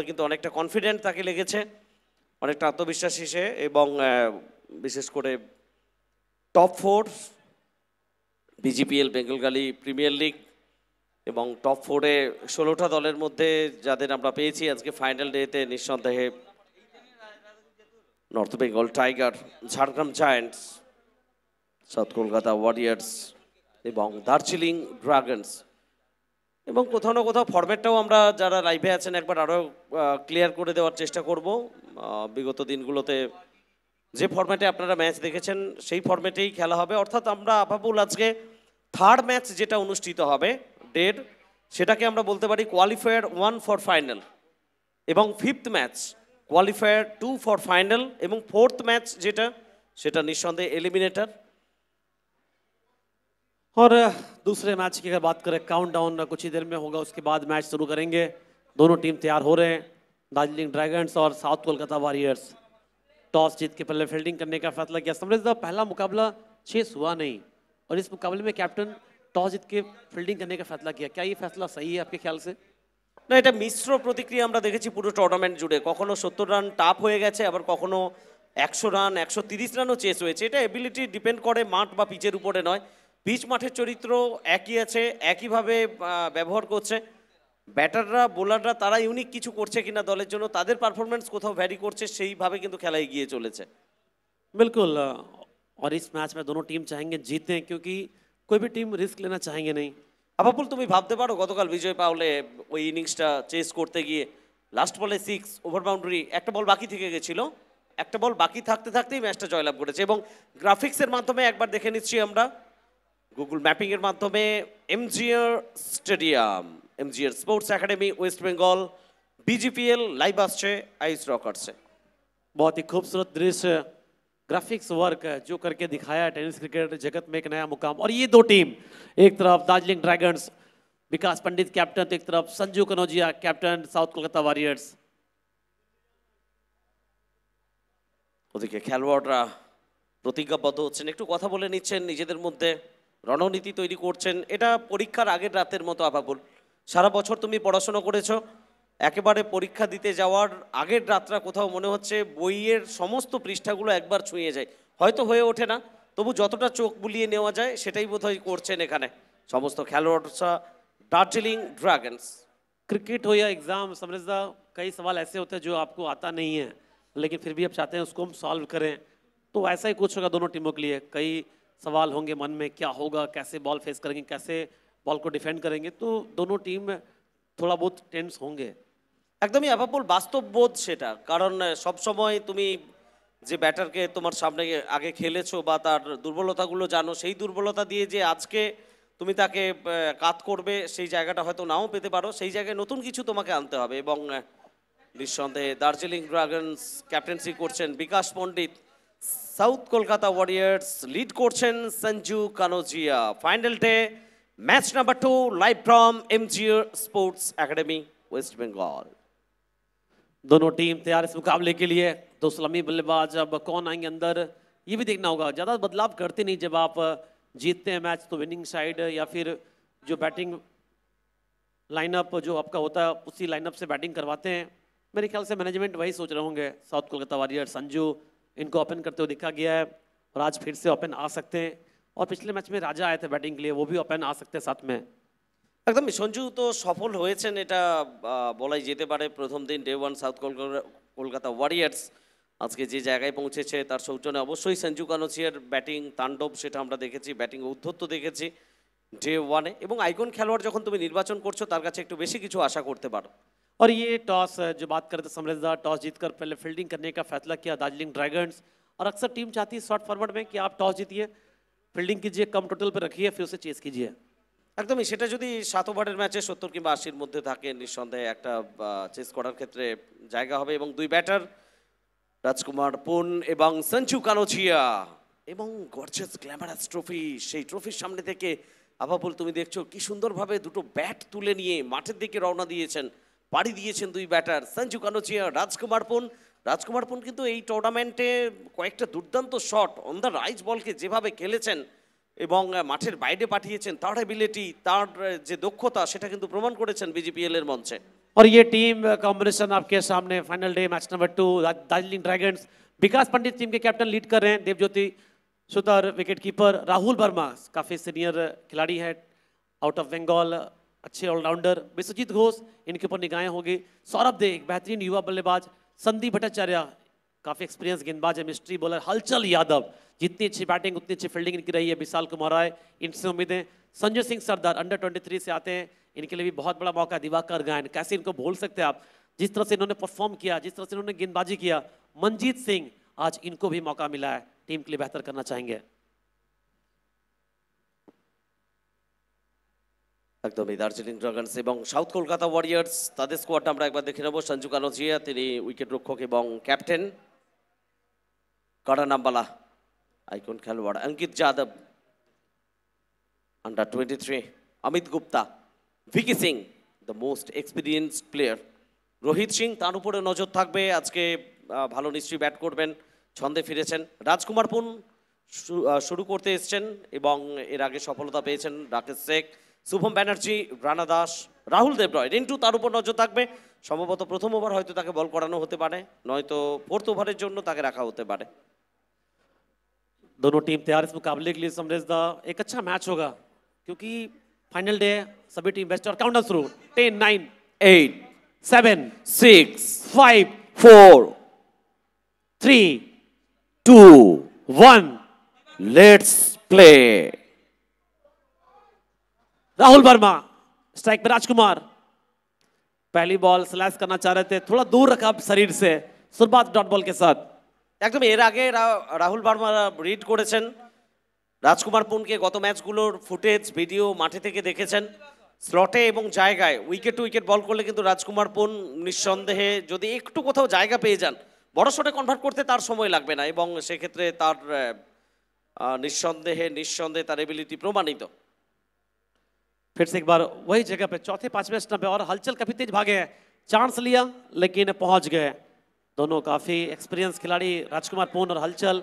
কিন্তু অনেকটা কনফিডেন্ট তাকে লেগেছে, অনেকটা আত্মবিশ্বাসী সে, এবং বিশেষ করে টপ 4 বিজিপিএল বেঙ্গল গালি প্রিমিয়ার লিগ এবং টপ 4-এ 16টা দলের মধ্যে যাদের আমরা পেয়েছি আজকে ফাইনাল ডেতে, নিঃসন্দেহে north Bengal Tiger, Jhargram giants, south Kolkata warriors এবং দার্জিলিং ড্রাগনস। এবং কোথাও না কোথাও ফরম্যাটটাও আমরা যারা লাইভে আছেন একবার আরও ক্লিয়ার করে দেওয়ার চেষ্টা করব। বিগত দিনগুলোতে যে ফরম্যাটে আপনারা ম্যাচ দেখেছেন সেই ফরম্যাটেই খেলা হবে, অর্থাৎ আমরা আপাবুল আজকে থার্ড ম্যাচ যেটা অনুষ্ঠিত হবে ডের, সেটাকে আমরা বলতে পারি কোয়ালিফায়ার 1 ফর ফাইনাল, এবং fifth match qualifier 2 for final, এবং ফোর্থ ম্যাচ যেটা সেটা নিঃসন্দেহে এলিমিনেटर। और दूसरे मैच की अगर बात करें, काउंटडाउन कुछ ही देर में होगा, उसके बाद मैच शुरू करेंगे। दोनों टीम तैयार हो रहे हैं, दार्जिलिंग ड्रैगन्स और साउथ कोलकाता वॉरियर्स। टॉस जीत के पहले फील्डिंग करने का फैसला किया समरेश दा। पहला मुकाबला चेस हुआ नहीं और इस मुकाबले में कैप्टन टॉस जीत के फील्डिंग करने का फैसला किया, क्या ये फैसला सही है आपके ख्याल से? না, এটা মিশ্র প্রতিক্রিয়া আমরা দেখেছি পুরো টুর্নামেন্ট জুড়ে। কখনো 70 রান টাফ হয়ে গেছে, আবার কখনো 100 রান 130 রানও চেস হয়েছে। এটা এবিলিটি ডিপেন্ড করে মাঠ বা পিচের উপরে নয়। পিচ মাঠের চরিত্র একই আছে, একইভাবে ব্যবহার করছে। ব্যাটাররা বোলাররা তারা ইউনিক কিছু করছে কিনা দলের জন্য, তাদের পারফরমেন্স কোথাও ভ্যারি করছে, সেইভাবে কিন্তু খেলা এগিয়ে চলেছে। बिल्कुल, और इस मैच में दोनों टीम चाहेंगे जीतें, क्योंकि कोई भी टीम रिस्क लेना चाहेंगे नहीं। আপাপুল তুমি ভাবতে পারো গতকাল বিজয় পাওলে ওই ইনিংসটা চেস করতে গিয়ে লাস্ট বলে 6 ওভার বাউন্ডারি, একটা বল বাকি থেকে গেছিল, একটা বল বাকি থাকতে থাকতেই ম্যাচটা জয়লাভ করেছে। এবং গ্রাফিক্সের মাধ্যমে একবার দেখে নিচ্ছি আমরা, গুগল ম্যাপিং এর মাধ্যমে MGR stadium, MGR sports academy, West Bengal, BGPL live আসছে আইস রকার্সে। बहुत ही खूबसूरत दृश्य, ग्राफिक्स वर्क जो करके दिखाया टेनिस क्रिकेट जगत में एक नया मुकाम। और ये दो टीम, एक तरफ दार्जिलिंग ड्रैगन्स, विकास पंडित कैप्टन, तो एक तरफ Sanju Kanojia captain, south Kolkata warriors. ওদিকে খেলোয়াড়রা প্রতিজ্ঞাবদ্ধ হচ্ছেন, একটু কথা বলে নিচ্ছেন নিজেদের মধ্যে, রণনীতি তৈরি করছেন। এটা পরীক্ষার আগের রাতের মতো আপাবুল। সারা বছর তুমি পড়াশোনা করেছো, একেবারে পরীক্ষা দিতে যাওয়ার আগের রাতটা কোথাও মনে হচ্ছে বইয়ের সমস্ত পৃষ্ঠাগুলো একবার ছুঁয়ে যায়। হয়তো হয়ে ওঠে না, তবু যতটা চোখ বুলিয়ে নেওয়া যায় সেটাই বোধহয় করছেন এখানে সমস্ত খেলোয়াড়রা দার্জিলিং ড্রাগনস। क्रिकेट हो या एग्जाम समरेश दा, कई सवाल ऐसे होते हैं जो आपको आता नहीं है, लेकिन फिर भी आप चाहते हैं उसको हम सॉल्व करें। तो ऐसा ही कुछ होगा दोनों टीमों के लिए, कई सवाल होंगे मन में, क्या होगा, कैसे बॉल फेस करेंगे, कैसे बॉल को डिफेंड करेंगे। तो दोनों टीम थोड़ा बहुत टेंस होंगे। একদমই আপাবুল বাস্তববোধ সেটা, কারণ সবসময় তুমি যে ব্যাটারকে তোমার সামনে আগে খেলেছো বা তার দুর্বলতাগুলো জানো, সেই দুর্বলতা দিয়ে যে আজকে তুমি তাকে কাত করবে সেই জায়গাটা হয়তো নাও পেতে পারো, সেই জায়গায় নতুন কিছু তোমাকে আনতে হবে। এবং নিঃসন্দেহে দার্জিলিং ড্রাগনস ক্যাপ্টেন্সি করছেন বিকাশ পণ্ডিত, সাউথ কলকাতা ওয়ারিয়ার্স লিড করছেন Sanju Kanojia. Final day match number 2 live from MGR sports academy, West Bengal. दोनों टीम तैयार इस मुकाबले के लिए। दो सलामी बल्लेबाज अब कौन आएंगे अंदर, ये भी देखना होगा। ज़्यादा बदलाव करते नहीं जब आप जीतते हैं मैच, तो विनिंग साइड या फिर जो बैटिंग लाइनअप जो आपका होता है उसी लाइनअप से बैटिंग करवाते हैं। मेरे ख्याल से मैनेजमेंट वही सोच रहे होंगे। साउथ कोलकाता वॉरियर्स संजू, इनको ओपन करते हुए देखा गया है और आज फिर से ओपन आ सकते हैं। और पिछले मैच में राजा आए थे बैटिंग के लिए, वो भी ओपन आ सकते हैं साथ में। একদমই সঞ্জু তো সফল হয়েছেন, এটা বলাই যেতে পারে। প্রথম দিন ডে 1 সাউথ কলকাতা ওয়ারিয়ার্স আজকে যে জায়গায় পৌঁছেছে তার সৌজন্যে অবশ্যই সঞ্জু কানোজিয়ার ব্যাটিং তাণ্ডব সেটা আমরা দেখেছি, ব্যাটিং উদ্ধত্ত দেখেছি ডে 1-এ। এবং আইকন খেলোয়াড় যখন তুমি নির্বাচন করছো তার কাছে একটু বেশি কিছু আশা করতে পারো। और ये टॉस जो बात करते थे समरेशदा, टॉस जीतकर पहले फील्डिंग करने का फैसला किया दार्जिलिंग ड्रैगन्स। और अक्सर टीम चाहती है शॉर्ट फॉरवर्ड में कि आप टॉस जीतिए, फील्डिंग कीजिए, कम टोटल पर रखिए, फिर उसे चेस कीजिए। একদমই, সেটা যদি 7 ওভারের ম্যাচে 70 কিংবা 80-র মধ্যে থাকে নিঃসন্দেহে একটা চেস করার ক্ষেত্রে জায়গা হবে। এবং দুই ব্যাটার রাজকুমার পুন এবং সঞ্জু কানোজিয়া, এবং গর্জাস গ্ল্যামারাস ট্রফি, সেই ট্রফির সামনে থেকে আভাবুল তুমি দেখছো কি সুন্দরভাবে দুটো ব্যাট তুলে নিয়ে মাঠের দিকে রওনা দিয়েছেন, পাড়ি দিয়েছেন দুই ব্যাটার সঞ্জু কানোজিয়া, রাজকুমার পুন। রাজকুমার পুন কিন্তু এই টুর্নামেন্টে কয়েকটা দুর্দান্ত শট অন দ্য রাইজ বলকে যেভাবে খেলেছেন এবং মাঠের বাইরে পাঠিয়েছেন, তার অ্যাবিলিটি, তার যে দক্ষতা সেটা কিন্তু প্রমাণ করেছেন বিজিপিএল এর মঞ্চে। और ये टीम कॉम्बिनेशन आपके सामने final day match number 2 Darjeeling dragons. Vikas Pandit team के कैप्टन लीड कर रहे हैं, देवज्योति सुतार विकेट कीपर, राहुल वर्मा काफी सीनियर खिलाड़ी है आउट ऑफ बंगाल, अच्छे ऑलराउंडर, विश्वजीत घोष इनके ऊपर निगाहें होगी, सौरभ दे एक बेहतरीन युवा बल्लेबाज, संदीप भट्टाचार्य काफी एक्सपीरियंस गेंदबाज है, मिस्ट्री बॉलर हलचल यादव, जितनी अच्छी बैटिंग उतनी अच्छी फील्डिंग इनकी रही है, विशाल कुमार राय इनसे उम्मीदें, संजय सिंह सरदार अंडर 23 से आते हैं, इनके लिए भी बहुत बड़ा मौका, दिवाकर गायन कैसे इनको भूल सकते हैं आप, जिस तरह से इन्होंने परफॉर्म किया, जिस तरह से इन्होंने गेंदबाजी किया, मनजीत सिंह आज इनको भी मौका मिला है, टीम के लिए बेहतर करना चाहेंगे। একদমই দার্জিলিং ড্রাগনস এবং সাউথ কলকাতা ওয়ারিয়ার্স তাদের স্কোয়াডটা আমরা একবার দেখে নেব। সঞ্জু কানোজিয়া তিনি উইকেট রক্ষক এবং ক্যাপ্টেন, কারান আম্বালা আইকন খেলোয়াড়, Ankit Yadav under 23, Amit Gupta, Vicky Singh the most experienced player, Rohit Singh তার উপরে নজর থাকবে, আজকে ভালো নিশ্চয়ই ব্যাট করবেন, ছন্দে ফিরেছেন, রাজকুমার পুন শুরু করতে এসছেন এবং এর আগে সফলতা পেয়েছেন, রাকেশ শেখ, শুভম ব্যানার্জি, রানা দাস, রাহুল দেবরয়, রিন্টু তার উপর নজর থাকবে, সম্ভবত প্রথম ওভার হয়তো তাকে বল করানো হতে পারে, নয়তো ফোর্থ ওভারের জন্য তাকে রাখা হতে পারে। दोनों टीम तैयार इस मुकाबले के लिए समरेश दा, एक अच्छा मैच होगा क्योंकि फाइनल डे सभी टीम बेस्ट और काउंट डाउन शुरू 10 9 8 7 6 5 4 3 2 1 let's play. Rahul Verma strike पे, राजकुमार पहली बॉल स्लैश करना चाह रहे थे, थोड़ा दूर रखा शरीर से, शुरुआत डॉट बॉल के साथ। একদম এর আগে রাহুল ভার্মা রিড করেছেন রাজকুমার পুনকে, গত ম্যাচগুলোর ফুটেজ ভিডিও মাঠে থেকে দেখেছেন, স্লটে এবং জায়গায় উইকেট টু উইকেট বল করলে কিন্তু রাজকুমার পুন নিঃসন্দেহে যদি একটু কোথাও জায়গা পেয়ে যান বড় শটে কনভার্ট করতে তার সময় লাগবে না এবং সেক্ষেত্রে তার নিঃসন্দেহে তার এবিলিটি প্রমাণিত। फिर से एक बार वही जगह पे चौथे पांचवें स्टंप पे और हलचल काफी तेज भागे हैं, चांस लिया लेकिन पहुंच गए, दोनों काफी एक्सपीरियंस खिलाड़ी राजकुमार पुन और हलचल,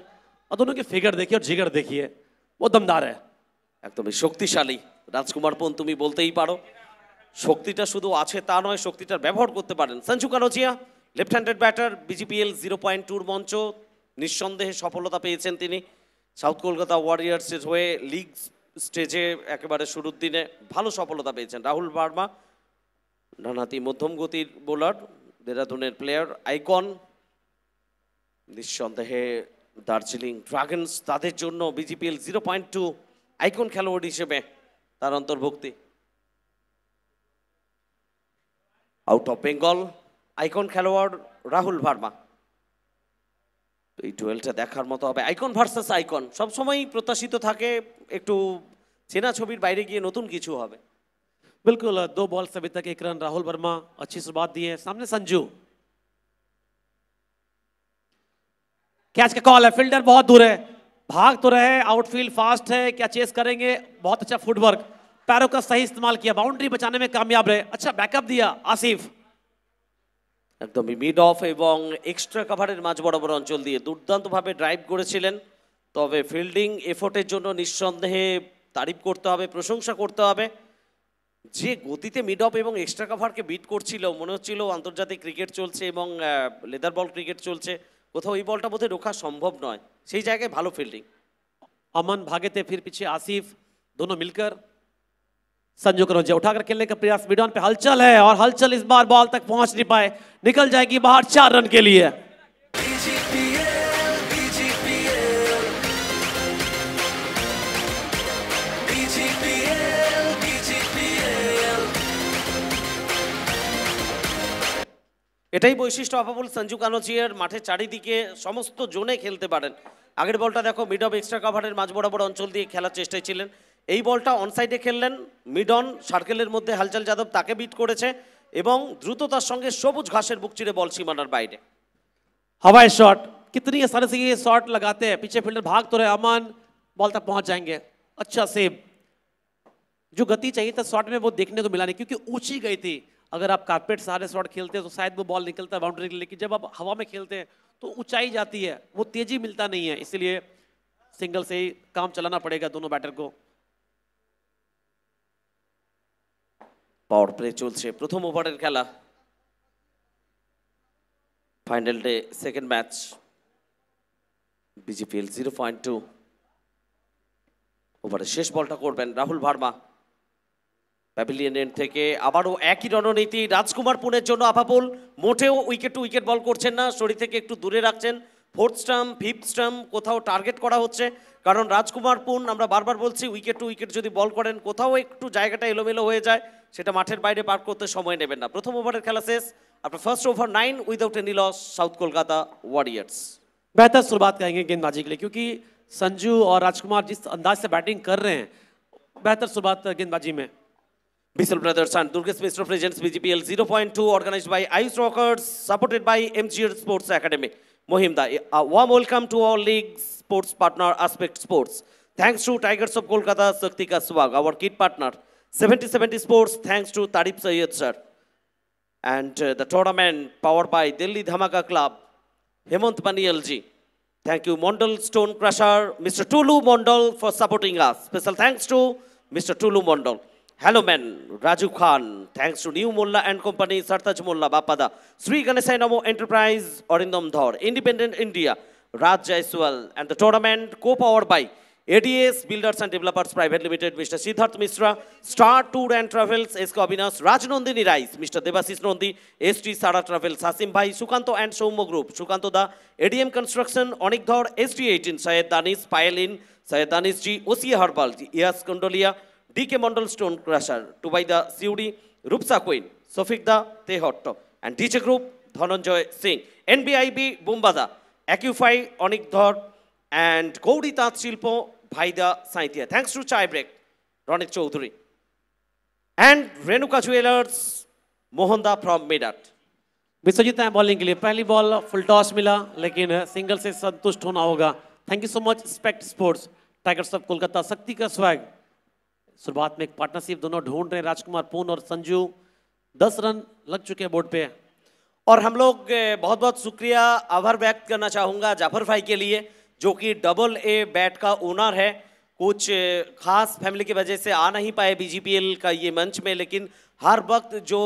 और दोनों की फिगर देखिए और जिगर देखिए, वो दमदार है। একদমই শক্তিশালী রাজকুমার পুন, তুমি বলতেই পারো শক্তিটা শুধু আছে তা নয়, শক্তিটার ব্যবহার করতে পারেন। Sanju Kanojia left handed batter, BGPL 0.2 মঞ্চ, নিঃসন্দেহে সফলতা পেয়েছেন তিনি সাউথ কলকাতা ওয়ারিয়ার্সের হয়ে, লিগ স্টেজে একেবারে শুরুর দিনে ভালো সফলতা পেয়েছেন। রাহুল ভার্মা ডানহাতি মধ্যম গতির বোলার, দেরাদুনের প্লেয়ার, আইকন, নিঃসন্দেহে দার্জিলিং ড্রাগনস তাদের জন্য বিজিপিএল 0.2 আইকন খেলোয়াড় হিসেবে তার অন্তর্ভুক্তি। আউট অফ বেঙ্গল আইকন খেলোয়াড় রাহুল ভার্মা, এই ডুয়েলটা দেখার মতো হবে, আইকন ভার্সাস আইকন সবসময়ই প্রত্যাশিত থাকে একটু চেনা ছবির বাইরে গিয়ে নতুন কিছু হবে। बिल्कुल 2 बॉल से अभी तक 1 रन, राहुल वर्मा अच्छी शुरुआत दी है, सामने संजू, कैच का कॉल है, फील्डर बहुत दूर है, भाग तो रहे, आउटफील्ड फास्ट है, क्या चेस करेंगे, बहुत अच्छा फुटवर्क, पैरों का सही इस्तेमाल किया, बाउंड्री बचाने में कामयाब रहे, अच्छा बैकअप दिया आसिफ, একদমই মিড অফ এবং এক্সট্রা কাভারের মাঝ বরাবর অঞ্চল দিয়ে দুর্দান্তভাবে ড্রাইভ করেছিলেন, তবে ফিল্ডিং এফোর্টের জন্য নিঃসন্দেহে তারিফ করতে হবে, প্রশংসা করতে হবে। যে গতিতে মিড অফ এবং এক্সট্রা কাভারকে বিট করছিল, মনে হচ্ছিল আন্তর্জাতিক ক্রিকেট চলছে এবং লেদার বল ক্রিকেট চলছে, কোথাও এই বলটা বোধহয় রোখা সম্ভব নয়, সেই জায়গায় ভালো ফিল্ডিং। अमन भागे थे, फिर पीछे आसिफ, दोनों मिलकर संजू करोजिया उठाकर खेलने का प्रयास, मिड ऑन पे हलचल है और हलचल इस बार बॉल तक पहुंच नहीं पाए, निकल जाएगी बाहर 4 रन के लिए। এটাই বৈশিষ্ট্য আপাবুল সঞ্জু কানোজিয়ার, মাঠে চারিদিকে সমস্ত জোনে খেলতে পারেন। আগের বলটা দেখো মিড অফ এক্সট্রা কাভারের মাঝ বরাবর অঞ্চল দিয়ে খেলার চেষ্টায় ছিলেন, এই বলটা অনসাইডে খেললেন, মিড অন সার্কেলের মধ্যে হালচল যাদব তাকে বিট করেছে এবং দ্রুততার সঙ্গে সবুজ ঘাসের বুক চিরে বল সীমানার বাইরে। हवाई शॉट, कितनी आसानी से ये शॉट लगाते हैं, पीछे फील्डर भाग तो रहे, अमन बॉल तक पहुंच जाएंगे, अच्छा सेव, जो गति चाहिए था शॉट में वो देखने को मिला नहीं क्योंकि ऊंची गई थी, अगर आप कारपेट सहारे शॉट खेलते हैं तो शायद वो बॉल निकलता है बाउंड्री, लेकिन जब आप हवा में खेलते हैं तो ऊंचाई जाती है, वो तेजी मिलता नहीं है, इसलिए सिंगल से ही काम चलाना पड़ेगा दोनों बैटर को। পাওয়ার প্লে চলছে, প্রথম ওভারের খেলা, ফাইনাল ডে সেকেন্ড ম্যাচ বিজিপিএল 0.2 ওভারে শেষ বলটা করবেন রাহুল ভার্মা প্যাভিলিয়ন এন্ড থেকে। আবারও একই রণনীতি, রাজকুমার পুনের জন্য আপাবল মোটেও উইকেট টু উইকেট বল করছেন না, শরীর থেকে একটু দূরে রাখছেন। ফোর্থ স্টাম্প ফিফথ স্টাম্প কোথাও টার্গেট করা হচ্ছে, কারণ রাজকুমার পুন আমরা বারবার বলছি উইকেট টু উইকেট যদি বল করেন কোথাও একটু জায়গাটা এলোমেলো হয়ে যায়, সেটা মাঠের বাইরে পার করতে সময় নেবেন না। প্রথম ওভারের খেলা শেষ, আপনার first over 9 without any loss, south Kolkata warriors. बेहतर शुरुआत कहेंगे गेंदबाजी के लिए, क्योंकि संजू और राजकुमार जिस अंदाज से बैटिंग कर रहे हैं, बेहतर शुरुआत गेंदबाजी में। Bissell Brothers and Durgas Mistro presents BGPL 0.2 organized by Ayush Rockers, supported by MGR Sports Academy. Mohimda, a warm welcome to our league sports partner Aspect Sports. Thanks to Tigers of Kolkata, Saktika Swag, our kit partner. 70/70 Sports, thanks to Tarif Sayyed sir. And the tournament powered by Delhi Dhamaka Club, Hemant Paniel ji. Thank you Mondal Stone Crusher, Mr. Tulu Mondal for supporting us. Special thanks to Mr. Tulu Mondal. Hello man, Raju Khan, thanks to New Mulla and Company, Sartaj Mulla, Bapada, Sri Ganesai Namo Enterprise, Orindam Dhar, Independent India, Raj Jaiswal, and the tournament co-powered by ADS Builders and Developers Private Limited, Mr. Siddharth Mishra, Star Tour and Travels, SK Avinas, Raj Nandini Rise, Mr. Devasis Nandi, ST Sara Travels, Sasim Bhai, Sukanto and Somo Group, Sukanto Da, ADM Construction, Onik Dhar, ST18, Syed Danis, Payalin, Syed Danis Ji, OCA Herbal, Iyas Kondolia, DK Mondal Stone Crusher, Tubaida Siudi, Rupsa Queen, Sofikda Tehotto, and DJ Group, Dhananjoy Singh, NBIB Bumbada, Acufy, Onik Dhar, and Gauri Tat Shilpo, Bhaida Saintia. Thanks to Chai Break, Ronit Chaudhary. And Renuka Jewelers, Mohanda from Medat. Vishwajeet है bowling के लिए, पहली ball full toss मिला लेकिन single से संतुष्ट होना होगा। Thank you so much aspect sports, tigers of Kolkata, Shakti का स्वैग। शुरुआत में एक पार्टनरशिप दोनों ढूंढ रहे हैं, राजकुमार पून और संजू। 10 रन लग चुके हैं बोर्ड पे। और हम लोग बहुत बहुत शुक्रिया आभार व्यक्त करना चाहूँगा जाफर भाई के लिए, जो कि डबल ए बैट का ओनर है। कुछ खास फैमिली की वजह से आ नहीं पाए बीजीपीएल का ये मंच में, लेकिन हर वक्त जो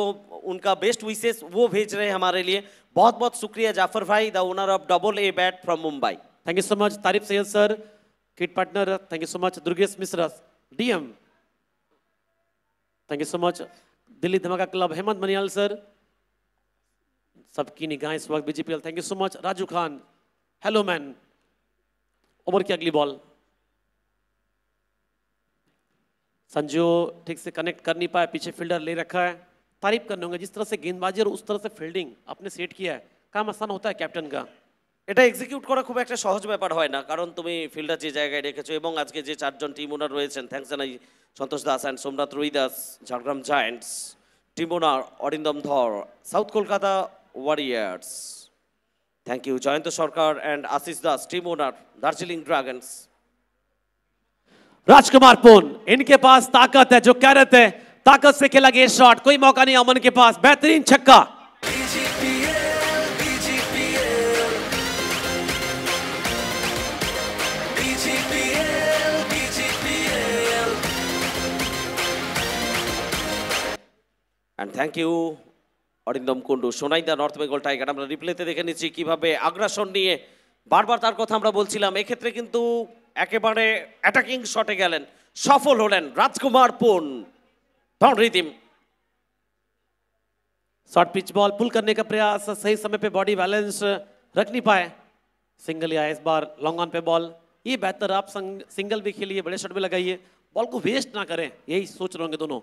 उनका बेस्ट विशेस वो भेज रहे हैं हमारे लिए। बहुत बहुत शुक्रिया जाफर भाई, the owner of double A bat from Mumbai. Thank you so much Tarif Syed sir, kit partner. Thank you so much Durgesh Mishra, DM. Thank you so much Delhi Dhamaka club, Hemant Maniyal sir. सबकी निगाहें इस वक्त BGPL. Thank you so much Raju Khan. Hello man. Over की अगली ball, Sanju ठीक से connect कर नहीं पाया, पीछे फील्डर ले रखा है। तारीफ करने होंगे जिस तरह से गेंदबाजी और उस तरह से फील्डिंग आपने सेट किया है, काम आसान होता है कैप्टन का। এটা এক্সিকিউট করা খুব একটা সহজ ব্যাপার হয় না, কারণ তুমি ফিল্ডার যে জায়গায় রেখেছো এবং আজকে যে 4 জন টিম ওনার রয়েছেন, থ্যাঙ্কস জানাই সন্তোষ Das and Somnath Rui Das, Jhargram Giants, team owner Arindam Dhar, South Kolkata Warriors. Thank you Jayanta Sarkar and Ashis Das, team owner Darjeeling Dragons. Rajkumar Pun, इनके पास ताकत है, जो कह रहे थे ताकत से खेला गया शॉट, कोई मौका नहीं अमन के पास। बेहतरीन छक्का। And thank you Arindam Kundu, সোনাইদা নর্থ বেঙ্গল টাইগার। আমরা রিপ্লেতে দেখে নিচ্ছি কিভাবে আগ্রাসন নিয়ে বারবার তার কথা আমরা বলছিলাম, এক্ষেত্রে কিন্তু একেবারে অ্যাটাকিং শটে গেলেন, সফল হলেন Rajkumar Pun. Boundary team short pitch ball pull करने का प्रयास, सही समय पे बॉडी बैलेंस रख नहीं पाए, सिंगल या इस बार लॉन्ग ऑन पे बॉल। ये बेहतर आप सिंगल भी खेलिए, बड़े शॉट में लगाइए, बॉल को वेस्ट ना करें, यही सोच रहे होंगे दोनों।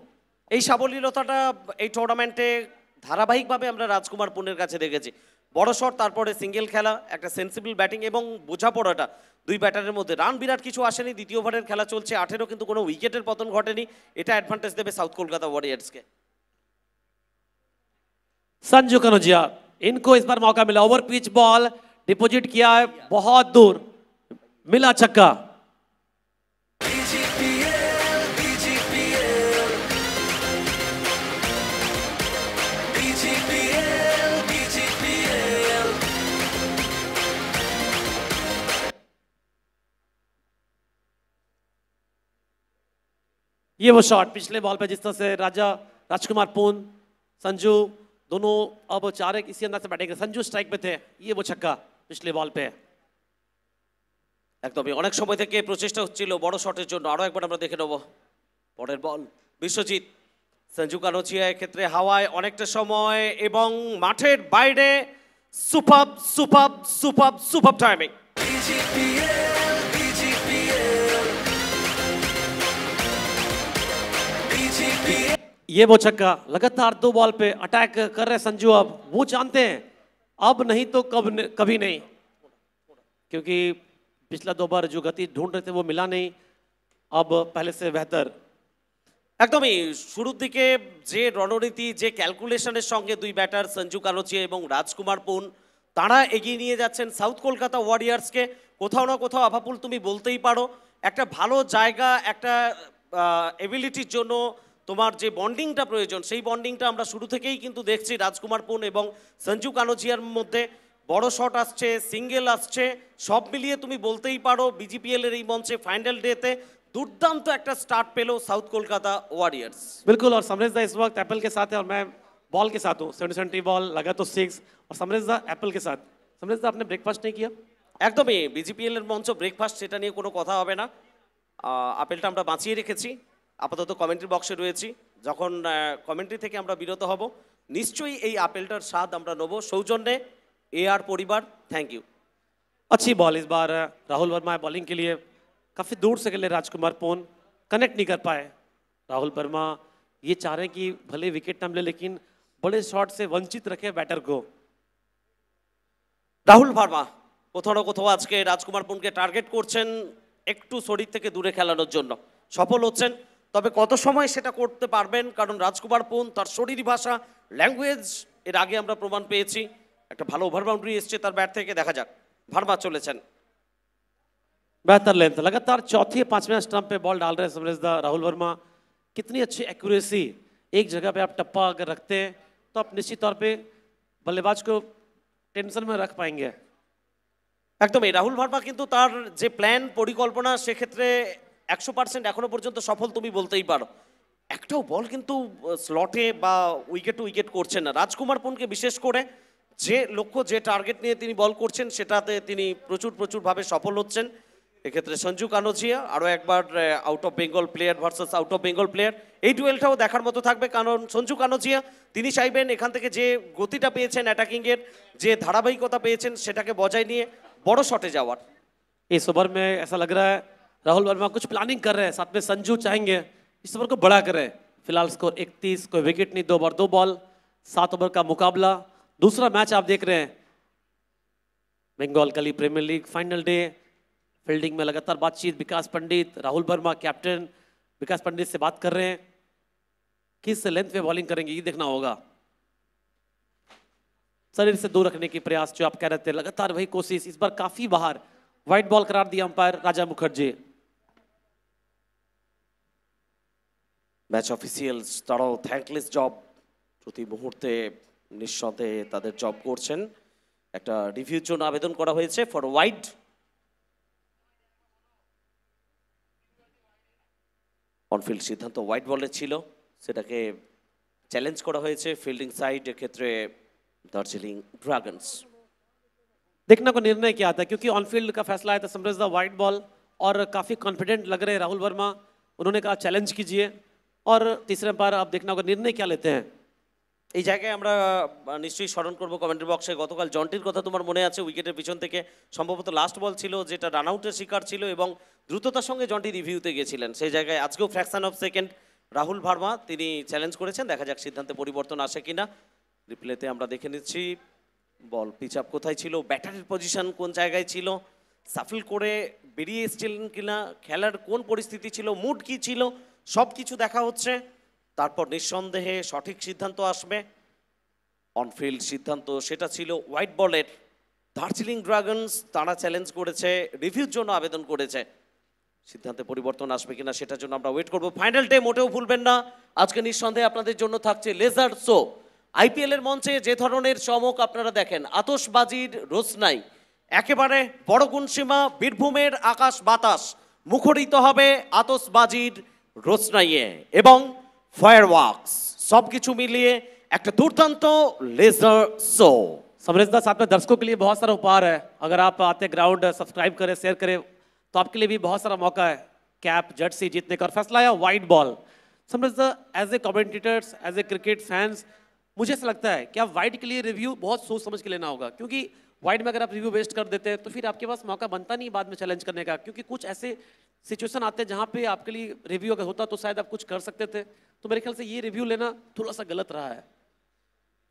এই সাবলীলতাটা এই টুর্নামেন্টে ধারাবাহিকভাবে আমরা রাজকুমার পুনের কাছে দেখেছি। বড় শট, তারপরে সিঙ্গেল খেলা, একটা সেন্সিবল ব্যাটিং এবং বোঝাপড়াটা দুই ব্যাটারের মধ্যে। রান বিরাট কিছু আসেনি, দ্বিতীয় ওভারের খেলা চলছে, 18 কিন্তু কোনো উইকেটের পতন ঘটেনি। এটা অ্যাডভান্টেজ দেবে সাউথ কলকাতা ওয়ারিয়র্সকে। संजू कनौजिया, इनको इस बार मौका मिला, ओवर पिच बॉल डिपॉजिट किया है बहुत दूर, मिला छक्का। ये वो शॉट पिछले बॉल पे जिस तरह से राजकुमार पून, संजू दोनों अब चार एक इसी अंदाज से बैठेंगे। संजू स्ट्राइक पे थे, ये वो छक्का पिछले बॉल पे। একদমই অনেক সময় থেকে প্রচেষ্টা হচ্ছিল বড় শটের জন্য, আরো একবার আমরা দেখে নেব পরের বল। বিশ্বজিৎ, সঞ্জু কানোচিয়া ক্ষেত্রে হাওয়ায় অনেকটা সময় এবং মাঠের বাইরে super super super super timing. ये वो छक्का, लगातार दो बॉल पे अटैक कर रहे संजू। अब वो जानते हैं अब नहीं तो कभी नहीं, क्योंकि पिछला दो बार जो गति ढूंढ रहे थे वो मिला नहीं, अब पहले से बेहतर। একদমই শুরুর দিকে যে রণনীতি, যে ক্যালকুলেশনের সঙ্গে দুই ব্যাটার সঞ্জু কানোচিয়া এবং রাজকুমার পুন তারা এগিয়ে নিয়ে যাচ্ছেন সাউথ কলকাতা ওয়ারিয়ার্সকে। কোথাও না কোথাও আভাপুল তুমি বলতেই পারো একটা ভালো জায়গা, একটা এবিলিটির জন্য তোমার যে বন্ডিংটা প্রয়োজন সেই বন্ডিংটা আমরা শুরু থেকেই কিন্তু দেখছি রাজকুমার পুন এবং সঞ্জু কানোচিয়ার মধ্যে। বড় শট আসছে, সিঙ্গেল আসছে, সব মিলিয়ে তুমি বলতেই পারো বিজিপিএল এর এই মঞ্চে ফাইনাল ডেতে दुर्दांत एक स्टार्ट पेलो साउथ कोलकाता वॉरियर्स। बिल्कुल, और समरेश इस वक्त एप्पल के साथ है और मैं बॉल के साथ हूँ। 70 बॉल लगा तो 6 और समरेश एप्पल के साथ। समरेश आपने ब्रेकफास्ट नहीं किया? একদমই বিজিপিএল এর মঞ্চ ব্রেকফাস্ট সেটা নিয়ে কোনো কথা হবে না। আপেলটা আমরা বাঁচিয়ে রেখেছি, আপাতত কমেন্ট্রি বক্সে রয়েছি। যখন কমেন্ট্রি থেকে আমরা বিরত হব নিশ্চয়ই এই আপেলটার স্বাদ আমরা নেব সৌজন্যে এআর পরিবার। Thank you. अच्छी बॉल इस बार राहुल वर्मा बॉलिंग के लिए, काफी दूर से खेले राजकुमार पुन, कनेक्ट नहीं कर पाए। राहुल वर्मा ये चाह रहे हैं कि भले विकेट ना मिले लेकिन बड़े शॉट से वंचित रखे बैटर को। রাহুল ভার্মা কোথাও না কোথাও আজকে রাজকুমার পুনকে টার্গেট করছেন একটু শরীর থেকে দূরে খেলানোর জন্য, সফল হচ্ছেন। তবে কত সময় সেটা করতে পারবেন, কারণ রাজকুমার পুন তার শরীরী ভাষা, ল্যাঙ্গুয়েজ এর আগে আমরা প্রমাণ পেয়েছি। একটা ভালো ওভার বাউন্ডারি এসছে তার ব্যাট থেকে, দেখা যাক। ভার্মা চলেছেন, बेहतर लेंथ, लगातार चौथे पांचवें स्टंप पे बॉल डाल रहे हैं समरेशदा राहुल वर्मा। कितनी अच्छी एक्यूरेसी, एक जगह पे आप टप्पा अगर रखते हैं तो आप निश्चित तौर पे बल्लेबाज को टेंशन में रख पाएंगे। একদমই রাহুল ভার্মা কিন্তু তার যে প্ল্যান পরিকল্পনা সেক্ষেত্রে 100% এখনো পর্যন্ত সফল তুমি বলতেই পারো। একটাও বল কিন্তু স্লটে বা উইকেট টু উইকেট করছেন না। রাজকুমার পুনকে বিশেষ করে যে লক্ষ্য, যে টার্গেট নিয়ে তিনি বল করছেন সেটাতে তিনি প্রচুরভাবে সফল হচ্ছেন। এক্ষেত্রে সঞ্জু কানোচিয়া আরও একবার out of Bengal player versus out of Bengal player, এই ডুয়েলটাও দেখার মতো থাকবে। কারণ সঞ্জু কানোচিয়া তিনি চাইবেন এখান থেকে যে গতিটা পেয়েছেন অ্যাটাকিংয়ের, যে ধারাবাহিকতা পেয়েছেন সেটাকে বজায় নিয়ে বড় শটে যাওয়ার। इस ओवर में ऐसा लग रहा है राहुल वर्मा कुछ प्लानिंग कर रहे हैं, साथ में संजू चाहेंगे इस ओवर को बड़ा करे। फिलहाल स्कोर 31, कोई विकेट नहीं, 2 ओवर 2 बॉल, 7 ओवर का मुकाबला। दूसरा मैच आप देख रहे हैं, बंगाल कली premier league final day. Fielding में लगातार बातचीत, विकास पंडित, राहुल वर्मा कैप्टन विकास पंडित से बात कर रहे हैं किस लेंथ पे बॉलिंग करेंगे, ये देखना होगा। शरीर से दूर रखने की प्रयास जो आप कह रहे थे, लगातार वही कोशिश। इस बार काफी बाहर व्हाइट बॉल करार दिया अंपायर राजा मुखर्जी। ম্যাচ অফিসিয়ালস তারাও থ্যাঙ্কলেস জব প্রতি মুহূর্তে নিঃসন্দেহে তাদের জব করছেন। একটা রিভিউর জন্য আবেদন করা হয়েছে ফর ওয়াইড। অনফিল্ড সিদ্ধান্ত হোয়াইট বলের ছিল, সেটাকে চ্যালেঞ্জ করা হয়েছে ফিল্ডিং সাইড ক্ষেত্রে দার্জিলিং ড্রাগনস। देखना को निर्णय क्या आता है, क्योंकि ऑनफील्ड का फैसला आया था समरेश दा वाइट बॉल और काफी कॉन्फिडेंट लग रहे हैं राहुल वर्मा। उन्होंने कहा चैलेंज कीजिए और तीसरे बार आप देखना होगा निर्णय क्या लेते हैं। এই জায়গায় আমরা নিশ্চয়ই স্মরণ করবো কমেন্ট্রি বক্সে গতকাল জন্টির কথা তোমার মনে আছে, উইকেটের পিছন থেকে সম্ভবত লাস্ট বল ছিল যেটা রান আউটের শিকার ছিল এবং দ্রুততার সঙ্গে জন্টি রিভিউতে গিয়েছিলেন। সেই জায়গায় আজকেও fraction of second Rahul Verma তিনি চ্যালেঞ্জ করেছেন, দেখা যাক সিদ্ধান্তে পরিবর্তন আসে কিনা। রিপ্লেতে আমরা দেখে নিচ্ছি বল পিচ আপ কোথায় ছিল, ব্যাটারের পজিশন কোন জায়গায় ছিল, সাফল করে বেরিয়ে এসেছিলেন কিনা, খেলার কোন পরিস্থিতি ছিল, মুড কি ছিল, সব কিছু দেখা হচ্ছে। তারপর নিঃসন্দেহে সঠিক সিদ্ধান্ত আসবে। অনফিল্ড সিদ্ধান্ত সেটা ছিল হোয়াইট বলের। দার্জিলিং ড্রাগনস তারা চ্যালেঞ্জ করেছে, রিভিউর জন্য আবেদন করেছে। সিদ্ধান্তে পরিবর্তন আসবে কিনা সেটার জন্য আমরা ওয়েট করবো। ফাইনাল ডে মোটেও ভুলবেন না, আজকে নিঃসন্দেহে আপনাদের জন্য থাকছে লেজার শো। আইপিএল এর মঞ্চে যে ধরনের চমক আপনারা দেখেন, আতশবাজির রোশনাই, একেবারে বড় গুণসীমা, বীরভূমের আকাশ বাতাস মুখরিত হবে আতশবাজির রোশনাইয়ে এবং ফায়ারওয়ার্কস, সব কিছু মিলিয়ে একটা দুর্দান্ত লেজার শো। समृद्धा साथ में दर्शकों के लिए बहुत सारा उपहार है। अगर आप आते ग्राउंड सब्सक्राइब करें शेयर करें तो आपके लिए भी बहुत सारा मौका है कैप जर्सी जीतने का। और फैसला आया white ball. Samriddha as a commentators as a cricket fans मुझे ऐसा लगता है कि आप वाइट के लिए रिव्यू बहुत सोच समझ के लेना होगा, क्योंकि वाइट में अगर आप रिव्यू वेस्ट कर देते हैं तो फिर आपके पास मौका बनता नहीं बाद में चैलेंज करने का, क्योंकि कुछ ऐसे सिचुएशन आते हैं जहाँ पे आपके लिए रिव्यू अगर होता तो शायद आप कुछ कर सकते थे। तो मेरे ख्याल से ये रिव्यू लेना थोड़ा सा गलत रहा है।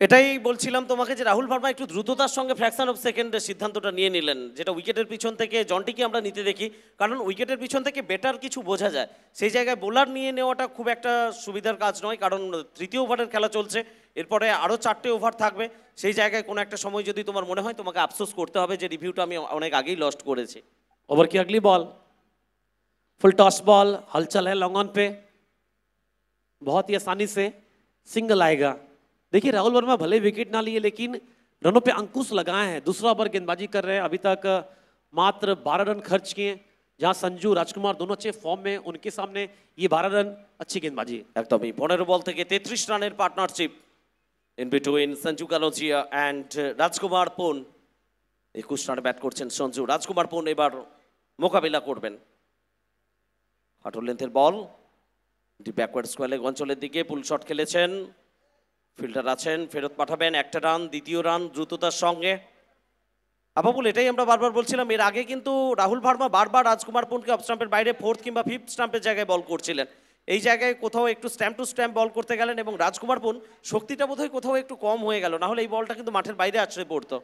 এটাই বলছিলাম তোমাকে যে রাহুল ভার্মা একটু দ্রুততার সঙ্গে ফ্র্যাকশন অফ সেকেন্ডের সিদ্ধান্তটা নিয়ে নিলেন, যেটা উইকেটের পিছন থেকে জন্টিকে আমরা নিতে দেখি, কারণ উইকেটের পিছন থেকে বেটার কিছু বোঝা যায়। সেই জায়গায় বোলার নিয়ে নেওয়াটা খুব একটা সুবিধার কাজ নয়, কারণ তৃতীয় ওভারের খেলা চলছে, এরপরে আরও 4টে ওভার থাকবে। সেই জায়গায় কোনো একটা সময় যদি তোমার মনে হয় তোমাকে আফসোস করতে হবে যে রিভিউটা আমি অনেক আগেই লস্ট করেছি। ओवर की अगली बॉल फुल टॉस बॉल, हलचल है लॉन्ग ऑन पे, बहुत ही आसानी से सिंगल आएगा। देखिए राहुल वर्मा भले विकेट ना लिए लेकिन रनों पे अंकुश लगाए हैं। दूसरा ओवर गेंदबाजी कर रहे हैं, अभी तक मात्र 12 रन खर्च किए, जहां संजू राजकुमार दोनों अच्छे फॉर्म में, उनके सामने ये 12 रन अच्छी गेंदबाजी। একদমই 15 বল থেকে 33 রানের partnership in between Sanju Kanojia and Rajkumar Pun. 21 রানে ব্যাট করছেন সঞ্জু। রাজকুমার পুন এবার মোকাবিলা করবেন। হাঁটুর লেন্থের বল, ডি ব্যাকওয়ার্ড স্কোয়ার লেগ অঞ্চলের দিকে পুল শট খেলেছেন, ফিল্ডার আছেন, ফেরত পাঠাবেন। একটা রান, দ্বিতীয় রান দ্রুততার সঙ্গে। আবাবুল, এটাই আমরা বারবার বলছিলাম, এর আগে কিন্তু রাহুল ভার্মা বারবার রাজকুমার পুনকে অফ স্টাম্পের বাইরে 4th কিংবা 5th স্টাম্পের জায়গায় বল করছিলেন। এই জায়গায় কোথাও একটু স্ট্যাম্প টু স্ট্যাম্প বল করতে গেলেন এবং রাজকুমার পুন শক্তিটা বোধহয় কোথাও একটু কম হয়ে গেল, না হলে এই বলটা কিন্তু মাঠের বাইরে আছড়ে পড়তো।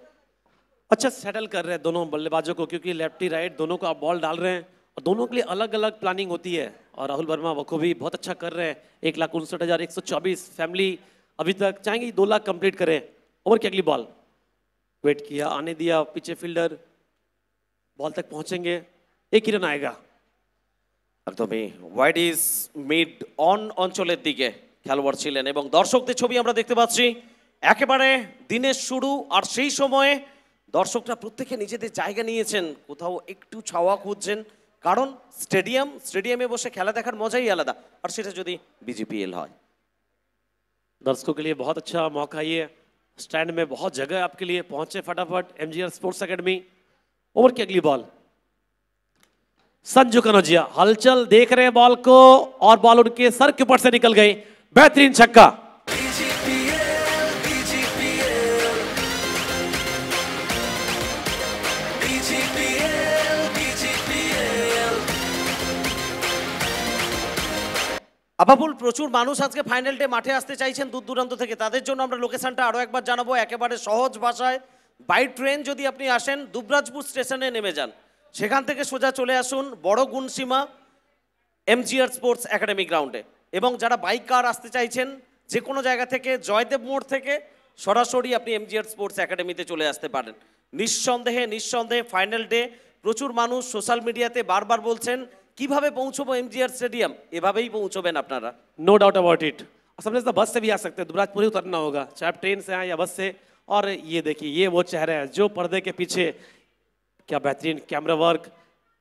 अच्छा सेटल कर रहे हैं दोनों बल्लेबाजों को, क्योंकि लेफ्टी राइट दोनों को आप बॉल डाल रहे हैं और दोनों के लिए अलग अलग प्लानिंग होती है। और राहुल वर्मा बखूबी बहुत अच्छा कर रहे हैं। 1,59,124 फैमिली अभी तक चाहेंगे 2 लाख कंप्लीट करें। ओवर की अगली बॉल वेट किया, आने दिया, पीछे फील्डर बॉल तक पहुंचेंगे, एक ही रन आएगा। একদমই ওয়াইড ইজ মিড অন অঞ্চলের দিকে খেলোয়াড় ছিলেন এবং দর্শকদের ছবি আমরা দেখতে পাচ্ছি। একেবারে দিনের শুরু, আর সেই সময়ে দর্শকরা প্রত্যেকে নিজেদের জায়গা নিয়েছেন, কোথাও একটু ছাওয়া খুঁজছেন, কারণ স্টেডিয়ামে বসে খেলা দেখার মজাই আলাদা, আর সেটা যদি বিজিপিএল হয়। दर्शकों के लिए बहुत अच्छा मौका, ये स्टैंड में बहुत जगह है आपके लिए, पहुंचे फटाफट एमजीआर स्पोर्ट्स एकेडमी। ओवर की अगली बॉल संजू कनौजिया हलचल देख रहे हैं बॉल को और बॉल उनके सर के ऊपर से निकल गई। बेहतरीन छक्का। আবাবুল, প্রচুর মানুষ আজকে ফাইনাল ডে মাঠে আসতে চাইছেন দূর দূরান্ত থেকে, তাদের জন্য আমরা লোকেশনটা আরও একবার জানাবো একেবারে সহজ ভাষায়। বাই ট্রেন যদি আপনি আসেন দুবরাজপুর স্টেশনে নেমে যান, সেখান থেকে সোজা চলে আসুন বড় গুণসীমা এমজিআর স্পোর্টস একাডেমি গ্রাউন্ডে। এবং যারা বাইক কার আসতে চাইছেন যে কোনো জায়গা থেকে জয়দেব মোড় থেকে সরাসরি আপনি এমজিআর স্পোর্টস একাডেমিতে চলে আসতে পারেন। নিঃসন্দেহে ফাইনাল ডে, প্রচুর মানুষ সোশ্যাল মিডিয়াতে বারবার বলছেন কিভাবে পৌঁছবো এমজিআর স্টেডিয়াম, এভাবেই পৌঁছবেন আপনারা। No doubt about it. समझ बस से भी आ सकते हैं, दुबराजपुर ही उतरना होगा, चाहे आप ट्रेन से आए या बस से। और ये देखिए ये वो चेहरे हैं जो पर्दे के पीछे, क्या बेहतरीन कैमरा वर्क।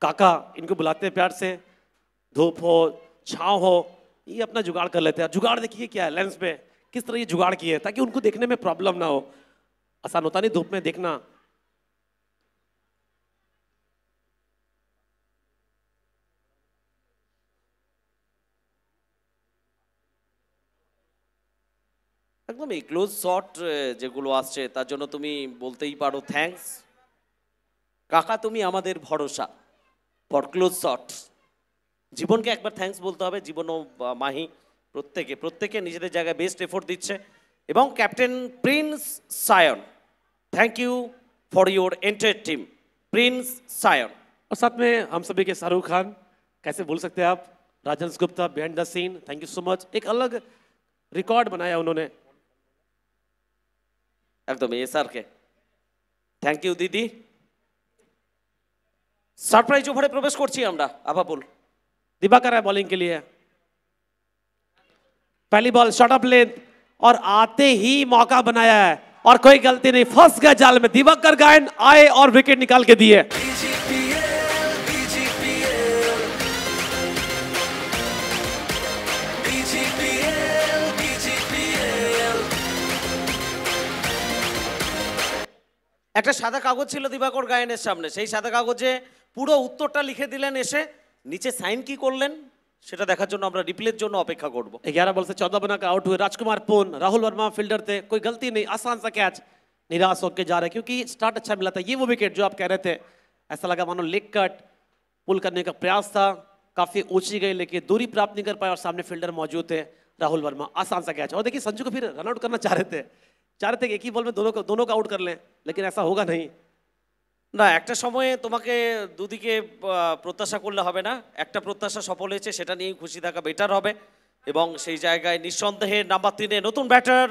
काका इनको बुलाते हैं प्यार से, धूप हो छाँव हो ये अपना जुगाड़ कर लेते हैं। जुगाड़ देखिए क्या है, लेंस पे किस तरह ये जुगाड़ किए ताकि उनको देखने में प्रॉब्लम ना हो। आसान होता नहीं धूप में देखना। একদম এই ক্লোজ শট যেগুলো আসছে তার জন্য তুমি বলতেই পারো থ্যাঙ্কস কাকা, তুমি আমাদের ভরসা ফর ক্লোজ শট। জীবনকে একবার থ্যাঙ্কস বলতে হবে। জীবন ও মাহি প্রত্যেকে নিজেদের জায়গায় বেস্ট এফোর্ট দিচ্ছে। এবং captain Prince Sayan, thank you for your entire team Prince Sayan. और साथ में हम सभी के शाहरुख खान, कैसे भूल सकते हैं आप, Rajhans Gupta behind the scene, thank you so much. एक अलग रिकॉर्ड बनाया उन्होंने। एकदम एसआर के थैंक यू दीदी। सरप्राइज ओभारे प्रवेश করছি আমরা আবাবুল। दिवाकर है बॉलिंग के लिए, पहली बॉल शॉट अप लेंथ और आते ही मौका बनाया है और कोई गलती नहीं, फंस गए जाल में। दिवाकर गायन आए और विकेट निकाल के दिए। একটা সাদা কাগজ ছিল দিবাকর গায়েনের সামনে, সেই সাদা কাগজে পুরো উত্তরটা লিখে দিলেন, এসে নিচে সাইন কি করলেন সেটা দেখার জন্য আমরা রিপ্লের জন্য অপেক্ষা করব। 11 बॉल से 14 बना कर आउट हुए राजकुमार पून। राहुल वर्मा फील्डर थे, कोई गलती नहीं, आसान सा कैच, निराश होकर जा रहे क्योंकि स्टार्ट अच्छा मिला था। ये वो विकेट जो आप कह रहे थे, ऐसा लगा मानो लेग कट पुल करने का प्रयास था, काफी ऊंची गई लेकिन दूरी प्राप्त नहीं कर पाए और सामने फील्डर मौजूद थे राहुल वर्मा। आसान सा कैच। और देखिए संजू को फिर रन आउट करना चाह रहे थे कि एक ही बॉल में दोनों को आउट कर लें, लेकिन ऐसा होगा नहीं। না, একটা সময়ে তোমাকে দুদিকে প্রত্যাশা করলে হবে না, একটা প্রত্যাশা সফল হয়েছে সেটা নিয়েই খুশি থাকা বেটার হবে। এবং সেই জায়গায় নিঃসন্দেহে নাম্বার 3-এ নতুন batter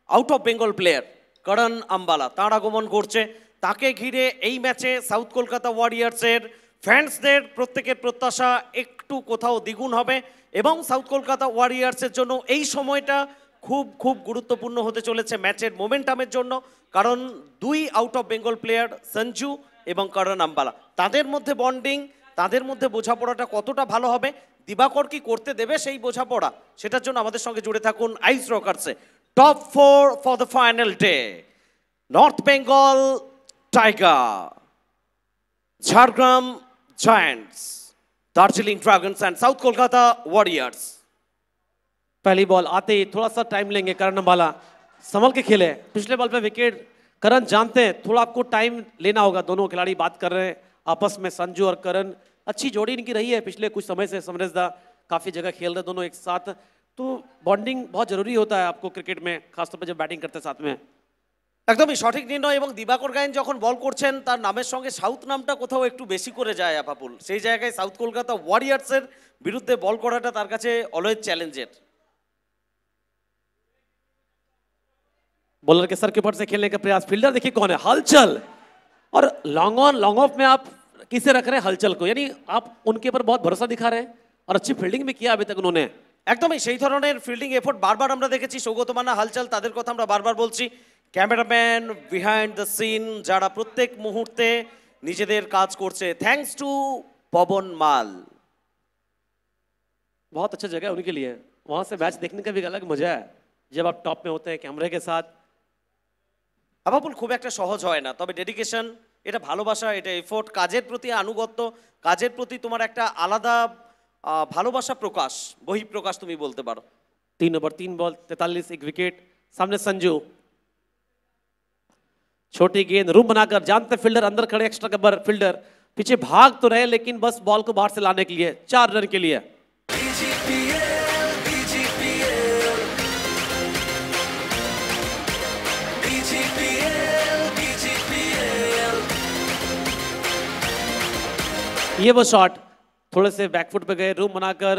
out of Bengal player Karan Ambala তাঁর আগমন করছে। তাকে ঘিরে এই ম্যাচে সাউথ কলকাতা ওয়ারিয়ার্সের ফ্যান্সদের প্রত্যেকের প্রত্যাশা একটু কোথাও দ্বিগুণ হবে এবং সাউথ কলকাতা ওয়ারিয়ার্সের জন্য এই সময়টা খুব খুব গুরুত্বপূর্ণ হতে চলেছে ম্যাচের মোমেন্টামের জন্য। কারণ দুই out of Bengal player Sanju এবং করণ আম্বালা, তাদের মধ্যে বন্ডিং, তাদের মধ্যে বোঝাপড়াটা কতটা ভালো হবে, দিবাকর কি করতে দেবে সেই বোঝাপড়া, সেটার জন্য আমাদের সঙ্গে জুড়ে থাকুন আইস রকার্সে। Top 4 for the final day, North Bengal Tiger, Jhargram Giants, Darjeeling Dragons and South Kolkata Warriors. पहली बॉल आते ही थोड़ा सा टाइम लेंगे करण अम्बाला, संभल के खेले। पिछले बॉल पे विकेट करण जानते हैं, थोड़ा आपको टाइम लेना होगा। दोनों खिलाड़ी बात कर रहे हैं आपस में, संजू और करण। अच्छी जोड़ी इनकी रही है पिछले कुछ समय से, समरेशदा काफ़ी जगह खेल रहे दोनों एक साथ, तो बॉन्डिंग बहुत जरूरी होता है आपको क्रिकेट में, खासतौर पर जब बैटिंग करते हैं साथ में। একদমই সঠিক নির্ণয়। এবং দিবাকর গায়েন যখন বল করছেন তার নামের সঙ্গে সাউথ নামটা কোথাও একটু বেশি করে যায় আপাপুল, সেই জায়গায় সাউথ কলকাতা ওয়ারিয়ার্সের বিরুদ্ধে বল করাটা তার কাছে অলওয়েজ চ্যালেঞ্জের। बॉलर के सर के ऊपर से खेलने का प्रयास, फील्डर देखिए कौन है, हलचल। और लॉन्ग ऑन लॉन्ग ऑफ में आप किसे रख रहे हैं, हलचल को, यानी आप उनके ऊपर बहुत भरोसा दिखा रहे हैं और अच्छी फील्डिंग भी किया अभी तक उन्होंने। একদমই সেই ধরনের ফিল্ডিং এফোর্ট বারবার আমরা দেখেছি। সৌগত মান্না, হালচাল, তাদের কথা আমরা বারবার বলছি। ক্যামেরাম্যান, বিহাইন্ড দ্য সিন, যারা প্রত্যেক মুহূর্তে নিজেদের কাজ করছে, থ্যাঙ্কস টু পবন মাল। बहुत अच्छा जगह है उनके लिए, वहां से मैच देखने का भी एक अलग मजा है जब आप टॉप में होते हैं कैमरे के साथ। আবাবুল খুব একটা সহজ হয় না, তবে ডেডিকেশন, এটা ভালোবাসা, এটা এফোর্ট, কাজের প্রতি আনুগত্য, কাজের প্রতি তোমার একটা আলাদা ভালোবাসা প্রকাশ, বহিঃপ্রকাশ তুমি বলতে পারো। 3 ओवर 3 बॉल 43, एक विकेट। सामने संजू, छोटी गेंद, रूम बनाकर, जानते फील्डर अंदर खड़े, एक्स्ट्रा कवर फील्डर पीछे भाग तो रहे लेकिन बस बॉल को बाहर से लाने के लिए 4 रन के लिए। ये वो शॉट, थोड़े से बैकफुट पे गए, रूम बनाकर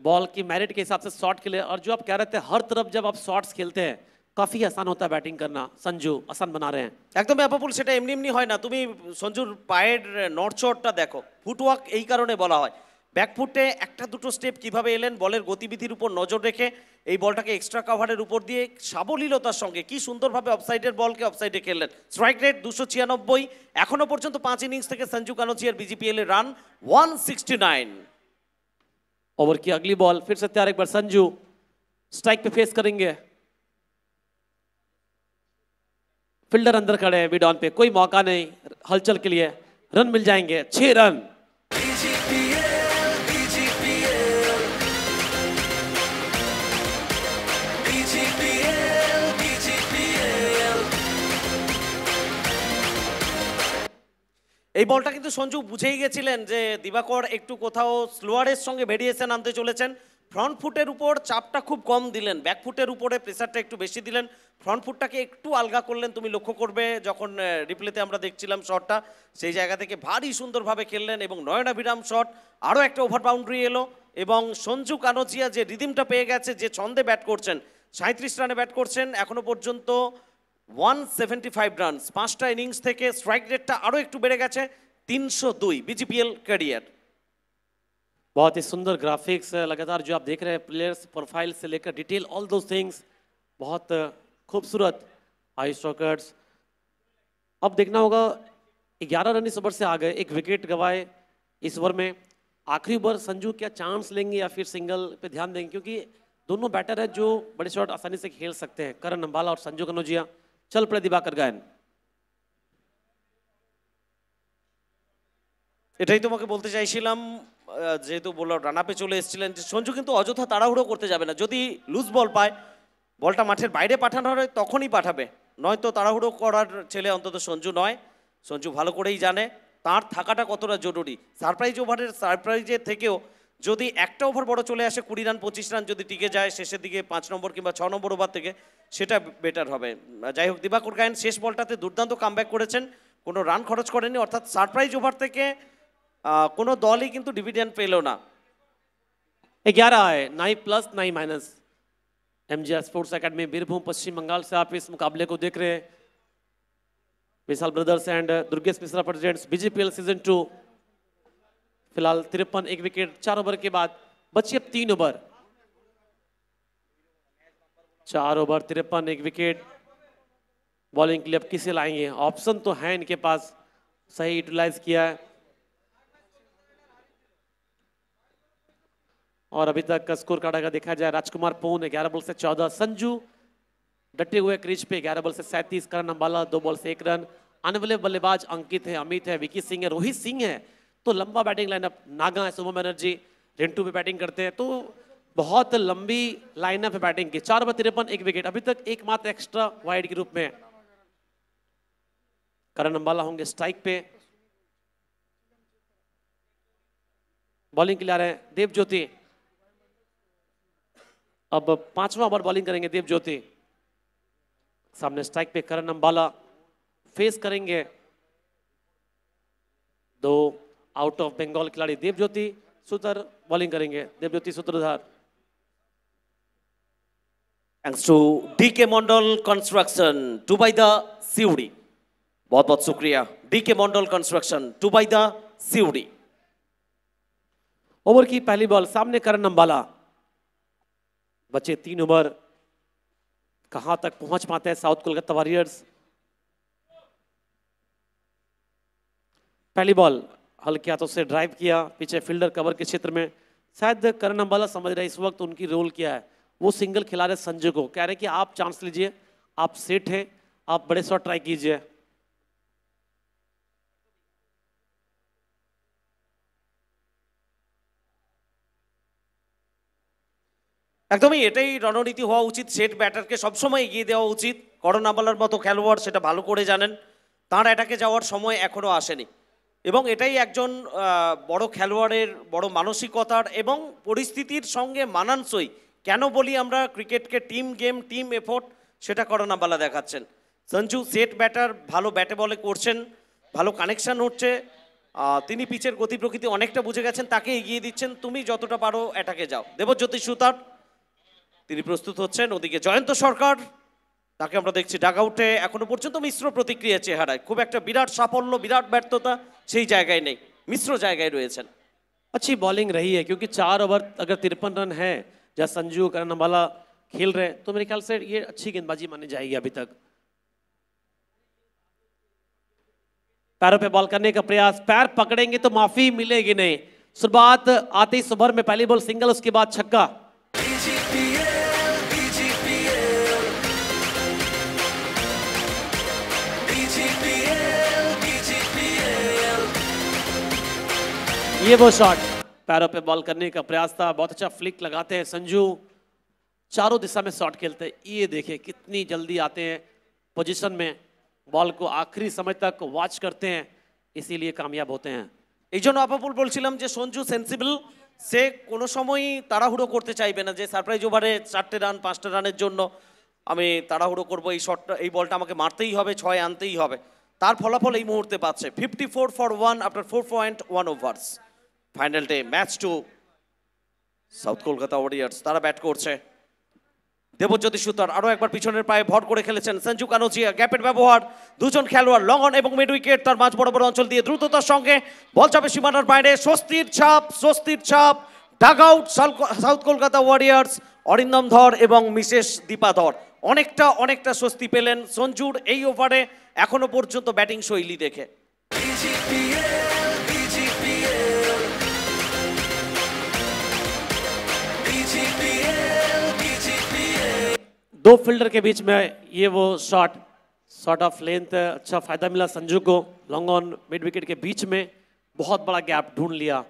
बॉल की मेरिट के हिसाब से शॉट खेले। और जो आप कह रहे थे, हर तरफ जब आप शॉट्स खेलते हैं काफी आसान होता है बैटिंग करना, संजू आसान बना रहे हैं। একদমই আপাপুল, সেটা এমনি এমনি হয় না। তুমি সঞ্জুর পায়ের নড়চড়টা দেখো, ফুটওয়ার্ক এই কারণে বলা হয়। ব্যাকফুটে একটা দুটো স্টেপ কিভাবে এলেন, বলের গতিবিধির উপর নজর রেখে এই বলটাকে এক্সট্রা কাভারের উপর দিয়ে সাবলীলতার সঙ্গে কি সুন্দরভাবে অফসাইডের বলকে অফসাইডে খেললেন। স্ট্রাইক রেট 296, এখনো পর্যন্ত 5 ইনিংস থেকে সঞ্জু কানোচিয়ার বিজিপিএল এর রান 169। ओवर की अगली बॉल फिर से तैयार, एक बार संजू स्ट्राइक पे फेस करेंगे। फील्डर अंदर खड़े हैं मिड ऑन पे, कोई मौका नहीं हलचल के लिए, रन मिल जाएंगे, 6 रन। এই বলটা কিন্তু সঞ্জু বুঝেই গেছিলেন যে দিবাকর একটু কোথাও স্লোয়ারের সঙ্গে ভেরিয়েশন আনতে চলেছেন। ফ্রন্ট ফুটের উপর চাপটা খুব কম দিলেন, ব্যাক ফুটের উপরে প্রেসারটা একটু বেশি দিলেন, ফ্রন্ট ফুটটাকে একটু আলগা করলেন। তুমি লক্ষ্য করবে যখন রিপ্লেতে আমরা দেখছিলাম শটটা, সেই জায়গা থেকে ভারী সুন্দরভাবে খেললেন এবং নয়নাভিরাম শট, আরও একটা ওভার বাউন্ডারি এলো এবং সঞ্জু কানোচিয়া যে রিদিমটা পেয়ে গেছে, যে ছন্দে ব্যাট করছেন, 37 রানে ব্যাট করছেন, এখনো পর্যন্ত 175 রানস, 5টা ইনিংস থেকে স্ট্রাইক রেটটা আরও একটু বেড়ে গেছে, 302 बीजीपीएल कैरियर। बहुत ही सुंदर ग्राफिक्स लगातार जो आप देख रहे हैं, प्लेयर्स प्रोफाइल से लेकर डिटेल, ऑल दोस थिंग्स बहुत खूबसूरत आइस रॉकर्स। अब देखना होगा 11 रन इस ओवर से आ गए, एक विकेट गवाए इस ओवर में। आखिरी ओवर संजू क्या चांस लेंगे या फिर सिंगल पे ध्यान देंगे, क्योंकि दोनों बैटर हैं जो बड़े शॉट आसानी से खेल सकते हैं, करण अम्बाला और संजू कनौजिया। चल पड़े दिवाकर गायन। এটাই তোমাকে বলতে চাইছিলাম, যেহেতু বললো রান আপে চলে এসেছিলেন, যে সঞ্জু কিন্তু অযথা তাড়াহুড়ো করতে যাবে না। যদি লুজ বল পায়, বলটা মাঠের বাইরে পাঠানো হয় তখনই পাঠাবে, নয়তো তাড়াহুড়ো করার ছেলে অন্তত সঞ্জু নয়। সঞ্জু ভালো করেই জানে তার থাকাটা কতটা জরুরি। সারপ্রাইজের থেকেও যদি একটা ওভার বড় চলে আসে, 20 রান 25 রান যদি টিকে যায় শেষের দিকে 5 নম্বর কিংবা 6 নম্বর ওভার থেকে, সেটা বেটার হবে। যাই হোক, দিবাকর গায়েন শেষ বলটাতে দুর্দান্ত কামব্যাক করেছেন, কোনো রান খরচ করেনি, অর্থাৎ সারপ্রাইজ ওভার থেকে কোনো দলই কিন্তু ডিভিডেন্ড পেল না। 11 है, 9 plus 9 minus. MGR sports academy Birbhum Paschim Bangal से आप इस मुकाबले को देख रहे हैं। Vishal brothers and Durgesh Mishra presents BGPL season 2। फिलहाल 53 एक विकेट 4 ओवर के बाद, बची अब 3 ओवर। 4 ओवर 53 एक विकेट। बॉलिंग के लिए अब किसे लाएंगे? ऑप्शन तो है इनके पास, सही यूटिलाइज किया है। और अभी तक का स्कोर कार्ड अगर देखा जाए, राजकुमार पून 11 बॉल से 14, संजू डटे हुए क्रीज पे 11 बॉल से 37, करण अंबाला 2 बॉल से 1 रन। आने वाले बल्लेबाज अंकित है, अमित है, विकी सिंह है, रोहित सिंह है। तो लंबा बैटिंग लाइनअप, नागा है, शुभम बनर्जी, रिंटू पे बैटिंग करते हैं, तो बहुत लंबी लाइनअप है बैटिंग की। 4 ओवर 53 एक विकेट। अभी तक एकमात्र एक्स्ट्रा वाइड के रूप में करण अंबाला होंगे स्ट्राइक पे। बॉलिंग के लिए आ रहे हैं देव ज्योति। अब 5वां ओवर बॉलिंग करेंगे देव ज्योति। सामने स्ट्राइक पे करण अंबाला फेस करेंगे 2 आउट ऑफ बंगाल खिलाड़ी देव ज्योति। सूत्र बॉलिंग करेंगे Dev Jyoti Sutradhar. Thanks to DK Mandal construction to by the Siuri. बहुत बहुत शुक्रिया DK Mandal construction to by the Siuri. Over की पहली बॉल, सामने करण अंबाला। बचे 3 ओवर, कहां तक पहुंच पाते हैं साउथ कोलकाता वॉरियर्स? पहली बॉल हल्के हाथों से ड्राइव किया पीछे फील्डर कवर के क्षेत्र में। शायद करण अंबाला समझ रहे इस वक्त उनकी रोल क्या है। वो सिंगल खिला रहे संजय को, कह रहे कि आप चांस लीजिए, आप सेट हैं, आप बड़े शॉट ट्राई कीजिए। একদমই এটাই রণনীতি হওয়া উচিত। সেট ব্যাটারকে সবসময় এগিয়ে দেওয়া উচিত। করণ আম্বালার মতো খেলোয়াড় সেটা ভালো করে জানেন, তার অ্যাটাকে যাওয়ার সময় এখনো আসেনি, এবং এটাই একজন বড় খেলোয়াড়ের বড় মানসিকতার এবং পরিস্থিতির সঙ্গে মানানসই। কেন বলি আমরা ক্রিকেটকে টিম গেম, টিম এফোর্ট, সেটা করণ আম্বালা দেখাচ্ছেন। সঞ্জু সেট ব্যাটার, ভালো ব্যাটে বলে করছেন, ভালো কানেকশন হচ্ছে, তিনি পিচের গতি প্রকৃতি অনেকটা বুঝে গেছেন, তাকে এগিয়ে দিচ্ছেন, তুমি যতটা পারো অ্যাটাকে যাও। দেবজ্যোতি সুতার তিনি প্রস্তুত হচ্ছেন। ওদিকে জয়ন্ত সরকার, তাকে আমরা দেখছি ডাগ আউটে এখনো পর্যন্ত মিশ্র প্রতিক্রিয়া চেহারায়। খুব একটা বিরাট সাফল্য, বিরাট ব্যর্থতা সেই জায়গায় নেই, মিশ্র জায়গায় রয়েছেন। अच्छी बॉलिंग रही है क्योंकि 4 ओवर अगर 53 रन है, जहाँ संजू करण अंबाला खेल रहे हैं, तो मेरे ख्याल से ये अच्छी गेंदबाजी मानी जाएगी अभी तक। पैरों पे बॉल करने का प्रयास, पैर पकड़ेंगे तो माफी मिलेगी नहीं। शुरुआत आते ही ओवर में पहली बॉल सिंगल, उसके बाद छक्का। ये वो शॉट, पैरों पे बॉल करने का प्रयास था, बहुत अच्छा फ्लिक लगाते हैं संजू, चारों दिशा में शॉट खेलते हैं। ये देखिए कितनी जल्दी आते हैं पोजीशन में, बॉल को आखिरी समय तक वॉच करते हैं, इसीलिए कामयाब होते हैं। এই জন্য আপাপুল বলছিলাম যে সঞ্জু সেন্সিবল, সে কোনো সময়ই তাড়াহুড়ো করতে চাইবে না যে সারপ্রাইজ ওভারে 4টে রান 5টা রানের জন্য আমি তাড়াহুড়ো করবো, এই শটটা, এই বলটা আমাকে মারতেই হবে, 6 আনতেই হবে। তার ফলাফল এই মুহূর্তে পাচ্ছে 54 for 1 after 4.1 ওভার্স। Final day match 2 south Kolkata Warriors, তারা ব্যাট করছে। দেবজ্যোতি সুতার আরো একবার পিছনের পায়ে ভর করে খেলেছেন। সঞ্জু কানোজিয়া, গ্যাপের ব্যবহার, দুজন খেলোয়াড় লং অন এবং মিড উইকেট, তার মাঝ বরাবর অঞ্চল দিয়ে দ্রুততার সঙ্গে বল চাপে সীমানার বাইরে। স্বস্তির ছাপ, স্বস্তির ছাপ, dug out south Kolkata warriors. Arindam Dhar এবং মিসেস দীপা ধর অনেকটা স্বস্তি পেলেন সঞ্জুর এই ওভারে এখনো পর্যন্ত ব্যাটিং শৈলী দেখে। दो फील्डर के बीच में ये वो शॉट ऑफ लेंथ, अच्छा फायदा मिला संजू को। लॉन्ग ऑन मिड विकेट के बीच में बहुत बड़ा गैप ढूंढ लिया।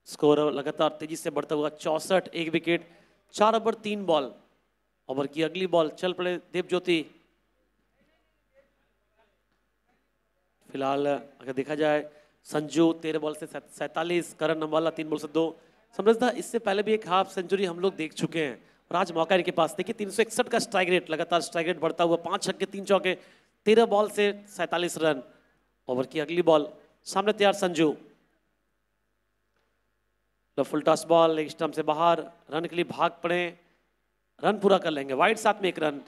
स्कोर लगातार तेजी से बढ़ता हुआ 64, 1 विकेट, 4 ओवर 3 बॉल। ओवर की अगली बॉल चल पड़े देवज्योति। फिलहाल अगर देखा जाए संजू 13 बॉल से 47, करण अम्बाला 3 बॉल से 2। समझदा इससे पहले भी एक हाफ सेंचुरी हम लोग देख चुके हैं और आज मौका इनके पास। देखिए 361 का स्ट्राइक रेट, लगातार स्ट्राइक रेट बढ़ता हुआ, 5 छक्के 3 चौके, 13 बॉल से 47 रन। ओवर की अगली बॉल सामने तैयार Sanju, full toss ball, leg stump से बाहर, रन के लिए भाग पड़े, रन पूरा कर लेंगे, वाइड साथ में 1 रन।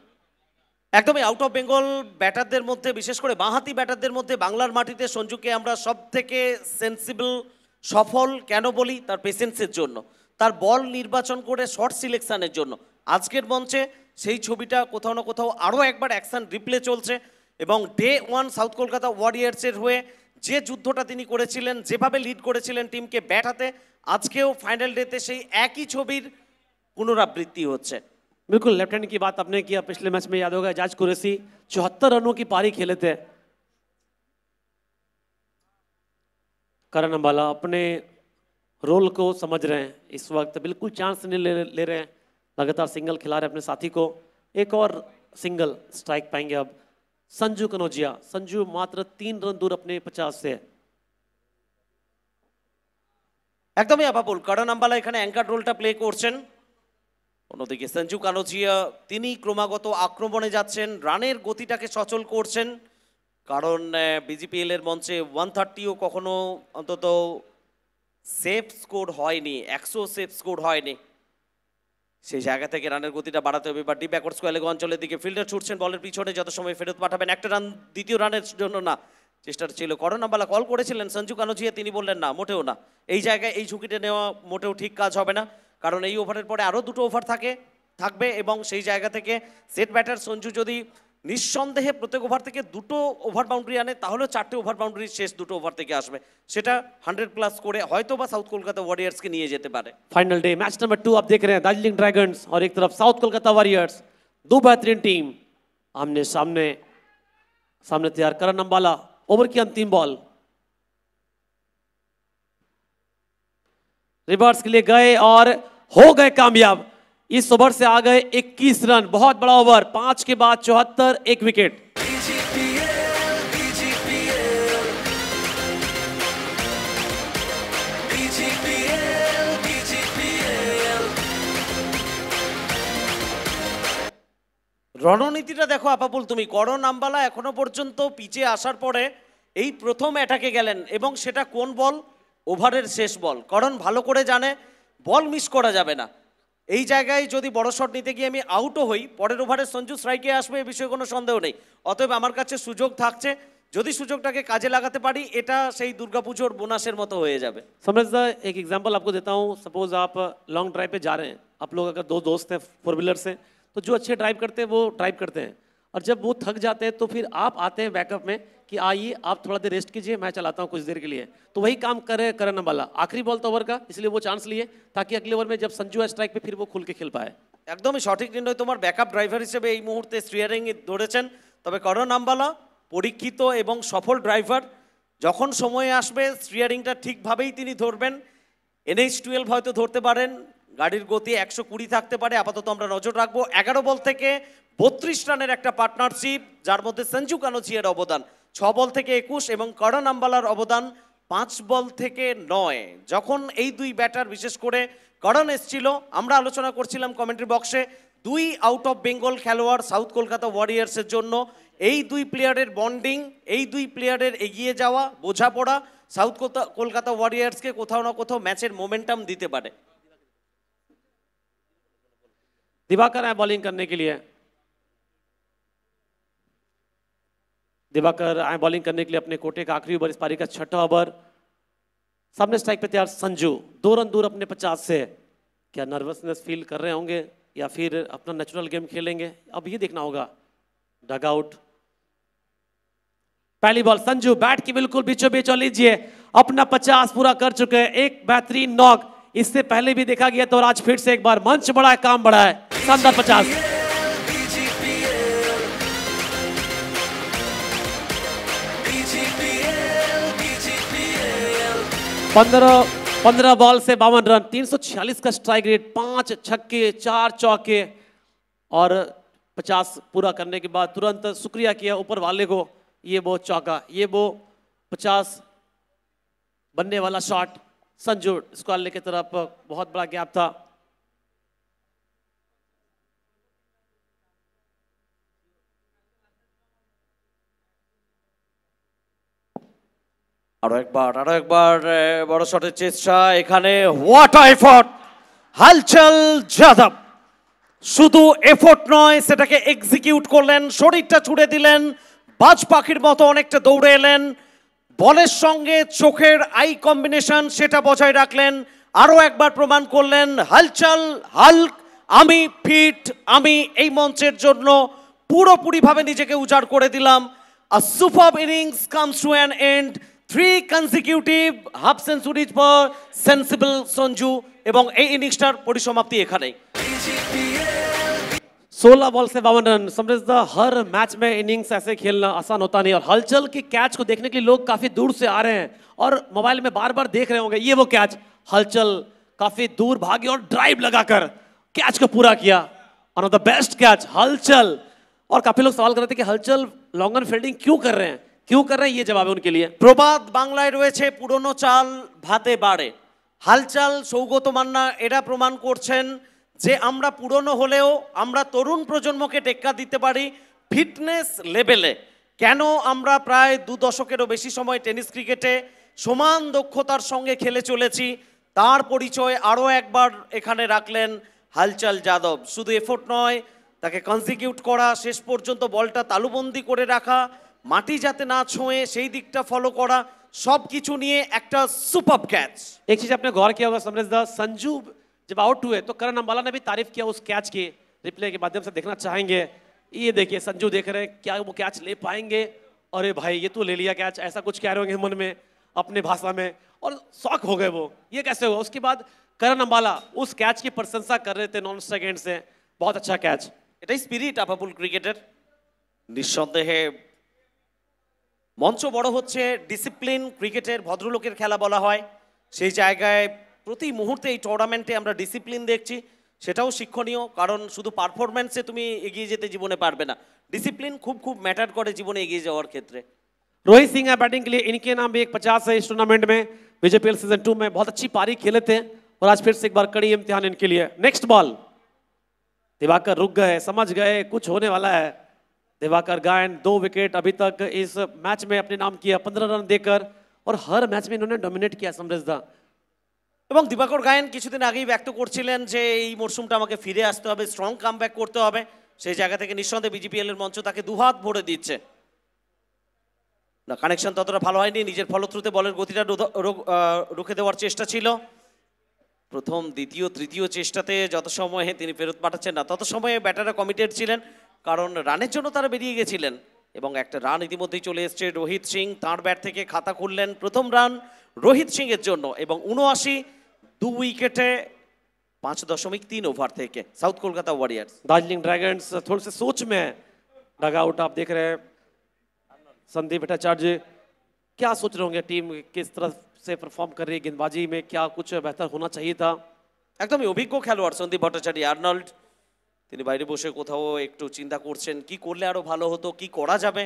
একদমই আউট অফ বেঙ্গল ব্যাটারদের মধ্যে, বিশেষ করে বাঁহাতি ব্যাটারদের মধ্যে বাংলার মাটিতে সঞ্জুকে আমরা সব থেকে সেন্সিবল, সফল কেন বলি? তার পেশেন্সের জন্য, তার বল নির্বাচন করে শর্ট সিলেকশনের জন্য। আজকের মঞ্চে সেই ছবিটা কোথাও না কোথাও আরও একবার অ্যাকশন রিপ্লে চলছে এবং ডে 1 সাউথ কলকাতা ওয়ারিয়ার্সের হয়ে যে যুদ্ধটা তিনি করেছিলেন, যেভাবে লিড করেছিলেন টিমকে ব্যাট হাতে, আজকেও ফাইনাল ডেতে সেই একই ছবির পুনরাবৃত্তি হচ্ছে। बिल्कुल, लेफ्ट हैंड की बात आपने किया। पिछले मैच में याद होगा एजाज कुरैशी 74 रनों की पारी खेले थे। करण अम्बाला अपने रोल को समझ रहे हैं, इस वक्त बिल्कुल चांस नहीं ले रहे हैं, लगातार सिंगल खिला रहे अपने साथी को। एक और सिंगल स्ट्राइक पाएंगे अब संजू कनौजिया। संजू मात्र 3 रन दूर अपने 50 से। একদমই আপাবুল, কারণ আম্বালা এখানে অ্যাঙ্কার রোলটা প্লে করছেন। অন্যদিকে সঞ্জু কানোজিয়া তিনি ক্রমাগত আক্রমণে যাচ্ছেন, রানের গতিটাকে সচল করছেন। কারণ বিজিপিএল এর মঞ্চে 130ও কখনো অন্তত সেফ স্কোর হয়নি, 100 সেফ স্কোর হয়নি। সেই জায়গা থেকে রানের গতিটা বাড়াতে হবে। এবার ডিপ ব্যাকওয়ার্ড স্কোয়ার লেগ অঞ্চলের দিকে ফিল্ডার ছুটছেন বলের পিছনে, যত সময় ফেরত পাঠাবেন। একটা রান দ্বিতীয় রানের জন্য না, চেষ্টাটা ছিল। করণ আম্বালা কল করেছিলেন সঞ্জু কানোজিয়া, তিনি বললেন না, মোটেও না, এই জায়গায় এই ঝুঁকিটা নেওয়া মোটেও ঠিক কাজ হবে না। কারণ এই ওভারের পরে আরও 2টো ওভার থাকবে এবং সেই জায়গা থেকে সেট ব্যাটার সঞ্জু যদি নিঃসন্দেহে প্রত্যেক ওভার থেকে 2টো ওভার বাউন্ডারি আনে, তাহলে 4টে ওভার বাউন্ডারি শেষ 2টো ওভার থেকে আসবে, সেটা 100+ করে হয়তো বা সাউথ কলকাতা ওয়ারিয়ার্সকে নিয়ে যেতে পারে। फाइनल डे मैच नंबर 2 आप देख रहे हैं, दार्जिलिंग ड्रैगन्स और एक तरफ साउथ कोलकाता वॉरियर्स। 2 बेहतरीन टीम आमने सामने। सामने तैयार करण अम्बाला, ओवर की अंतिम बॉल, रिवर्स के लिए गए और हो गए कामयाब। इस ओवर से आ गए 21 रन, बहुत बड़ा ओवर। 5 के बाद 74, 1 विकेट। রণনীতিটা দেখো আপাবুল তুমি, করণ আম্বালা এখনো পর্যন্ত পিচে আসার পরে এই প্রথম অ্যাটাকে গেলেন এবং সেটা কোন বল? ওভারের শেষ বল। করণ ভালো করে জানে বল মিস করা যাবে না। এই জায়গায় যদি বড় শট নিতে গিয়ে আমি আউটও হই, পরের ওভারে সঞ্জু স্ট্রাইকে আসবে, এ বিষয়ে কোনো সন্দেহ নেই। অতএব আমার কাছে সুযোগ থাকছে, যদি সুযোগটাকে কাজে লাগাতে পারি, এটা সেই দুর্গাপুজোর বোনাসের মতো হয়ে যাবে। समझदा एक एग्जांपल आपको देता हूँ। सपोज आप लॉन्ग ड्राइव पे जा रहे हैं, आप लोग अगर 2 दोस्त हैं 4 व्हीलर से, तो जो अच्छे ड्राइव करते हैं वो ड्राइव करते हैं, और जब वो थक जाते हैं तो फिर आप आते हैं बैकअप में कि आइए आप थोड़ा देर रेस्ट कीजिए, मैं चलाता हूँ कुछ देर के लिए। तो वही काम करे करण अम्बाला। आखिरी बॉल तो ओवर का, इसलिए वो चांस लिए ताकि अगले ओवर में जब संजू है स्ट्राइक पे फिर वो खुल के खेल पाए। একদমই সঠিক নির্ণয় তোমার। ব্যাকআপ ড্রাইভার হিসেবে এই মুহূর্তে স্টিয়ারিং ধরেছেন, তবে করণ আম্বালা পরীক্ষিত এবং সফল ড্রাইভার। যখন সময় আসবে স্টিয়ারিংটা ঠিকভাবেই তিনি ধরবেন। NH12 হয়তো ধরতে পারেন, গাড়ির গতি 120 থাকতে পারে, আপাতত আমরা নজর রাখবো। 11 বল থেকে 32 রানের একটা পার্টনারশিপ, যার মধ্যে সঞ্জু কানোজিয়ার অবদান 6 বল থেকে 21 এবং করণ আম্বালার অবদান 5 বল থেকে 9। যখন এই 2 ব্যাটার, বিশেষ করে করণ এসেছিল, আমরা আলোচনা করছিলাম কমেন্ট্রি বক্সে, 2 আউট অফ বেঙ্গল খেলোয়াড় সাউথ কলকাতা ওয়ারিয়ার্সের জন্য এই 2 প্লেয়ারের বন্ডিং, এই 2 প্লেয়ারের এগিয়ে যাওয়া, বোঝাপড়া সাউথ কলকাতা ওয়ারিয়ার্সকে কোথাও না কোথাও ম্যাচের মোমেন্টাম দিতে পারে। दिवाकर आए बॉलिंग करने के लिए। दिवाकर आए बॉलिंग करने के लिए अपने कोटे का आखिरी ओवर, इस पारी का 6ठा ओवर। सामने स्ट्राइक पे तैयार संजू, 2 रन दूर अपने 50 से। क्या नर्वसनेस फील कर रहे होंगे या फिर अपना नेचुरल गेम खेलेंगे, अब ये देखना होगा। डग आउट, पहली बॉल संजू बैट की बिल्कुल बीचों बीच, और लीजिए अपना 50 पूरा कर चुके हैं। एक बेहतरीन नॉक, इससे पहले भी देखा गया तो आज फिर से एक बार मंच बड़ा है, काम बड़ा है। शानदार 50। 15 बॉल से 52 रन, 346 का स्ट्राइक रेट, 5 छक्के 4 चौके और 50 पूरा करने के बाद तुरंत शुक्रिया किया ऊपर वाले को, ये वो चौका, ये वो 50 बनने वाला शॉट संजू स्क्वाले की तरफ, बहुत बड़ा गैप था। আরো একবার বড় শটের চেষ্টা এখানে, হোয়াট এফোর্ট হালচল যাদব, শুধু এফোর্ট নয় সেটাকে এক্সিকিউট করলেন, শরীরটা ছুড়ে দিলেন, বাজ পাখির মতো অনেকটা দৌড়ে এলেন, বলের সঙ্গে চোখের আই কম্বিনেশন সেটা বজায় রাখলেন, আরো একবার প্রমাণ করলেন হালচল হাল্ক, আমি ফিট, আমি এই মঞ্চের জন্য পুরোপুরিভাবে নিজেকে উজাড় করে দিলাম। A super innings comes to an end, 3 consecutive half centuries for sensible Sanju, এবং এই ইনিংসটার পরিসমাপ্তি এখানেই। 16 बॉल से 52 रन। समझदा हर मैच में इनिंग्स ऐसे खेलना आसान होता नहीं, और हलचल की कैच को देखने के लिए लोग काफी दूर से आ रहे हैं और मोबाइल में बार बार देख रहे होंगे। ये वो कैच, हलचल काफी दूर भागे और ड्राइव लगाकर कैच को पूरा किया, one of the best catch हलचल। और काफी लोग सवाल कर रहे थे कि हलचल लॉन्ग ऑन फील्डिंग क्यों कर रहे हैं, ये जवाब है उनके लिए। প্রবাদ বাংলায় রয়েছে, পুরনো চাল ভাতে বাড়ে। হালচাল, সৌগত মান্না এরা প্রমাণ করছেন যে আমরা পুরনো হলেও আমরা তরুণ প্রজন্মকে টেক্কা দিতে পারি ফিটনেস লেভেলে। কেন আমরা প্রায় 2 দশকেরও বেশি সময় টেনিস ক্রিকেটে সমান দক্ষতার সঙ্গে খেলে চলেছি, তার পরিচয় আরও একবার এখানে রাখলেন হালচল যাদব। শুধু এফোর্ট নয়, তাকে কনজিকিউট করা, শেষ পর্যন্ত বলটা তালুবন্দি করে রাখা, মাটি যাতে না ছোঁয়ে সেই দিকটা ফলো করা, সব কিছু নিয়ে একটা সুপার ক্যাচ। एक चीज आपने गौर किया होगा समझदा, संजू जब आउट हुए तो करण अंबाला ने भी तारीफ किया उस कैच की, रिप्ले के माध्यम से देखना चाहेंगे। ये देखिए संजू देख रहे हैं क्या वो कैच ले पाएंगे, अरे भाई ये तो ले लिया कैच, ऐसा कुछ कह रहे होंगे मन में अपने भाषा में, और शॉक हो गए वो, ये कैसे हुआ। उसके बाद करण अंबाला उस कैच की प्रशंसा कर रहे थे नॉन स्ट्राइक एंड से, बहुत अच्छा कैच। এটাই স্পিরিট আপাপুল ক্রিকেটের। নিঃসন্দেহে মঞ্চ বড় হচ্ছে, ডিসিপ্লিন ক্রিকেটের ভদ্রলোকের খেলা বলা হয়, সেই জায়গায় প্রতি মুহূর্তে এই টুর্নামেন্টে আমরা ডিসিপ্লিন দেখছি, সেটাও শিক্ষণীয়, কারণ শুধু পারফরম্যান্সে তুমি এগিয়ে যেতে জীবনে পারবে না, ডিসিপ্লিন খুব খুব ম্যাটার করে জীবনে এগিয়ে যাওয়ার ক্ষেত্রে। रोहित सिंह है बैटिंग के लिए, इनके नाम भी एक 50 है इस टूर्नामेंट में। बीजेपीएल सीजन 2 में बहुत अच्छी पारी खेले थे और आज फिर से एक बार कड़ी इम्तिहान इनके लिए। नेक्स्ट बॉल, दिवाकर रुक गए, समझ गए कुछ होने वाला है। दिवाकर गायन 2 विकेट अभी तक इस मैच में अपने नाम किया 15 रन देकर, और हर मैच में इन्होंने डोमिनेट किया समृद्धा। এবং দিবাকর গায়েন কিছুদিন আগেই ব্যক্ত করছিলেন যে এই মরশুমটা আমাকে ফিরে আসতে হবে, স্ট্রং কামব্যাক করতে হবে, সেই জায়গা থেকে নিঃসন্দেহে বিজিপিএল এর মঞ্চ তাকে দুহাত ভরে দিচ্ছে। না, কানেকশন ততটা ভালো হয়নি, নিজের ফলশ্রুতে বলের গতিটা রুখে দেওয়ার চেষ্টা ছিল। প্রথম দ্বিতীয় তৃতীয় চেষ্টাতে যত সময়ে তিনি ফেরত পাঠাচ্ছেন না, তত সময়ে ব্যাটাররা কমিটেড ছিলেন, কারণ রানের জন্য তারা বেরিয়ে গেছিলেন, এবং একটা রান ইতিমধ্যেই চলে এসছে। রোহিত সিং তাঁর ব্যাট থেকে খাতা খুললেন, প্রথম রান রোহিত সিং এর জন্য, এবং 79 2 উইকেটে 5.3 ओवर থেকে south Kolkata warriors. Darjeeling dragons थोड़े से सोच में है, डग आउट आप देख रहे हैं संदीप भट्टाचार्य, क्या सोच रहे होंगे टीम किस तरह से परफॉर्म कर रही है गेंदबाजी में, क्या कुछ बेहतर होना चाहिए था। একদমই অভিজ্ঞ খেলোয়াড় সন্দীপ ভট্টাচার্য আর্নল্ড, তিনি বাইরে বসে কোথাও একটু চিন্তা করছেন কি করলে আরো ভালো হতো, কি করা যাবে।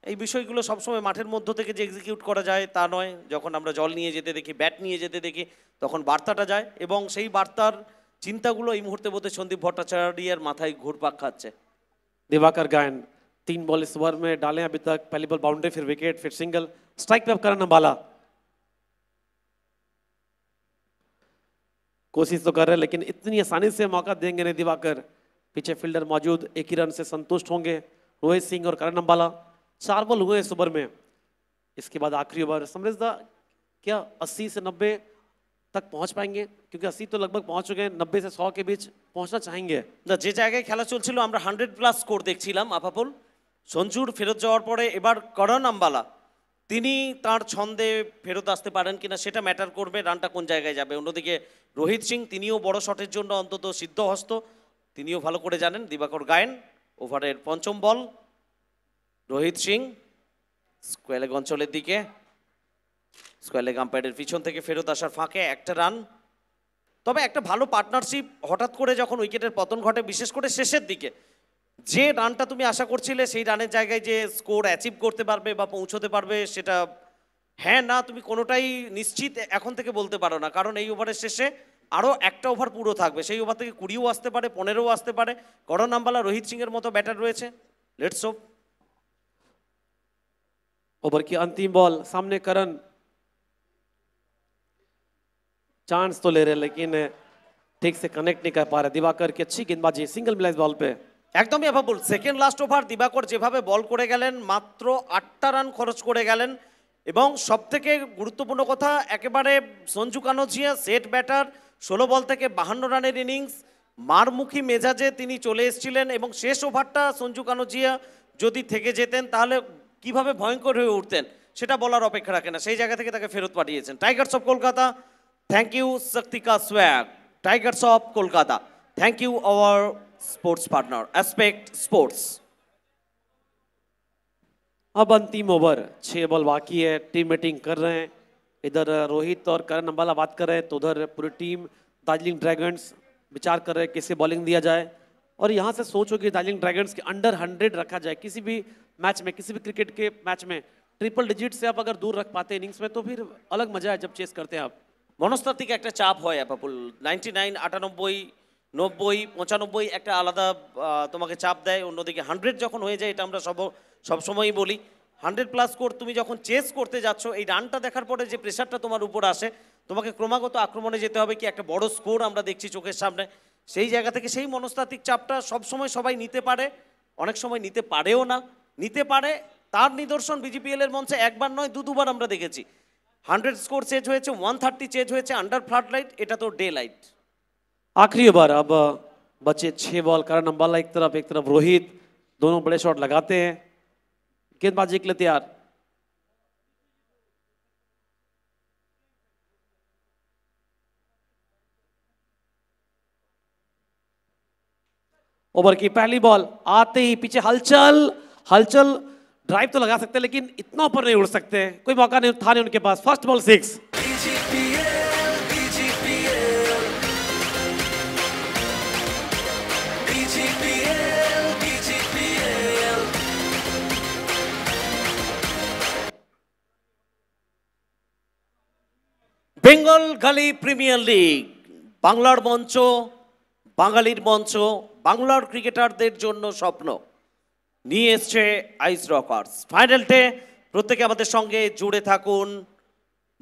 এই বিষয়গুলো সবসময় মাঠের মধ্য থেকে যে এক্সিকিউট করা যায় তা নয়, যখন আমরা জল নিয়ে যেতে দেখি, ব্যাট নিয়ে যেতে দেখি, তখন বার্তাটা যায়, এবং সেই বার্তার চিন্তাগুলো এই মুহূর্তে বোধহয় সন্দীপ ভট্টাচার্যের মাথায় ঘুরপাক খাচ্ছে। दिवाकर गायन 3 बॉल इस ओवर में डाले अभी तक, पहली बॉल बाउंड्री, फिर विकेट, फिर सिंगल, स्ट्राइक पे अब करण अंबाला कोशिश तो कर रहे हैं, लेकिन इतनी आसानी से मौका देंगे नहीं दिवाकर। पीछे फील्डर मौजूद, एक ही रन से संतुष्ट होंगे रोहित सिंह और करण अंबाला। 4 बॉल हुए इस ओवर में, इसके बाद आखिरी ओवर। समृद्धा क्या 80 से 90 तक पहुंच पाएंगे, क्योंकि 80 तो लगभग पहुंच चुके हैं, 90 से 100 के बीच पहुंचना चाहेंगे। না, যে জায়গায় খেলা চলছিল আমরা 100+ স্কোর দেখছিলাম আপাপুল, সঞ্জুর ফেরত যাওয়ার পরে এবার করণ আম্বালা তিনি তার ছন্দে ফেরত আসতে পারেন কিনা সেটা ম্যাটার করবে, রানটা কোন জায়গায় যাবে। অন্যদিকে রোহিত সিং তিনিও বড় শটের জন্য অন্তত সিদ্ধহস্ত, তিনিও ভালো করে জানেন। দিবাকর গায়েন ওভারের পঞ্চম বল, রোহিত সিং স্কোয়ার লেগ অঞ্চলের দিকে, স্কয়ার লেগ আম্পায়ারের পিছন থেকে ফেরত আসার ফাঁকে একটা রান। তবে একটা ভালো পার্টনারশিপ হঠাৎ করে যখন উইকেটের পতন ঘটে, বিশেষ করে শেষের দিকে, যে রানটা তুমি আশা করছিলে সেই রানের জায়গায় যে স্কোর অ্যাচিভ করতে পারবে বা পৌঁছতে পারবে, সেটা হ্যাঁ না তুমি কোনোটাই নিশ্চিত এখন থেকে বলতে পারো না। কারণ এই ওভারের শেষে আরও একটা ওভার পুরো থাকবে, সেই ওভার থেকে 20ও আসতে পারে, 15ও আসতে পারে। করণ আম্বালা, রোহিত সিংয়ের মতো ব্যাটার রয়েছে। Let's hope. ओवर की अंतिम बॉल, सामने करण चांस तो ले रहे लेकिन ठीक से कनेक्ट नहीं कर पा रहे। दिवाकर की अच्छी गेंदबाजी सिंगल मिला इस बॉल पे। একদমই অভাবুল। সেকেন্ড লাস্ট ওভার দিবাকর যেভাবে বল করে গেলেন, মাত্র 8টা রান খরচ করে গেলেন। এবং সবথেকে গুরুত্বপূর্ণ কথা, একেবারে সঞ্জু কানোজিয়া সেট ব্যাটার, 16 বল থেকে 52 রানের ইনিংস, মারমুখী মেজাজে তিনি চলে এসেছিলেন। এবং শেষ ওভারটা সঞ্জু কানোজিয়া যদি থেকে যেতেন তাহলে কিভাবে ভয়ঙ্কর হয়ে উঠতেন সেটা বলার অপেক্ষা রাখে না। সেই জায়গা থেকে তাকে ফেরত পাঠিয়েছেন। Tigers of Kolkata, thank you Shaktika Swag. Tigers of Kolkata, thank you our sports partner aspect sports. अब अंतिम ओवर, 6 बॉल बाकी है, टीम मीटिंग कर रहे हैं। इधर रोहित और करण अंबाला बात कर रहे हैं, तो उधर पूरी टीम दार्जिलिंग ड्रैगन्स विचार कर रहे हैं किसे बॉलिंग दिया जाए। और यहाँ से सोचो कि दार्जिलिंग ड्रैगन्स के अंडर 100 रखा जाए किसी भी मैच में, किसी भी क्रिकेट के मैच में। ट्रिपल डिजिट से आप अगर दूर रख पाते हैं इनिंग्स में तो फिर अलग मजा है जब चेस करते हैं आप। মনস্তাত্ত্বিক একটা চাপ হয় অ্যাপাপুল। 99, 98, 90, 95 একটা আলাদা তোমাকে চাপ দেয়। অন্যদিকে 100 যখন হয়ে যায়, এটা আমরা সবসময়ই বলি, 100+ স্কোর তুমি যখন চেস করতে যাচ্ছ, এই রানটা দেখার পরে যে প্রেশারটা তোমার উপর আসে, তোমাকে ক্রমাগত আক্রমণে যেতে হবে, কি একটা বড় স্কোর আমরা দেখছি চোখের সামনে। সেই জায়গা থেকে সেই মনস্তাত্ত্বিক চাপটা সবসময় সবাই নিতে পারে, অনেক সময় নিতে পারেও না। নিতে পারে তার নিদর্শন বিজিপিএল এর মঞ্চে একবার নয় দুবার আমরা দেখেছি। 100 স্কোর চেঞ্জ হয়েছে, 130 চেঞ্জ হয়েছে আন্ডার ফ্লাড লাইট, এটা তো ডে লাইট। आखिरी ओवर, अब बचे 6 बॉल। करण अंबाला एक तरफ रोहित, दोनों बड़े शॉट लगाते हैं। गेंदबाजी के लिए तैयार। ओवर की पहली बॉल आते ही पीछे हलचल ड्राइव तो लगा सकते हैं लेकिन इतना ऊपर नहीं उड़ सकते, कोई मौका नहीं था नहीं उनके पास। First ball 6। বেঙ্গল গালি প্রিমিয়ার লিগ, বাংলার মঞ্চ, বাঙালির মঞ্চ, বাংলার ক্রিকেটারদের জন্য স্বপ্ন নিয়ে এসছে আইস রকার্স। ফাইনাল ডে, প্রত্যেকে আমাদের সঙ্গে জুড়ে থাকুন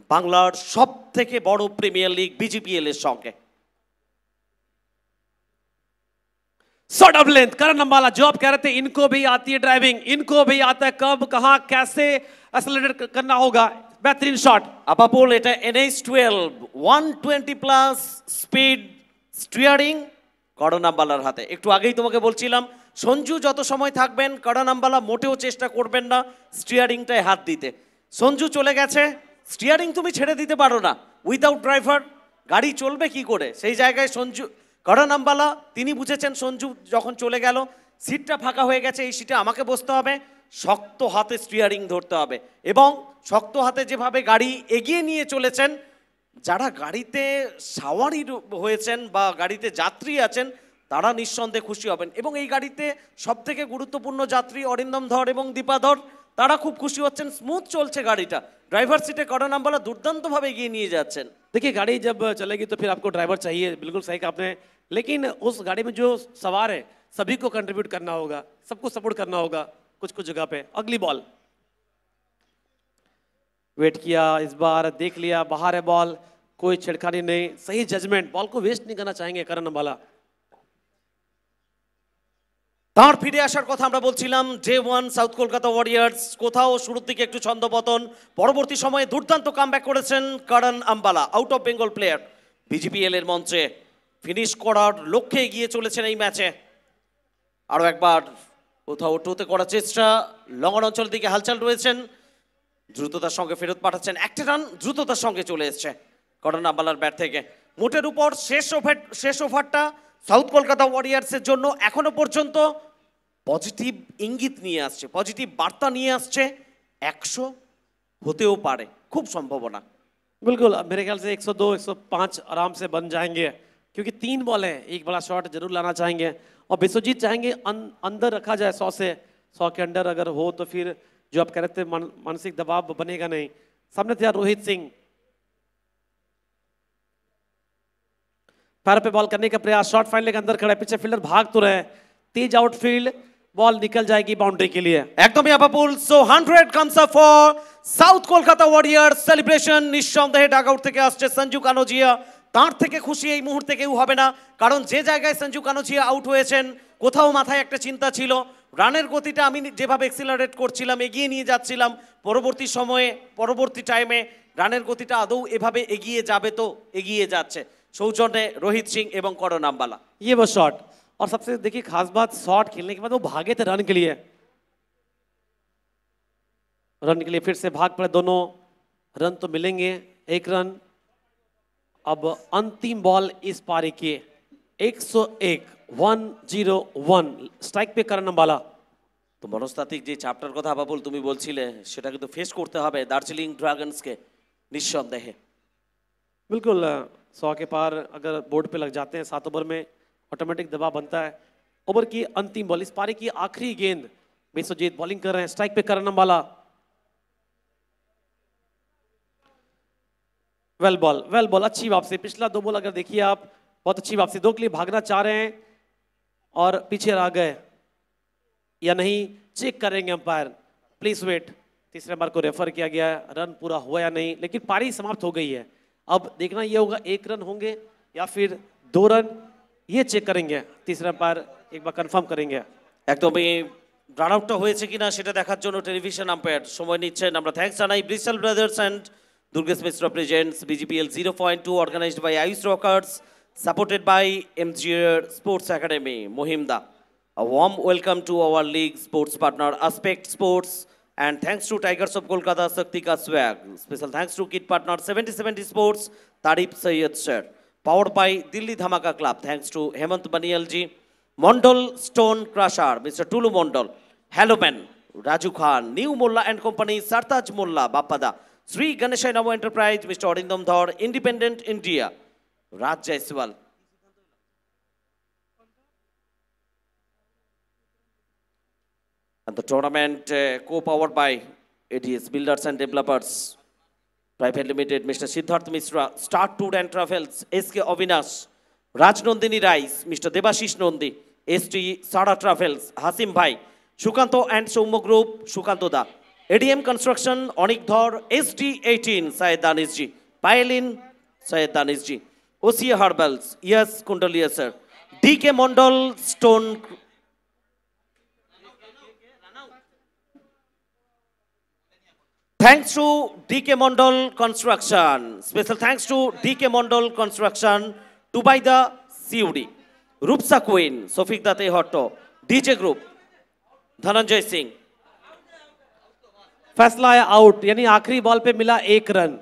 বাংলার সব থেকে বড় প্রিমিয়ার লিগ বিজিপিএল এর সঙ্গে। शॉट ऑफ लेंथ, करण अंबाला जो आप कह रहे थे इनको भी आती है ड्राइविंग, इनको भी आता है कब कहां कैसे एक्सेलरेट करना होगा। बेहतरीन शॉट। আপাপুল, এটা NH12 120+ স্পিড স্টিয়ারিং করণ আম্বালার হাতে। একটু আগেই তোমাকে বলছিলাম, সঞ্জু যত সময় থাকবেন করণ আম্বালা মোটেও চেষ্টা করবেন না স্টিয়ারিংটায় হাত দিতে। সঞ্জু চলে গেছে, স্টিয়ারিং তুমি ছেড়ে দিতে পারো না। উইদাউট ড্রাইভার গাড়ি চলবে কি করে? সেই জায়গায় করণ আম্বালা তিনি বুঝেছেন সঞ্জু যখন চলে গেল, সিটটা ফাঁকা হয়ে গেছে, এই সিটে আমাকে বসতে হবে, শক্ত হাতে স্টিয়ারিং ধরতে হবে। এবং শক্ত হাতে যেভাবে গাড়ি এগিয়ে নিয়ে চলেছেন, যারা গাড়িতে সাওয়ারি হয়েছেন বা গাড়িতে যাত্রী আছেন তারা নিঃসন্দেহে খুশি হবেন। এবং এই গাড়িতে সবথেকে গুরুত্বপূর্ণ যাত্রী অরিন্দম ধর এবং দীপা ধর, তারা খুব খুশি হচ্ছেন। স্মুথ চলছে গাড়িটা, ড্রাইভার সিটে করণ আম্বালা দুর্দান্তভাবে এগিয়ে নিয়ে যাচ্ছেন। देखिए गाड़ी जब चलेगी तो फिर आपको ड्राइवर चाहिए, बिल्कुल सही कहा आपने। लेकिन उस गाड़ी में जो सवार है सभी को कंट्रीब्यूट करना होगा, सबको सपोर्ट करना होगा कुछ कुछ जगह पे। अगली बॉल वेट किया, इस बार देख लिया बाहर है बॉल, कोई छेड़खानी नहीं, सही जजमेंट, बॉल को वेस्ट नहीं करना चाहेंगे करण अंबाला। তাঁর ফিরে আসার কথা আমরা বলছিলাম। J1 সাউথ কলকাতা ওয়ারিয়ার্স, কোথাও শুরুর দিকে একটু ছন্দপতন, পরবর্তী সময়ে দুর্দান্ত কামব্যাক করেছেন Karan Ambala, out of Bengal player. BGPL এর মঞ্চে ফিনিশ করার লক্ষ্যে এগিয়ে চলেছেন এই ম্যাচে। আরও একবার কোথাও টোতে করার চেষ্টা, লঙ্গন অঞ্চল দিকে হালচাল রয়েছেন, দ্রুততার সঙ্গে ফেরত পাঠাচ্ছেন। একটা রান দ্রুততার সঙ্গে চলে এসছে করণ আম্বালার ব্যাট থেকে। মোটের উপর শেষ ওভারটা সাউথ কলকাতা ওয়ারিয়ার্সের জন্য এখনো পর্যন্ত পজিটিভ ইঙ্গিত নিয়ে আসছে, পজিটিভ বার্তা নিয়ে আসছে। 100 হতেও পারে, খুব সম্ভাবনা। बिल्कुल मेरे ख्याल से 102 105 आराम से बन जाएंगे, क्योंकि 3 बॉल है, एक बड़ा शॉट जरूर लाना चाहेंगे और विश्वजीत चाहेंगे अंदर रखा जाए 100 से 100 के अंडर अगर हो तो फिर जो आप कह रहे थे मानसिक दबाव बनेगा नहीं। सामने थे रोहित सिंह, पैर पे बॉल करने का प्रयास, शॉट फाइनल के अंदर खड़ा है, पीछे फील्डर भाग तो रहे, तेज आउटफील्ड, बॉल निकल जाएगी बाउंड्री के लिए। একদমই আপাপুল। So 100 comes up for South Kolkata Warriors. Celebration নিঃসন্দেহে ডাগআউট থেকে আসছে সঞ্জু কানোজিয়া। তার থেকে খুশি এই মুহূর্তে কেউ হবে না, কারণ যে জায়গায় সঞ্জু কানোজিয়া আউট হয়েছেন কোথাও মাথায় একটা চিন্তা ছিল, রানের গতিটা আমি যেভাবে এক্সিলারেট করছিলাম, এগিয়ে নিয়ে যাচ্ছিলাম, পরবর্তী সময়ে পরবর্তী টাইমে রানের গতিটা আদৌ এভাবে এগিয়ে যাবে তো এগিয়ে যাচ্ছে। সৌজন্যে रोहित सिंह एवं करण अम्बाला। ये वो शॉट, और सबसे देखिए खास बात, शॉट खेलने के बाद वो भागे थे रन के लिए, रन के लिए फिर से भाग पड़े दोनों, रन तो मिलेंगे, 1 रन। अब अंतिम बॉल इस पारी की 101 101 स्ट्राइक पे करण अम्बाला। তো মনস্তাত্ত্বিক যে চ্যাপ্টার কথা আপাপুল তুমি বলছিলে সেটা কিন্তু ফেস করতে হবে দার্জিলিং ড্রাগনসকে নিঃসন্দেহে। बिल्कुल 100 के पार अगर बोर्ड पे लग जाते हैं 7 ओवर में ऑटोमेटिक दबाव बनता है। ओवर की अंतिम बॉल, इस पारी की आखिरी गेंद, विश्वजीत बॉलिंग कर रहे हैं, स्ट्राइक पे करण अम्बाला। वेल बॉल, अच्छी वापसी, पिछला 2 बॉल अगर देखिए आप, बहुत अच्छी वापसी, 2 के लिए भागना चाह रहे हैं और पीछे आ गए या नहीं चेक करेंगे अंपायर, प्लीज वेट। तीसरे बार को रेफर किया गया है, रन पूरा हुआ या नहीं, लेकिन पारी समाप्त हो गई है। अब देखना ये होगा 1 रन होंगे या फिर 2 रन, ये चेक करेंगे, तीसरा अंपायर एक बार कंफर्म करेंगे। একদমই রান আউটটা হয়েছে কিনা সেটা দেখার জন্য টেলিভিশন আম্পায়ার সময় নিচ্ছেন। আমরা থ্যাঙ্কস জানাই Bristol brothers and Durgesh Mishra presents BGPL 0.2 organised by Ayush Rockers, supported by MGR sports academy মহিমদা। A warm welcome to our league sports partner Aspect Sports, and thanks to Tigers of Kolkata Saktika Swag. Special thanks to kit partner 7070 Sports Tarif Sayyed Sir. Powered by Delhi Dhamaka Club. Thanks to Hemant Banial ji, Mondal Stone Crusher, Mr. Tulu Mondal, Haloman, Raju Khan, New Molla and Company, Sartaj Molla, Bapada, Sri Ganesha Namo Enterprise, Mr. Arindam Dhar, Independent India, Raj Jaiswal. And the tournament co-powered by ADS Builders and Developers Private Limited, Mr. Siddharth Mishra, Star Tour and Travels, SK Avinash, Raj Nandini Rice, Mr. Debashish Nandi, ST Sara Travels, Hasim Bhai, Shukanto and Soumya Group, Shukanto Da, ADM Construction, Onik Dhar, SD18, Syed Danish ji, Pailin, Syed Danish ji, OCA Herbals, yes, Kundalia sir, DK Mondal, Stone. Thanks to DK Mondal Construction. Special thanks to DK Mondal Construction, Dubaida CUD, Rupsa Queen, Sofik Date Hotto, DJ Group, Dhananjay Singh. फैसला है out, यानी आखिरी ball पे मिला 1 run,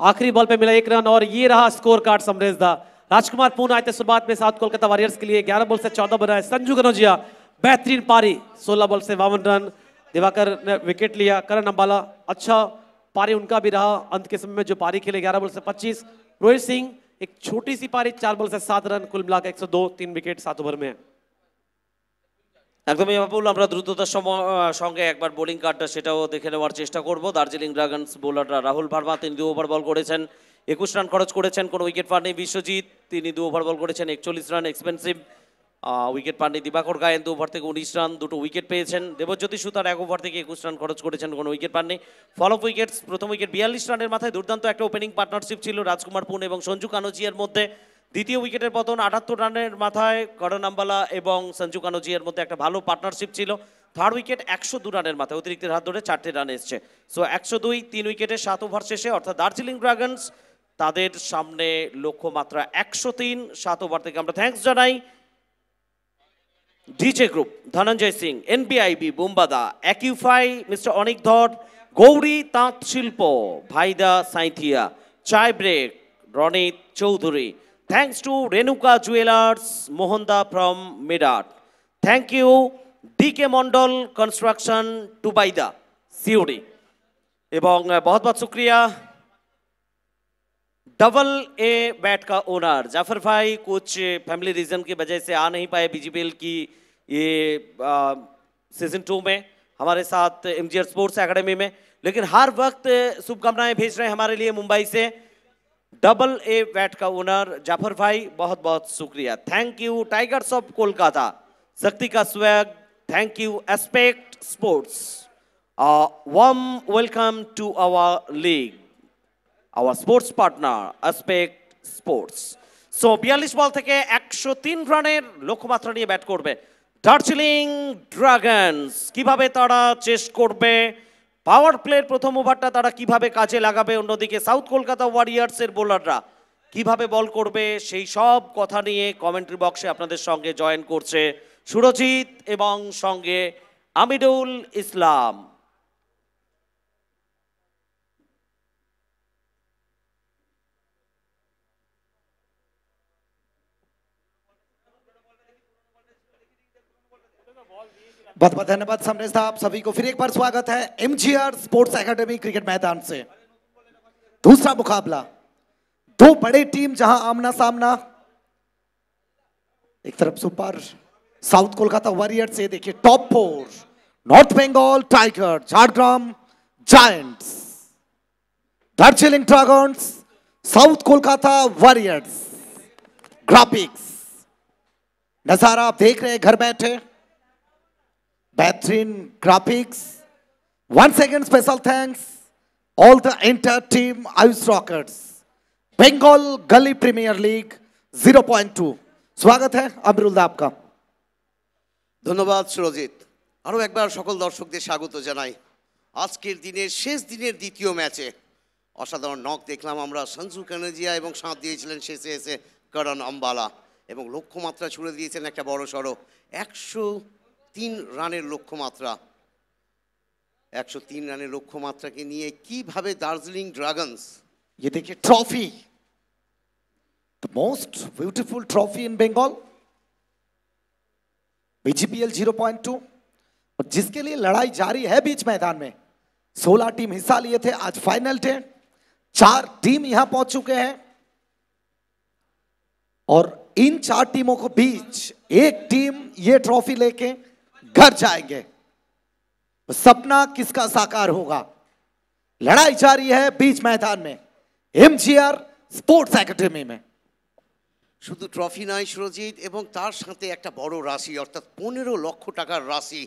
आखिरी ball पे मिला 1 run, और ये रहा स्कोर कार्ड समरेशदा। राजकुमार पूर्ण आए थे शुरुआत में साउथ कोलकाता वॉरियर्स के लिए, 11 बॉल से 14 बनाए। संजू कनौजिया बेहतरीन पारी, 16 बॉल से 52 रन। दिवाकर ने विकेट लिया, करण अम्बाला अच्छा पारी उनका भी रहा, अंत के समय में जो पारी खेले 11 बॉल से 25। रोहित सिंह एक छोटी सी पारी, 4 बॉल से 7 रन, कुल मिलाकर 102, 3 विकेट 7 ओवर में। একদমই বাবুল, আমরা দ্রুততার সঙ্গে একবার বোলিং কার্ডটা সেটাও দেখে নেওয়ার চেষ্টা করব। দার্জিলিং ড্রাগনস বোলাররা রাহুল ভার্মা, তিনি 2 ওভার বল করেছেন, 21 রান খরচ করেছেন, কোনো উইকেট পাননি। বিশ্বজিৎ, তিনি 2 ওভার বল করেছেন, 41 রান, এক্সপেন্সিভ উইকেট পাননি। দিবাকর গায়েন 2 ওভার থেকে 19 রান, 2টো উইকেট পেয়েছেন। দেবজ্যোতি সুতার 1 ওভার থেকে 21 রান খরচ করেছেন, কোনো উইকেট পাননি। ফল অফ উইকেটস, প্রথম উইকেট 42 রানের মাথায় দুর্দান্ত একটা ওপেনিং পার্টনারশিপ ছিল রাজকুমার পুন এবং সঞ্জু কানোজিয়ার মধ্যে। দ্বিতীয় উইকেটের পতন 78 রানের মাথায় করণ আম্বালা এবং সঞ্জু কানোজিয়ার মধ্যে একটা ভালো পার্টনারশিপ ছিল। থার্ড উইকেট 102 রানের মাথায় অতিরিক্তের হাত ধরে 4টে রান এসছে। সো 102, 3 উইকেটে 7 ওভার শেষে, অর্থাৎ দার্জিলিং ড্রাগনস তাদের সামনে লক্ষ্যমাত্রা 103 7 ওভার থেকে। আমরা থ্যাঙ্কস জানাই DJ group, Dhananjay Singh, NBIB বুম্বাদা, অ্যাকিউফাই, মিস্টার অনিক ধর, গৌরী তাঁত শিল্প, ভাইদা Sainthia, Chai break, Ronit Chowdhury. Thanks to Renuka Jewelers, Mohanda from Meerut. Thank you DK Mondal Construction, Dubaida CUD. এবং বহুত বহুত শুক্রিয়া डबल ए बैट का ओनर जाफर भाई कुछ फैमिली रीजन की वजह से आ नहीं पाए बीजीपीएल की ये सीजन 2 में हमारे साथ एमजीआर स्पोर्ट्स एकेडमी में, लेकिन हर वक्त शुभकामनाएं भेज रहे हैं हमारे लिए मुंबई से डबल ए बैट का ओनर जाफर भाई, बहुत बहुत शुक्रिया। Thank you tigers of Kolkata, Shakti का swag, thank you aspect sports, warm welcome to our league, our sports partner Aspect Sports। So 42 ball থেকে 103 রানের লক্ষ্যমাত্রা নিয়ে ব্যাট করবে দার্জিলিং ড্রাগনস। কিভাবে তারা চেস করবে, পাওয়ার প্লের প্রথম ওভারটা তারা কিভাবে কাজে লাগাবে, অন্যদিকে সাউথ কলকাতা ওয়ারিয়ার্স এর বোলাররা কিভাবে বল করবে, সেই সব কথা নিয়ে কমেন্ট্রি বক্সে আপনাদের সঙ্গে জয়েন করছে সুরজিৎ এবং সঙ্গে আমিদুল ইসলাম। बहुत बहुत धन्यवाद समरेश साहब, सभी को फिर एक बार स्वागत है एमजीआर स्पोर्ट्स एकेडमी क्रिकेट मैदान से। दूसरा मुकाबला, दो बड़े टीम जहां आमना सामना, एक तरफ सुपर साउथ कोलकाता वॉरियर्स से देखिए top 4 north Bengal tiger, Jhargram giants, Darjeeling dragons, south Kolkata warriors. Graphics नजारा आप देख रहे हैं घर बैठे, बेहतरीन graphics. Once again special thanks all the entire team Ice Rockets, Bengal Gully Premier League 0.2। स्वागत है अमरुल आपका। ধন্যবাদ সুরজিৎ, আরও একবার সকল দর্শকদের স্বাগত জানাই আজকের দিনের শেষ দিনের দ্বিতীয় ম্যাচে। অসাধারণ নক দেখলাম আমরা সঞ্জু কানেজিয়া এবং সাঁত দিয়েছিলেন শেষে এসে করণ আম্বালা এবং লক্ষ্যমাত্রা ছুড়ে দিয়েছেন একটা বড় সড়ো 103 রানের লক্ষ্যমাত্রা। 103 রানের লক্ষ্যমাত্রাকে নিয়ে কিভাবে দার্জিলিং ড্রাগনস, ये देखिए trophy, the most beautiful trophy in Bengal, BGPL 0.2, और जिसके लिए लड़ाई जारी है बीच मैदान में। 16 टीम हिस्सा लिए थे, आज फाइनल डे, 4 टीम यहां पहुंच चुके हैं और इन 4 टीमों को बीच एक टीम ये ट्रॉफी लेके घर जाएंगे। तो सपना किसका साकार होगा, लड़ाई जारी है बीच मैदान में एमजीआर स्पोर्ट्स एकेडमी में। শুধু ট্রফি নয় সুরজিৎ, এবং তার সাথে একটা বড় রাশি অর্থাৎ 15 লক্ষ টাকার রাশি,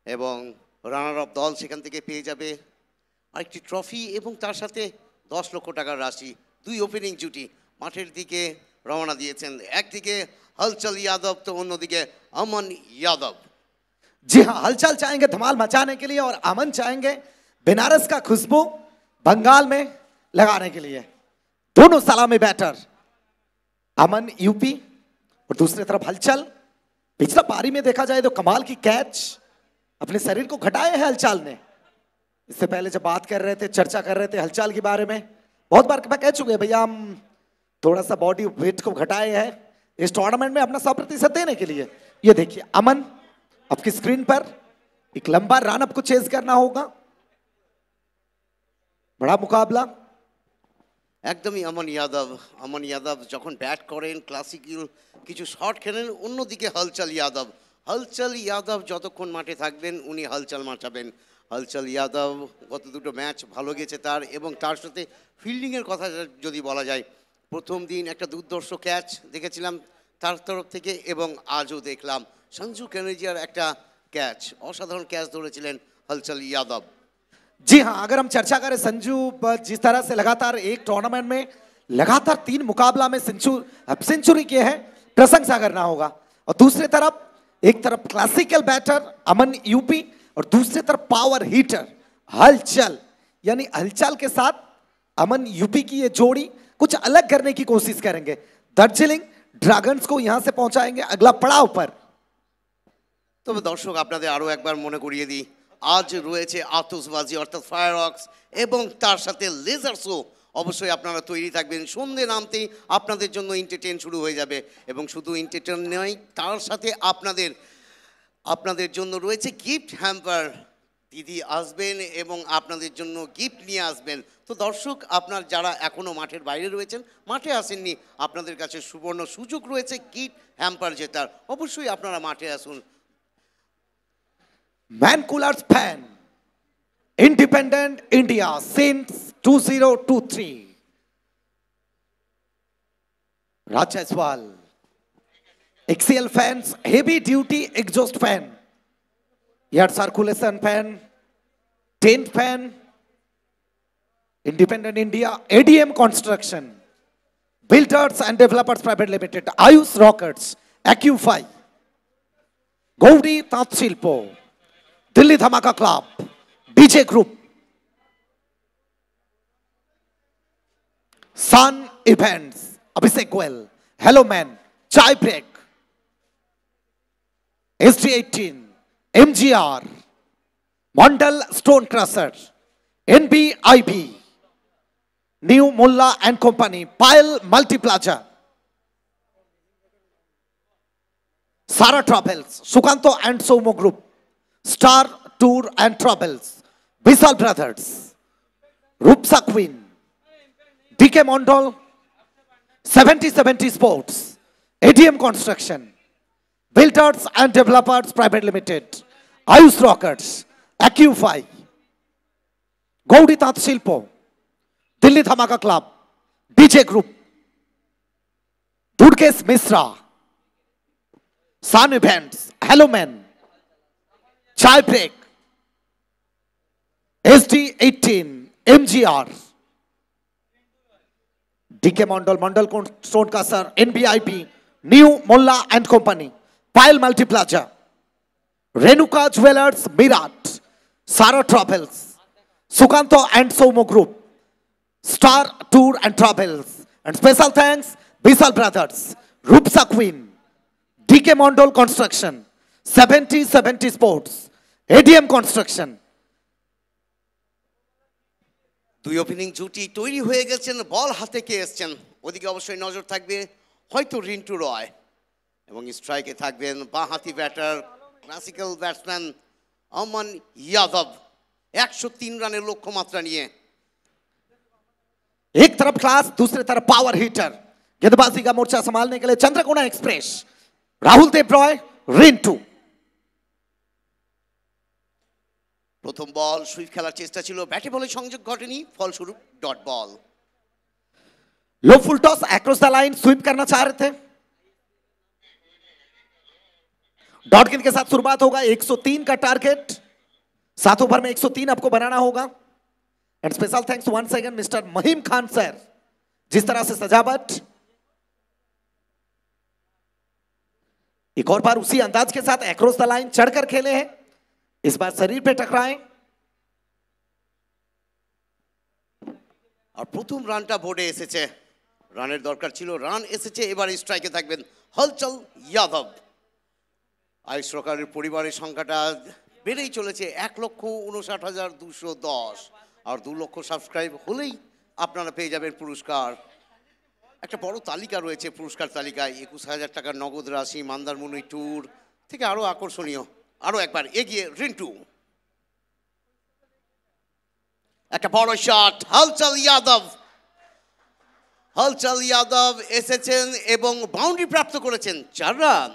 এবং রানার অফ দল সেখান থেকে পেয়ে যাবে আরেকটি ট্রফি এবং তার সাথে 10 লক্ষ টাকার রাশি। দুই ওপেনিং জুটি মাঠের দিকে রওনা দিয়েছেন, একদিকে হলচল यादव তো অন্যদিকে अमन यादव। जी हाँ, हलचल चाहेंगे धमाल मचाने के लिए और अमन चाहेंगे बनारस का खुशबू बंगाल में लगाने के लिए। दोनों सलामी बैटर, अमन यूपी और दूसरी तरफ हलचल। पिछला पारी में देखा जाए तो कमाल की कैच अपने शरीर को घटाए हैं हलचल ने। इससे पहले जब बात कर रहे थे, चर्चा कर रहे थे हलचल के बारे में, बहुत बार मैं कह चुके हैं भैया हम थोड़ा सा बॉडी वेट को घटाए हैं इस टूर्नामेंट में अपना 100% देने के लिए। ये देखिए अमन आपकी स्क्रीन पर, एक लंबा रन आपको चेज करना होगा, बड़ा मुकाबला। একদমই अमन यादव যখন ব্যাট করেন ক্লাসিক্যাল কিছু শট খেলেন, অন্যদিকে হলচল यादव যতক্ষণ মাঠে থাকবেন উনি হলচল মাচাবেন। হলচল यादव গত দুটো ম্যাচ ভালো গেছে তার, এবং তার সাথে ফিল্ডিংয়ের কথা যদি বলা যায়, প্রথম দিন একটা দুর্ধর্ষ ক্যাচ দেখেছিলাম তার তরফ থেকে, এবং আজও দেখলাম সঞ্জু কানেজিয়ার একটা ক্যাচ, অসাধারণ ক্যাচ ধরেছিলেন হলচল यादव। जी हाँ, अगर हम चर्चा करें संजू जिस तरह से लगातार एक टूर्नामेंट में लगातार 3 मुकाबला में सेंचुरी किए हैं, प्रशंसा करना होगा। और दूसरी तरफ एक तरफ क्लासिकल बैटर अमन यूपी और दूसरी तरफ पावर हीटर हलचल, यानी हलचल के साथ अमन यूपी की ये जोड़ी कुछ अलग करने की कोशिश करेंगे। दार्जिलिंग ड्रैगन्स को यहां से पहुंचाएंगे अगला पड़ाव पर। তবে দর্শক আপনাদের আরও একবার মনে করিয়ে দিই, আজ রয়েছে আতশবাজি অর্থাৎ ফায়ারওয়ার্কস এবং তার সাথে লেজার শো। অবশ্যই আপনারা তৈরি থাকবেন, সন্ধ্যে নামতেই আপনাদের জন্য এন্টারটেইন শুরু হয়ে যাবে, এবং শুধু এন্টারটেইন নয় তার সাথে আপনাদের জন্য রয়েছে গিফট হ্যাম্পার দিদি আসবেন এবং আপনাদের জন্য গিফট নিয়ে আসবেন। তো দর্শক, আপনার যারা এখনো মাঠের বাইরে রয়েছেন, মাঠে আসেননি, আপনাদের কাছে সুবর্ণ সুযোগ রয়েছে গিফট হ্যাম্পার জেতার। অবশ্যই আপনারা মাঠে আসুন। Man Coolers Fan, Independent India since 2023. Raj Jaiswal, XCL fans, heavy duty exhaust fan, air circulation fan, tent fan, Independent India, ADM Construction, Builders and Developers Private Limited, Ayush Rockets, Acufy, Gauri Tat Shilpo, Delhi Dhamaka Club, DJ Group, Sun Events, Abhishek Goel, Hello Man, Chai Break, SG18, MGR, Mondal Stone Crusher, NBIB, New Mullah and Company, Pile Multiplaza, Sara Travels, Sukanto and Somo Group, Star Tour and Travels, Vishal Brothers, Rupsa Queen, DK Mondal, 7070 Sports, ADM Construction, Builders and Developers Private Limited, Ayush Rockets, Acufy, Gauri Tat Shilpo, Delhi Dhamaka Club, DJ Group, Durgesh Misra, Sun Events, Hello Man, Chai Break, SD18, MGR, DK Mondal, Mondal Stone Crusher, NBIP, New Mullah and Company, Pile Multiplaza, Renuka Jewelers, Mirat, Sara Travels, Sukanto and Somo Group, Star Tour and Travels, and special thanks, Vishal Brothers, Rupsa Queen, DK Mondal Construction, 7070 Sports, ADM Construction. দুই opening জুটি তৈরি হয়ে গেছেন, বল হাতে কে এসছেন ওদিকে অবশ্যই নজর থাকবে, হয়তো রিন্টু রয়, এবং স্ট্রাইকে থাকবেন বাঁহাতি ব্যাটার ক্লাসিক্যাল ব্যাটসম্যান अमन यादव 103 রানের লক্ষ্যমাত্রা নিয়ে। एक तरफ क्लास, दूसरी तरफ पावर हीटर, गेंदबाजी का मोर्चा संभालने के लिए चंद्रकोना एक्सप्रेस, राहुल देव रॉय, रिंटू। প্রথম বল সুইপ খেলার চেষ্টা ছিল, ব্যাটে বলে সংযোগ ঘটেনি, ফলস্বরূপ dot ball. Low full toss across the line, sweep करना चाह रहे थे। डॉट गेंद के साथ शुरुआत होगा, 103 का टारगेट, 7 ओवर में 103 आपको बनाना होगा। And special thanks once again mister Mahim Khan sir, जिस तरह से सजावट, एक और बार उसी अंदाज के साथ अक्रॉस द लाइन चढ़कर खेले हैं, इस बार शरीर पे टकराए। আর প্রথম রানটা বোর্ডে এসেছে, রানের দরকার ছিল, রান এসেছে। এবার স্ট্রাইকে থাকবেন হলচল যাদব। আয়ুষ রকারের পরিবারের সংখ্যাটা বেড়েই চলেছে, 1,59,210, আর 2 লক্ষ সাবস্ক্রাইব হলেই আপনারা পেয়ে যাবেন পুরস্কার। একটা বড় তালিকা রয়েছে পুরস্কার তালিকায়, 21,000 টাকার নগদ রাশি, মন্দারমণি ট্যুর থেকে আরো আকর্ষণীয়। আরো একবার এগিয়ে রিন্টু, একটা বড় শট, হলচল যাদব। হলচল যাদব এসেছেন এবং বাউন্ডারি প্রাপ্ত করেছেন, 4 রান।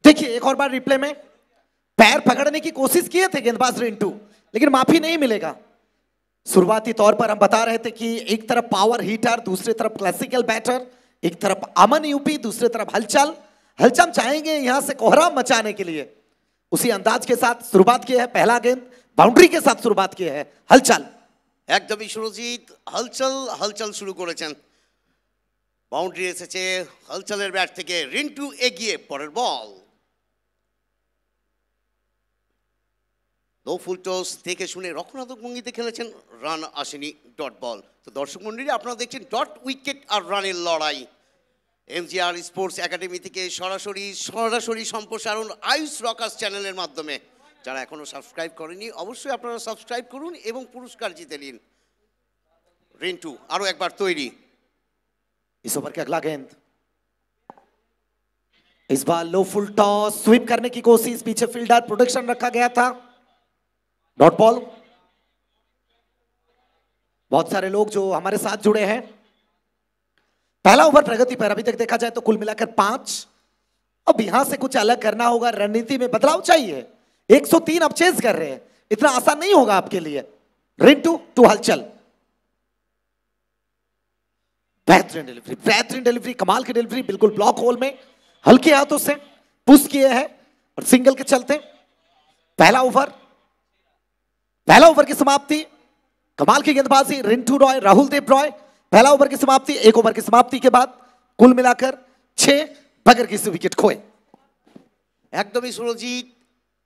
देखिए एक और बार रिप्ले में पैर पकड़ने की कोशिश किए थे गेंदबाज रिंटू, लेकिन माफी नहीं मिलेगा। शुरुआती तौर पर हम बता रहे थे कि एक तरफ पावर हीटर, दूसरी तरफ क्लासिकल बैटर, एक तरफ अमन यूपी, दूसरी तरफ हलचल। हलचल चाहेंगे यहां से कोहराम मचाने के लिए, उसी अंदाज के साथ शुरुआत की है। पहला गेंद बाउंड्री के साथ शुरुआत की है हलचल। একদমই সুরজিৎ, হলচল হলচল শুরু করেছেন, বাউন্ডারি এসেছে হলচলের ব্যাট থেকে। রিন্টু এগিয়ে, পরের বল লো ফুল টস, দেখে শুনে রক্ষণাত্মক ভঙ্গিতে খেলেছেন, রান আসেনি, ডট বল। তো দর্শক মন্ডলী, আপনারা দেখছেন ডট উইকেট আর রানের লড়াই। এমজিআর স্পোর্টস একাডেমি থেকে সরাসরি সম্প্রসারণ আয়ুষ রকার্স চ্যানেলের মাধ্যমে। যারা এখনো সাবস্ক্রাইব করেনি অবশ্যই আপনারা সাবস্ক্রাইব করুন এবং পুরস্কার জিতে নিন। रिंटू आरो एक बार तैरी। इस ओवर के अगला गेंद, इस बार लो फुल टॉस, स्वीप करने की कोशिश, पीछे फील्डर प्रोटेक्शन रखा गया था, डॉट बॉल। बहुत सारे लोग जो हमारे साथ जुड़े हैं, पहला ओवर प्रगति पर। अभी तक देखा जाए तो कुल मिलाकर 5। अब यहां से कुछ अलग करना होगा, रणनीति में बदलाव चाहिए। 103 अब चेज कर रहे हैं, इतना आसान नहीं होगा आपके लिए। रिंटू टू हलचल, बेहतरीन डिलीवरी, कमाल की डिलीवरी, बिल्कुल ब्लॉक होल में हल्के हाथों से पुश किए हैं और सिंगल के चलते पहला ओवर की समाप्ति। कमाल की गेंदबाजी रिंटू रॉय, राहुल देव रॉय। पहला ओवर की समाप्ति, एक ओवर की समाप्ति के बाद कुल मिलाकर 6 बगैर किसी विकेट खोए। একদমই সুরজিৎ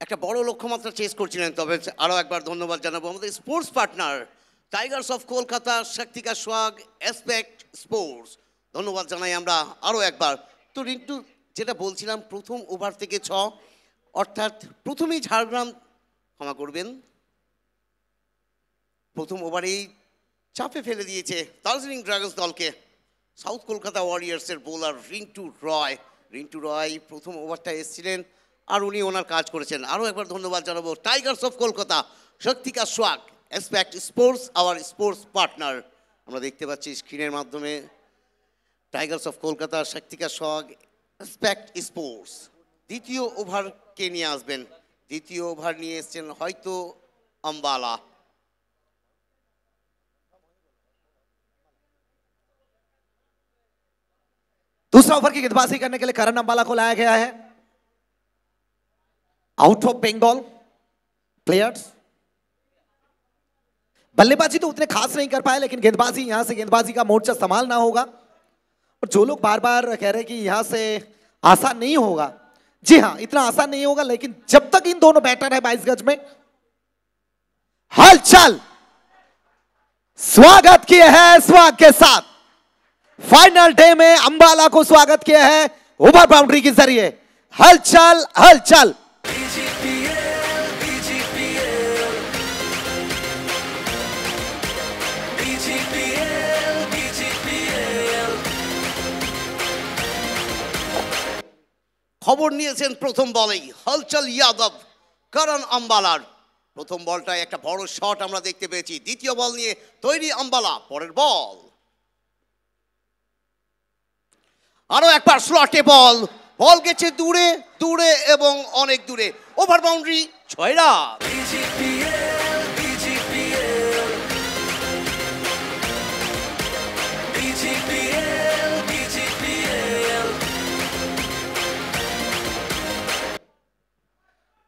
একটা বড় লক্ষ্যমাত্রা চেস করছিলেন, তবে আরও একবার ধন্যবাদ জানাবো আমাদের sports partner Tigers of Kolkata, Shaktika Sohag, Aspect sports. ধন্যবাদ জানাই আমরা আরও একবার। তো রিন্টু, যেটা বলছিলাম, প্রথম ওভার থেকে 6, অর্থাৎ প্রথমেই ঝাড়গ্রাম, ক্ষমা করবেন, প্রথম ওভারেই চাপে ফেলে দিয়েছে দার্জিলিং ড্রাগনস দলকে সাউথ কলকাতা ওয়ারিয়ার্সের বোলার রিন্টু রয় প্রথম ওভারটা এসেছিলেন আর উনি ওনার কাজ করেছেন। আরও একবার ধন্যবাদ জানাবো Tigers of Kolkata, Shaktika Sohag, Aspect sports, our sports partner. আমরা দেখতে পাচ্ছি স্ক্রিনের মাধ্যমে Tigers of Kolkata, Shaktika Sohag, Aspect sports. দ্বিতীয় ওভার কে নিয়ে আসবেন? দ্বিতীয় ওভার নিয়ে এসছেন হয়তো আম্বালা। दूसरा ओवर की गेंदबाजी करने के लिए करण अंबाला को लाया गया है। Out of Bengal players. बल्लेबाजी तो उतने खास नहीं कर पाए, लेकिन गेंदबाजी, यहां से गेंदबाजी का मोर्चा संभालना होगा। और जो लोग बार बार कह रहे हैं कि यहां से आसान नहीं होगा, जी हां, इतना आसान नहीं होगा, लेकिन जब तक इन दोनों बैटर है 22 गज में, हलचल स्वागत किए हैं स्वाग के साथ। फाइनल डे में अंबाला को स्वागत किया है ओवर बाउंड्री के जरिए। हलचल খবর নিয়েছেন প্রথম বলেই হলচল যাদব, করণ আম্বালার। প্রথম বলটায় একটা বড় শট আমরা দেখতে পেয়েছি। দ্বিতীয় বল নিয়ে তৈরি আম্বালা। পরের বল, আরো একবার স্লটে বল গেছে দূরে এবং অনেক দূরে। Over boundary, 6 run.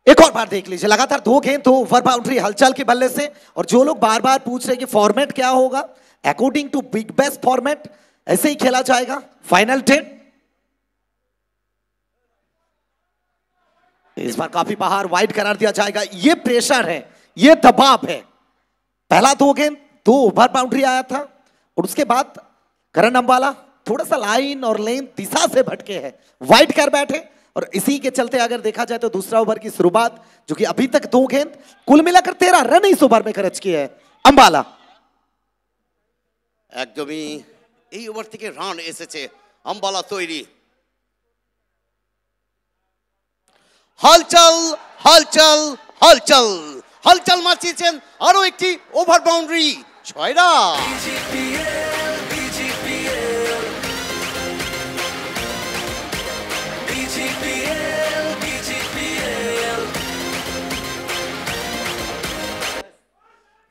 एक और बार देख लीजिए, लगातार 2 गेंद 2 ओवर बाउंड्री हलचल के बल्ले से। और जो लोग बार बार पूछ रहे कि फॉर्मेट क्या होगा, according to big best format ऐसे ही खेला जाएगा। फाइनल 10 इस बार काफी बाहर वाइड करार दिया जाएगा। ये प्रेशर है, ये दबाव है। पहला 2 गेंद 2 ओवर बाउंड्री आया था और उसके बाद करण अंबाला थोड़ा सा लाइन और लेन दिशा से भटके हैं, वाइड कर बैठे। और इसी के चलते अगर देखा जाए तो दूसरा ओवर की शुरुआत, जो कि अभी तक 2 गेंद कुल मिलाकर 13 रन इस ओवर में खर्च किए हैं अंबाला। একদমই এই ওভার থেকে রান এসেছে। আম্বালা তৈরি। হলচল মারছিয়েছেন আরো একটি ওভার বাউন্ডারি, 6 রান।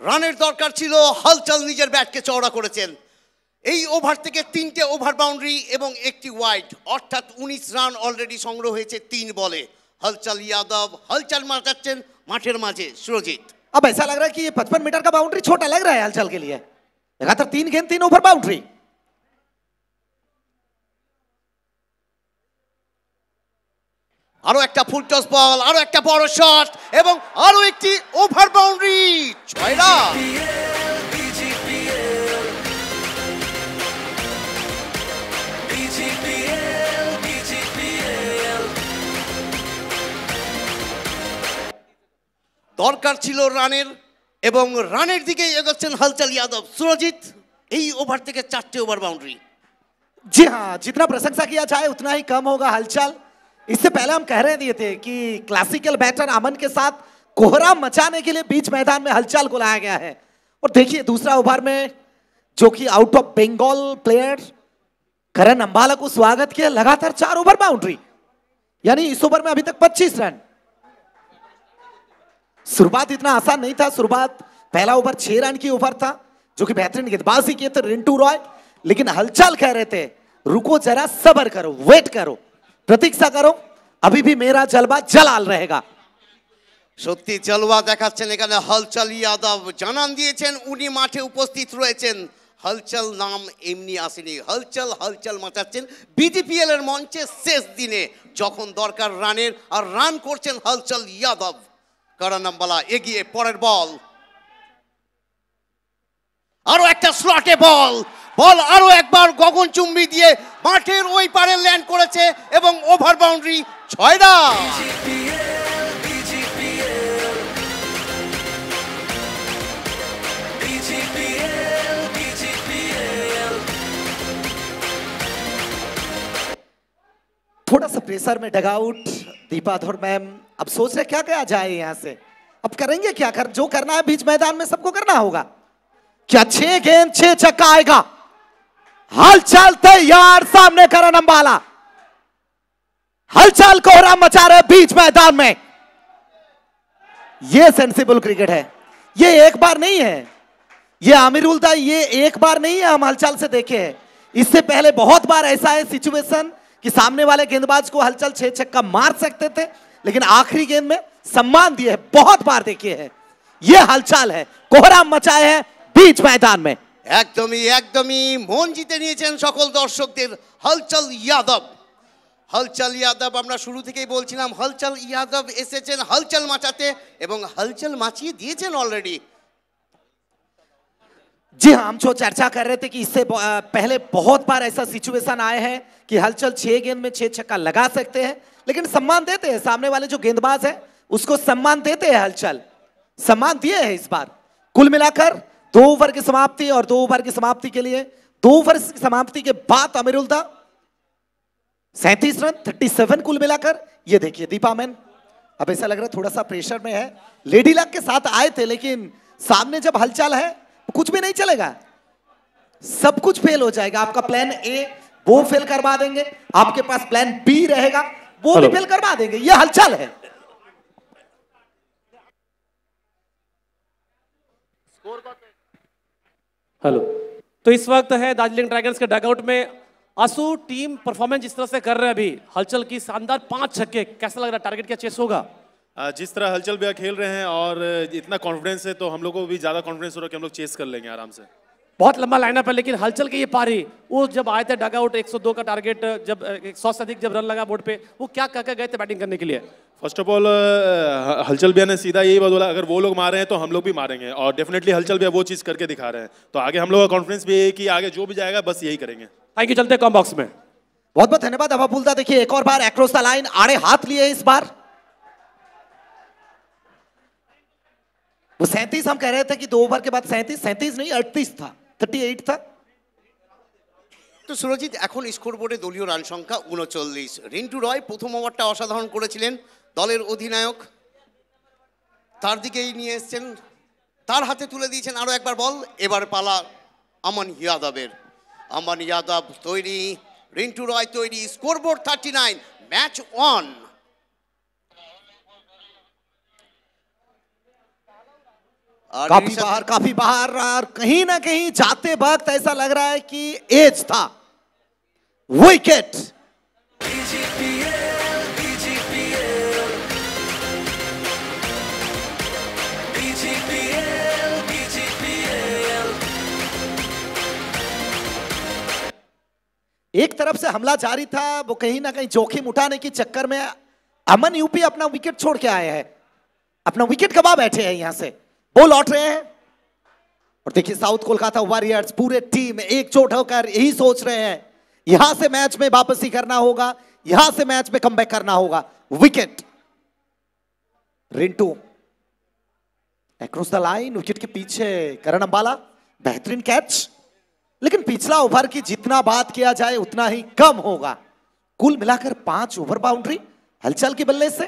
রানের দরকার ছিল, হলচল নিজের ব্যাটকে চওড়া করেছেন। এই ওভার থেকে 3টে ওভার বাউন্ডারি এবং একটি ওয়াইড, অর্থাৎ 19 রান অলরেডি সংগ্রহ হয়েছে 3 বলে। हलचल यादव हलचल मारते माठेर माझे सुरजीत। अब ऐसा लग रहा है कि ये 55 मीटर का बाउंड्री छोटा लग रहा है हलचल के लिए। लगातार 3 गेंद 3 ओवर बाउंड्री। আরো একটা ফুল টস বল, আরো একটা বড় শট এবং আরো একটি ওভার বাউন্ডারি, 6 রান। দরকার ছিল রানের এবং রানের দিকে এগোচ্ছেন হলচল যাদব। সুরজিৎ, এই ওভার থেকে 4টে ওভার বাউंड्री। जी हाँ, जितना प्रशंसा किया जाए उतना ही कम होगा हलचल। इससे पहले हम कह रहे थे कि क्लासिकल बैटर अमन के साथ कोहराम मचाने के लिए बीच मैदान में हलचल को लाया गया है। और देखिए दूसरा ओवर में जो कि आउट ऑफ बंगाल प्लेयर करण अंबाला को स्वागत किया, लगातार 4 ओवर बाउंड्री, यानी इस ओवर में अभी तक 25 रन। शुरुआत इतना आसान नहीं था, शुरुआत पहला ओवर 6 रन की ओवर था जो कि बेहतरीन गेंदबाजी किए थे रिंटू रॉय, लेकिन हलचल कह रहे थे रुको जरा, सब्र करो, वेट करो, प्रतीक्षा करो, अभी भी मेरा जलवा जलाल रहेगा। সত্যি জলওয়া দেখাচ্ছেন এখানে হলচল ইয়াদব, জানান দিয়েছেন উনি মাঠে উপস্থিত রয়েছেন। হলচল নাম এমনি আসেনি, হলচল হলচল মাচাচ্ছেন বিডিপিএল এর মঞ্চে শেষ দিনে যখন দরকার রানের, আর রান করছেন হলচল ইয়াদব। করণ আম্বালা এগিয়ে, পরের বল, আরো একটা স্লটে বল, বল আরো একবার গগনচুম্বী দিয়ে মাঠের ওই পারে ল্যান্ড করেছে এবং ওভার বাউন্ডারি 6 রান। थोड़ा सा प्रेशर में डगआउट, दीपा धोर मैम अब सोच रहे क्या किया जाए यहां से, अब करेंगे क्या, कर जो करना है बीच मैदान में सबको करना होगा। क्या 6 गेंद 6 छक्का आएगा? हलचल तैयार, सामने करण अंबाला, हलचल कोहराम मचा रहे बीच मैदान में। यह सेंसिबल क्रिकेट है, ये एक बार नहीं है, ये आमिरुल दा, ये एक बार नहीं है, हम हलचल से देखे हैं, इससे पहले बहुत बार ऐसा है सिचुएशन कि सामने वाले गेंदबाज को हलचल 6 छक्का मार सकते थे, लेकिन आखिरी गेंद में सम्मान दिए, बहुत बार देखे हैं। यह हलचल है, कोहराम मचाए हैं बीच मैदान में। একদমই একদমই মন জিতে নিয়েছেন সকল দর্শকদের হলচল ইয়াদব। হলচল ইয়াদব, আমরা শুরু থেকেই বলছিলাম হলচল ইয়াদব এসেছেন হলচল মাচাতে এবং হলচল মাচিয়ে দিয়েছেন অলরেডি। जी हाँ, हम जो चर्चा कर रहे थे कि इससे पहले बहुत बार ऐसा सिचुएशन आए हैं कि हलचल 6 गेंद में 6 छक्का लगा सकते हैं, लेकिन सम्मान देते हैं, सामने वाले जो गेंदबाज है उसको सम्मान देते हैं, हलचल सम्मान दिए हैं इस बार। कुल मिलाकर 2 ओवर की समाप्ति, और 2 ओवर की समाप्ति के लिए 2 ओवर की समाप्ति के बाद अमीरुल दा 37 रन 37 कुल मिलाकर। ये देखिए दीपा मैन, अब ऐसा लग रहा है थोड़ा सा प्रेशर में है, लेडी लक के साथ आए थे, लेकिन सामने जब हलचल है कुछ भी नहीं चलेगा, सब कुछ फेल हो जाएगा। आपका प्लान ए वो फेल करवा देंगे, आपके पास प्लान बी रहेगा वो भी फेल करवा देंगे, ये हलचल है। हेलो, तो इस वक्त है दार्जिलिंग ड्रैगन्स के डगआउट में आंसू, टीम परफॉर्मेंस जिस तरह से कर रहे हैं अभी, हलचल की शानदार 5 छक्के, कैसा लग रहा है, टारगेट क्या चेस होगा? जिस तरह हलचल भैया खेल रहे हैं और इतना कॉन्फिडेंस है तो हम लोग को भी ज़्यादा कॉन्फिडेंस हो रहा है कि हम लोग चेस कर लेंगे आराम से। बहुत लंबा लाइनअप है, लेकिन हलचल की ये पारी, वो जब आए थे डगआउट 102 का टारगेट, जब 100 से अधिक जब रन लगा बोर्ड पे, वो क्या कह गए थे बैटिंग करने के लिए? फर्स्ट ऑफ ऑल हलचल भैया ने सीधा यही बात बोला, अगर वो लोग मारे हैं तो हम लोग भी मारेंगे, और डेफिनेटली हलचल भैया वो चीज़ करके दिखा रहे हैं, तो आगे हम लोग का कॉन्फिडेंस भी है कि आगे जो भी जाएगा बस यही करेंगे। थैंक यू, चलते कॉम बॉक्स में। बहुत बहुत धन्यवाद अबाबुल्दा। देखिए एक और बार एक्रॉस द लाइन आड़े हाथ लिए इस बार, वो 37 हम कह रहे थे कि 2 ओवर के बाद 37 नहीं 38 था, 38 था। তো সুরজিৎ, এখন স্কোরবোর্ডে দলীয় রান সংখ্যা 39। রিন্টু রয় প্রথম ওভারটা অসাধারণ করেছিলেন, দলের অধিনায়ক তার দিকেই নিয়ে এসেছেন, তার হাতে তুলে দিয়েছেন আরো একবার বল। এবার পালা আমান ইয়াদবের। আমান ইয়াদব তৈরি, রিন্টু রয় তৈরি, স্কোরবোর্ড 39, ম্যাচ অন। काफी बाहर, और कहीं ना कहीं जाते वक्त ऐसा लग रहा है कि एज था। विकेट, एक तरफ से हमला जारी था, वो कहीं ना कहीं जोखिम उठाने के चक्कर में अमन यूपी अपना विकेट छोड़ के आए हैं, अपना विकेट गवा बैठे हैं, यहां से वो लौट रहे हैं। और देखिए साउथ कोलकाता वॉरियर्स पूरे टीम एकजुट होकर यही सोच रहे हैं, यहां से मैच में वापसी करना होगा, यहां से मैच में कमबैक करना होगा। Wicket, Rintu across the line, wicket के पीछे करण अंबाला, बेहतरीन कैच। लेकिन पिछला ओवर की जितना बात किया जाए उतना ही कम होगा। कुल मिलाकर 5 ओवर बाउंड्री हलचल के बल्ले से।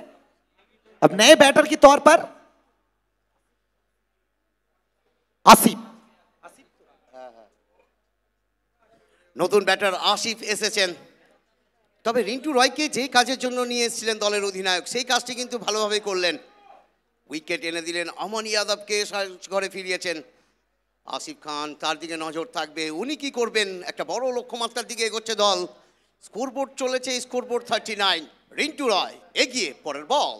अब नए बैटर के तौर पर आसिफ, নতুন ব্যাটার আসিফ এসেছেন। তবে রিন্টু রয়কে যে কাজের জন্য নিয়ে এসেছিলেন দলের অধিনায়ক সেই কাজটি কিন্তু ভালোভাবে করলেন। উইকেট এনে দিলেন, অমন ইয়াদবকে ঘরে ফিরিয়েছেন। আসিফ খান তার দিকে নজর থাকবে, উনি কি করবেন। একটা বড় লক্ষ্যমাত্রার দিকে এগোচ্ছে দল। স্কোরবোর্ড চলেছে, স্কোরবোর্ড 39। রিন্টু রয় এগিয়ে, পরের বল।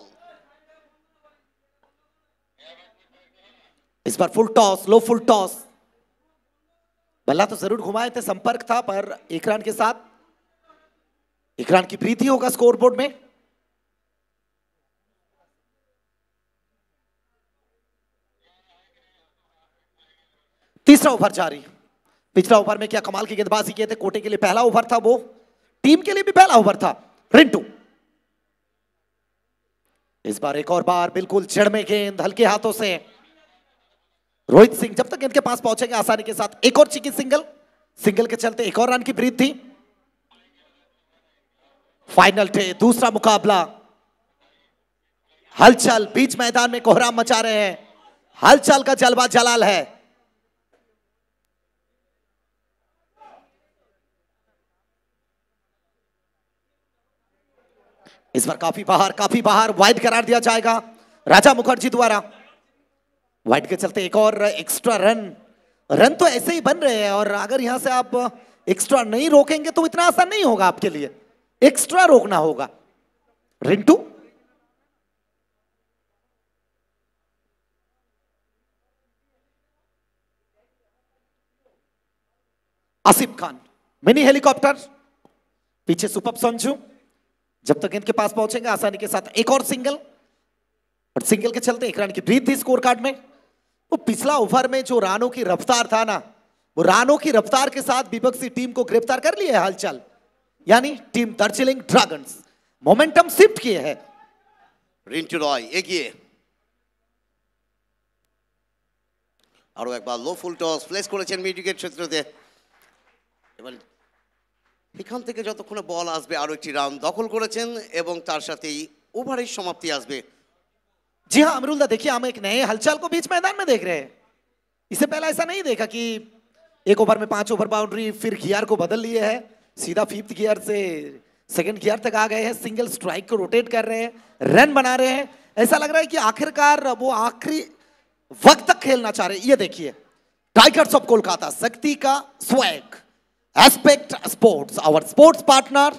इस बार फुल टॉस, लो फुल टॉस। बल्ला तो जरूर घुमाए थे, संपर्क था, पर एक रन के साथ एक रन की प्रीति होगा स्कोरबोर्ड में। तीसरा ओवर जारी। पिछला ओवर में क्या कमाल की गेंदबाजी किए थे। कोटे के लिए पहला ओवर था, वो टीम के लिए भी पहला ओवर था। रिंटू इस बार एक और बार बिल्कुल जड़ में गेंद हल्के हाथों से। रोहित सिंह जब तक इनके पास पहुंचेंगे आसानी के साथ एक और चिकी सिंगल। सिंगल के चलते एक और रन की ब्रीथ थी। फाइनल थे दूसरा मुकाबला। हलचल बीच मैदान में कोहराम मचा रहे हैं। हलचल का जलवा जलाल है। इस बार काफी बाहर वाइड करार दिया जाएगा राजा मुखर्जी द्वारा। वाइड के चलते एक और एक्स्ट्रा रन तो ऐसे ही बन रहे हैं, और अगर यहां से आप एक्स्ट्रा नहीं रोकेंगे तो इतना आसान नहीं होगा आपके लिए। एक्स्ट्रा रोकना होगा। रिंटू आसिफ खान मिनी हेलीकॉप्टर, पीछे सुपर संजू। जब तक इनके पास पहुंचेंगे आसानी के साथ एक और सिंगल, और सिंगल के चलते एक रन की ब्रीथ थी स्कोर कार्ड में। तो पिछला ओवर में जो रानों की रफ्तार था ना, वो रानों की रफ्तार के साथ विपक्षी टीम को गिरफ्तार कर लिया है हलचल, यानी team Darjeeling dragons momentum shift किए है। রিন্টু রয় এগিয়ে, আরো একবার লো ফুল টস প্লেস করেছেন মিড উইকেট ক্ষেত্রতে। এবার এখান থেকে যতক্ষণ বল আসবে আরো একটি রান দখল করেছেন, এবং তার সাথেই ওভারের সমাপ্তি আসবে। जी हाँ अमरुल्ला, देखिए हम एक नए हलचल को बीच मैदान में देख रहे हैं। इससे पहले ऐसा नहीं देखा कि एक ओवर में 5 ओवर बाउंड्री, फिर गियर को बदल लिए है, सीधा 5th गियर से 2nd गियर तक आ गए हैं, सिंगल स्ट्राइक को रोटेट कर रहे हैं, रन बना रहे हैं। ऐसा लग रहा है कि आखिरकार वो आखिरी वक्त तक खेलना चाह रहे हैं। ये देखिए टाइगर्स ऑफ कोलकाता, शक्ति का swag, aspect sports, our sports partner.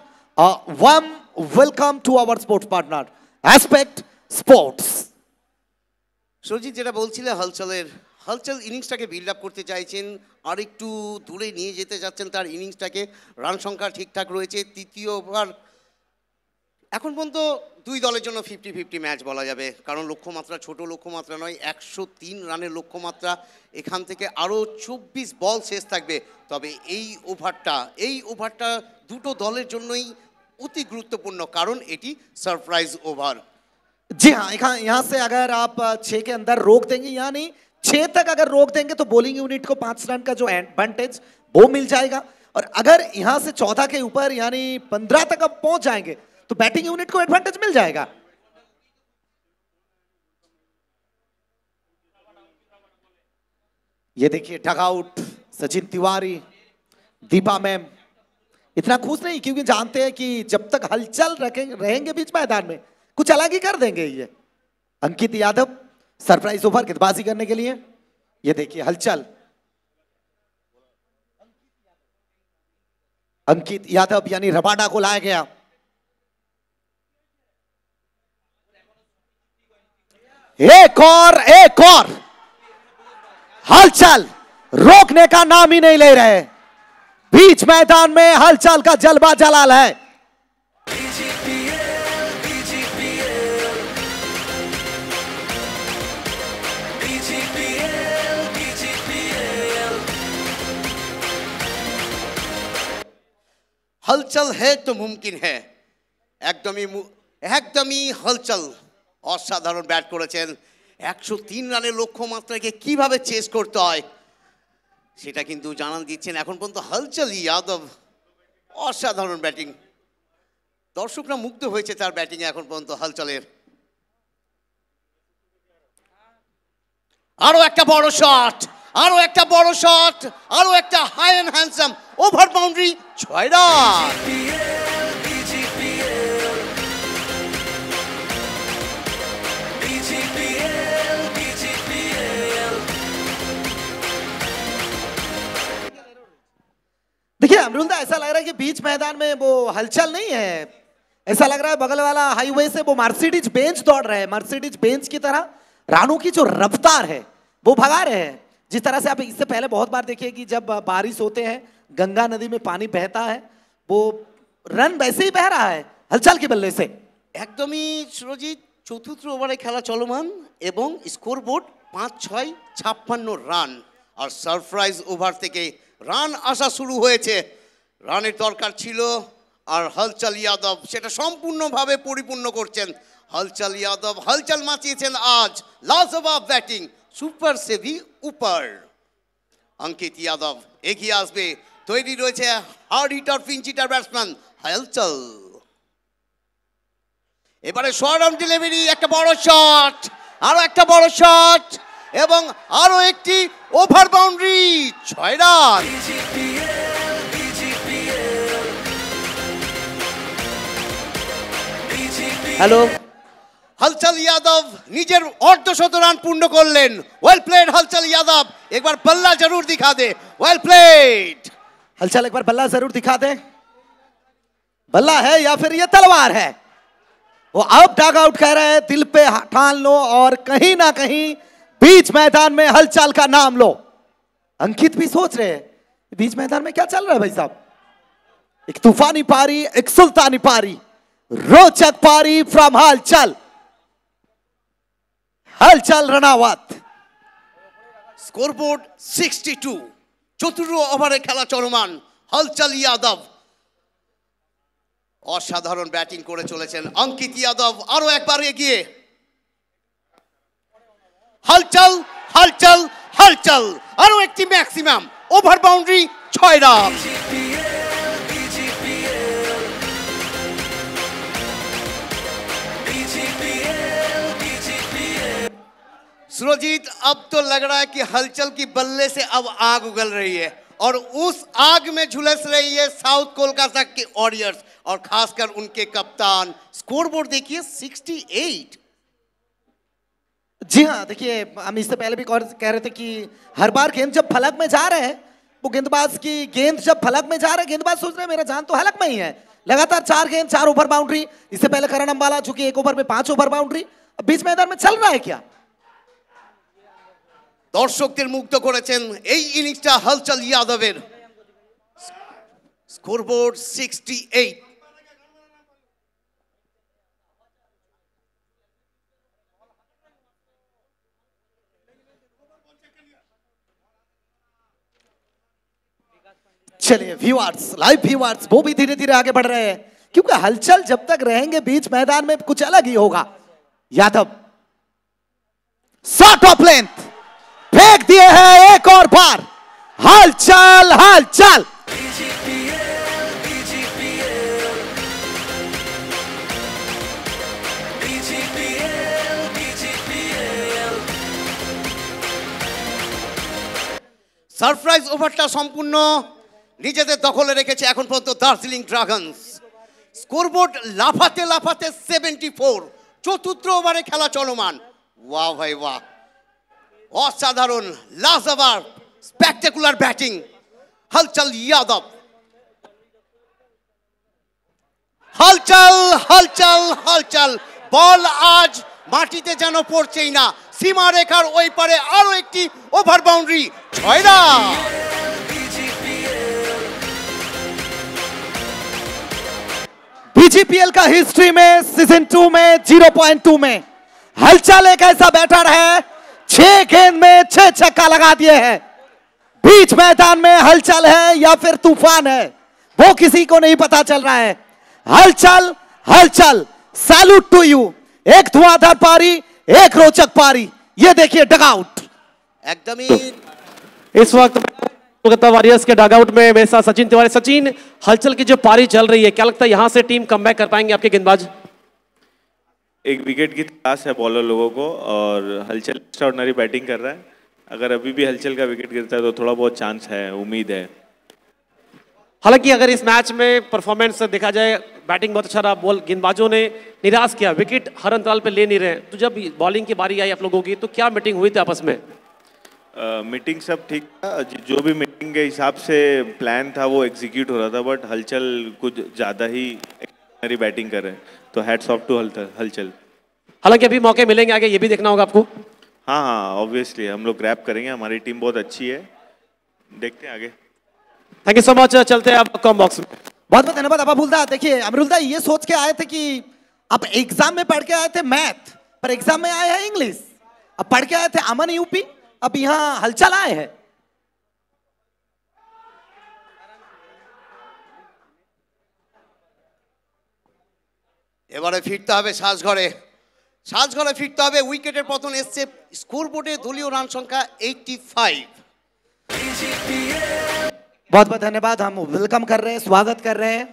Warm welcome to our sports partner aspect sports. Surajit যেটা বলছিলেন, হলচল ইনিংসটাকে বিল্ড আপ করতে চাইছেন, আর একটু দূরে নিয়ে যেতে যাচ্ছেন তার ইনিংসটাকে। রান সংখ্যা ঠিকঠাক রয়েছে। তৃতীয় ওভার এখন পর্যন্ত দুই দলের জন্য 50-50 ম্যাচ বলা যাবে, কারণ লক্ষ্যমাত্রা ছোট লক্ষ্যমাত্রা নয়, 103 রানের লক্ষ্যমাত্রা। এখান থেকে আরও 24 বল শেষ থাকবে। তবে এই ওভারটা দুটো দলের জন্যই অতি গুরুত্বপূর্ণ, কারণ এটি সারপ্রাইজ ওভার। जी हाँ, यहां से अगर आप 6 के अंदर रोक देंगे, यानी 6 तक अगर रोक देंगे तो बॉलिंग यूनिट को 5 रन का जो एडवांटेज वो मिल जाएगा। और अगर यहां से 14 के ऊपर यानी 15 तक अब पहुंच जाएंगे तो बैटिंग यूनिट को एडवांटेज मिल जाएगा। ये देखिए डगआउट, सचिन तिवारी, दीपा मैम इतना खुश नहीं, क्योंकि जानते हैं कि जब तक हलचल रहेंगे बीच मैदान में कुछ अलग ही कर देंगे ये। अंकित यादव सरप्राइज ओवर गेंदबाजी करने के लिए। ये देखिए हलचल, अंकित यादव यानी रबाडा को लाया गया। एक और हलचल रोकने का नाम ही नहीं ले रहे। बीच मैदान में हलचल का जलवा जलाल है। हलचल है तो मुमकिन है। একদমই হলচল অসাধারণ ব্যাট করেছেন। 103 রানের লক্ষ্যমাত্রাকে কিভাবে চেস করতে হয় সেটা কিন্তু জানান দিচ্ছেন এখন পর্যন্ত হলচল যাদব। অসাধারণ ব্যাটিং, দর্শকরা মুগ্ধ হয়েছে তার ব্যাটিং এখন পর্যন্ত হলচলের। আরো একটা বড় শট, আরো একটা বড় শট, আরো একটা high and handsome over boundary, 6 রান। देखिए अमरुल्दा, ऐसा लग रहा है कि बीच मैदान में वो हलचल नहीं है, ऐसा लग रहा है बगल वाला हाईवे से वो मर्सिडीज बेंच दौड़ रहे हैं, मर्सिडीज बेंच की तरह रानों की जो रफ्तार है वो भगा रहे हैं। जिस तरह से आप इससे पहले बहुत बार देखिए कि जब बारिश होते हैं गंगा नदी में पानी बहता है, वो रन वैसे ही बह रहा है हलचल के बल्ले से। একদমই সুরজিৎ, চতুর্থ ওভারে খেলা চলমান এবং স্কোরবোর্ড 5-6 56 রান। আর সারপ্রাইজ ওভার থেকে রান আসা শুরু হয়েছে। রানের দরকার ছিল আর হলচল যাদব সেটা সম্পূর্ণভাবে পরিপূর্ণ করছেন। হলচল যাদব হলচল মাচিয়েছেন আজ, লাজবাব ব্যাটিং, সুপার সেভি উপর। অঙ্কিত যাদব এগিয়ে আসবে, তৈরি রয়েছে hard hitter pinch hitter batsman Halchal. এবারে শর্ট আর্ম ডেলিভারি, একটা বড় শট, আরো একটা বড় শট এবং আরো একটি ওভার বাউন্ডারি, 6 রান। हेलो, হলচল যাদব নিজের অর্ধশত রান পূর্ণ করলেন। ওয়েল প্লেড হলচল যাদব, একবার বল্লা জরুর দিখা দে। Well played. हलचल एक बार बल्ला जरूर दिखा दे। बल्ला है या फिर ये तलवार है? वो अब डग आउट कह रहे हैं, दिल पे ठान लो और कहीं ना कहीं बीच मैदान में हलचल का नाम लो। अंकित भी सोच रहे हैं बीच मैदान में क्या चल रहा है भाई साहब। एक तूफानी पारी, एक सुल्तानी पारी, रोचक पारी फ्रॉम हलचल। हलचल रनावत। স্কোরবোর্ড 62, চতুর্থ ওভারে খেলা চলমান। হলচল যাদব অসাধারণ ব্যাটিং করে চলেছেন। অঙ্কিত যাদব আরো একবার এগিয়ে। হলচল হলচল হলচল, আরো একটি ম্যাক্সিমাম ওভার বাউন্ডারি, 6 রান। सुरजीत, अब तो लग रहा है कि हलचल की बल्ले से अब आग उगल रही है और उस आग में झुलस रही है साउथ कोलकाता के वॉरियर्स और खासकर उनके कप्तान। स्कोरबोर्ड देखिए 68। जी हाँ, देखिए हम इससे पहले भी कह रहे थे कि हर बार गेंद जब फलक में जा रहे हैं, वो गेंदबाज की गेंद जब फलक में जा रहे हैं, गेंदबाज सोच रहे हैं मेरा जान तो हलक में ही है। लगातार 4 गेंद 4 ओवर बाउंड्री। इससे पहले करण अंबाला चूंकि 1 ओवर में 5 ओवर बाउंड्री। अब बीच मैदान में चल रहा है क्या? দর্শকদের মুগ্ধ করেছেন এই ইনিংসটা হলচল যাদবের। স্কোরবোর্ড 68। चलिए व्यूअर्स, लाइव व्यूअर्स वो भी धीरे धीरे आगे बढ़ रहे हैं क्योंकि हलचल जब तक रहेंगे बीच मैदान में कुछ अलग ही होगा। यादव शॉट ऑफ लेंथ फेंक दिए हैं एक और बार। हलचल हलचल। সারপ্রাইজ ওভারটা সম্পূর্ণ নিজেদের দখলে রেখেছে এখন পর্যন্ত দার্জিলিং ড্রাগনস। স্কোরবোর্ড লাফাতে লাফাতে 74। চতুর্থ ওভারে খেলা চলমান। ওয়াও ভাই ওয়াহ, অসাধারণ, লাজবাব, স্পেকটাকুলার ব্যাটিং হলচল যাদব। হলচল হলচল হলচল, বল আজ মাটিতে যেন পড়ছেই না। সীমা রেখার ওই পারে আরো একটি ওভার বাউন্ডারি, 6 রান। बीजीपीएल का हिस्ट्री में सीजन 2 में 0.2 में हलचल एक ऐसा बैटर है 6 गेंद में 6 छक्का लगा दिए हैं। बीच मैदान में हलचल है या फिर तूफान है वो किसी को नहीं पता चल रहा है। हलचल हलचल, सैल्यूट टू यू। एक धुआंधार पारी, एक रोचक पारी। ये देखिए डगआउट। एकदम ही इस वक्त कोलकाता वॉरियर्स के डगआउट में मेरे साथ सचिन तिवारी। सचिन, हलचल की जो पारी चल रही है, क्या लगता है यहाँ से टीम कमबैक कर पाएंगे आपके गेंदबाज? एक विकेट की तलाश है बॉलर लोगों को और हलचल एक्स्ट्राऑर्डिनरी बैटिंग कर रहा है। अगर अभी भी हलचल का विकेट गिरता है तो थोड़ा बहुत चांस है, उम्मीद है। हालांकि अगर इस मैच में परफॉर्मेंस देखा जाए, बैटिंग बहुत अच्छा रहा, बॉल गेंदबाजों ने निराश किया, विकेट हर अंतराल पे ले नहीं रहे, तो जब बॉलिंग की बारी आई आप लोगों की तो क्या मीटिंग हुई थी आपस में? मीटिंग सब ठीक था, जो भी मीटिंग के हिसाब से प्लान था वो एग्जीक्यूट हो रहा था, बट हलचल कुछ ज़्यादा ही एक्स्ट्राऑर्डिनरी बैटिंग कर रहे हैं, तो हैट्स ऑफ टू हलचल। हालांकि अभी मौके मिलेंगे आगे, ये भी देखना होगा आपको। हाँ हाँ, ऑब्वियसली हम लोग ग्रैब करेंगे, हमारी टीम बहुत अच्छी है, देखते हैं आगे। Thank you so much. चलते हैं आप कॉम बॉक्स में। बहुत बहुत धन्यवाद अबुलदा। देखिए अमरुल्दा, ये सोच के आए थे कि आप एग्जाम में पढ़ के आए थे मैथ, पर एग्जाम में आए हैं इंग्लिश। अब पढ़ के आए थे अमन यूपी, अब यहाँ हलचल आए हैं। এবারে ফিরতে হবে সাজঘরে, সাজঘরে ফিরতে হবে। উইকেটের পতন এসছে, স্কোর বোর্ডে দলীয় রান সংখ্যা 85। बहुत बहुत धन्यवाद। हम वेलकम कर रहे हैं, स्वागत कर रहे हैं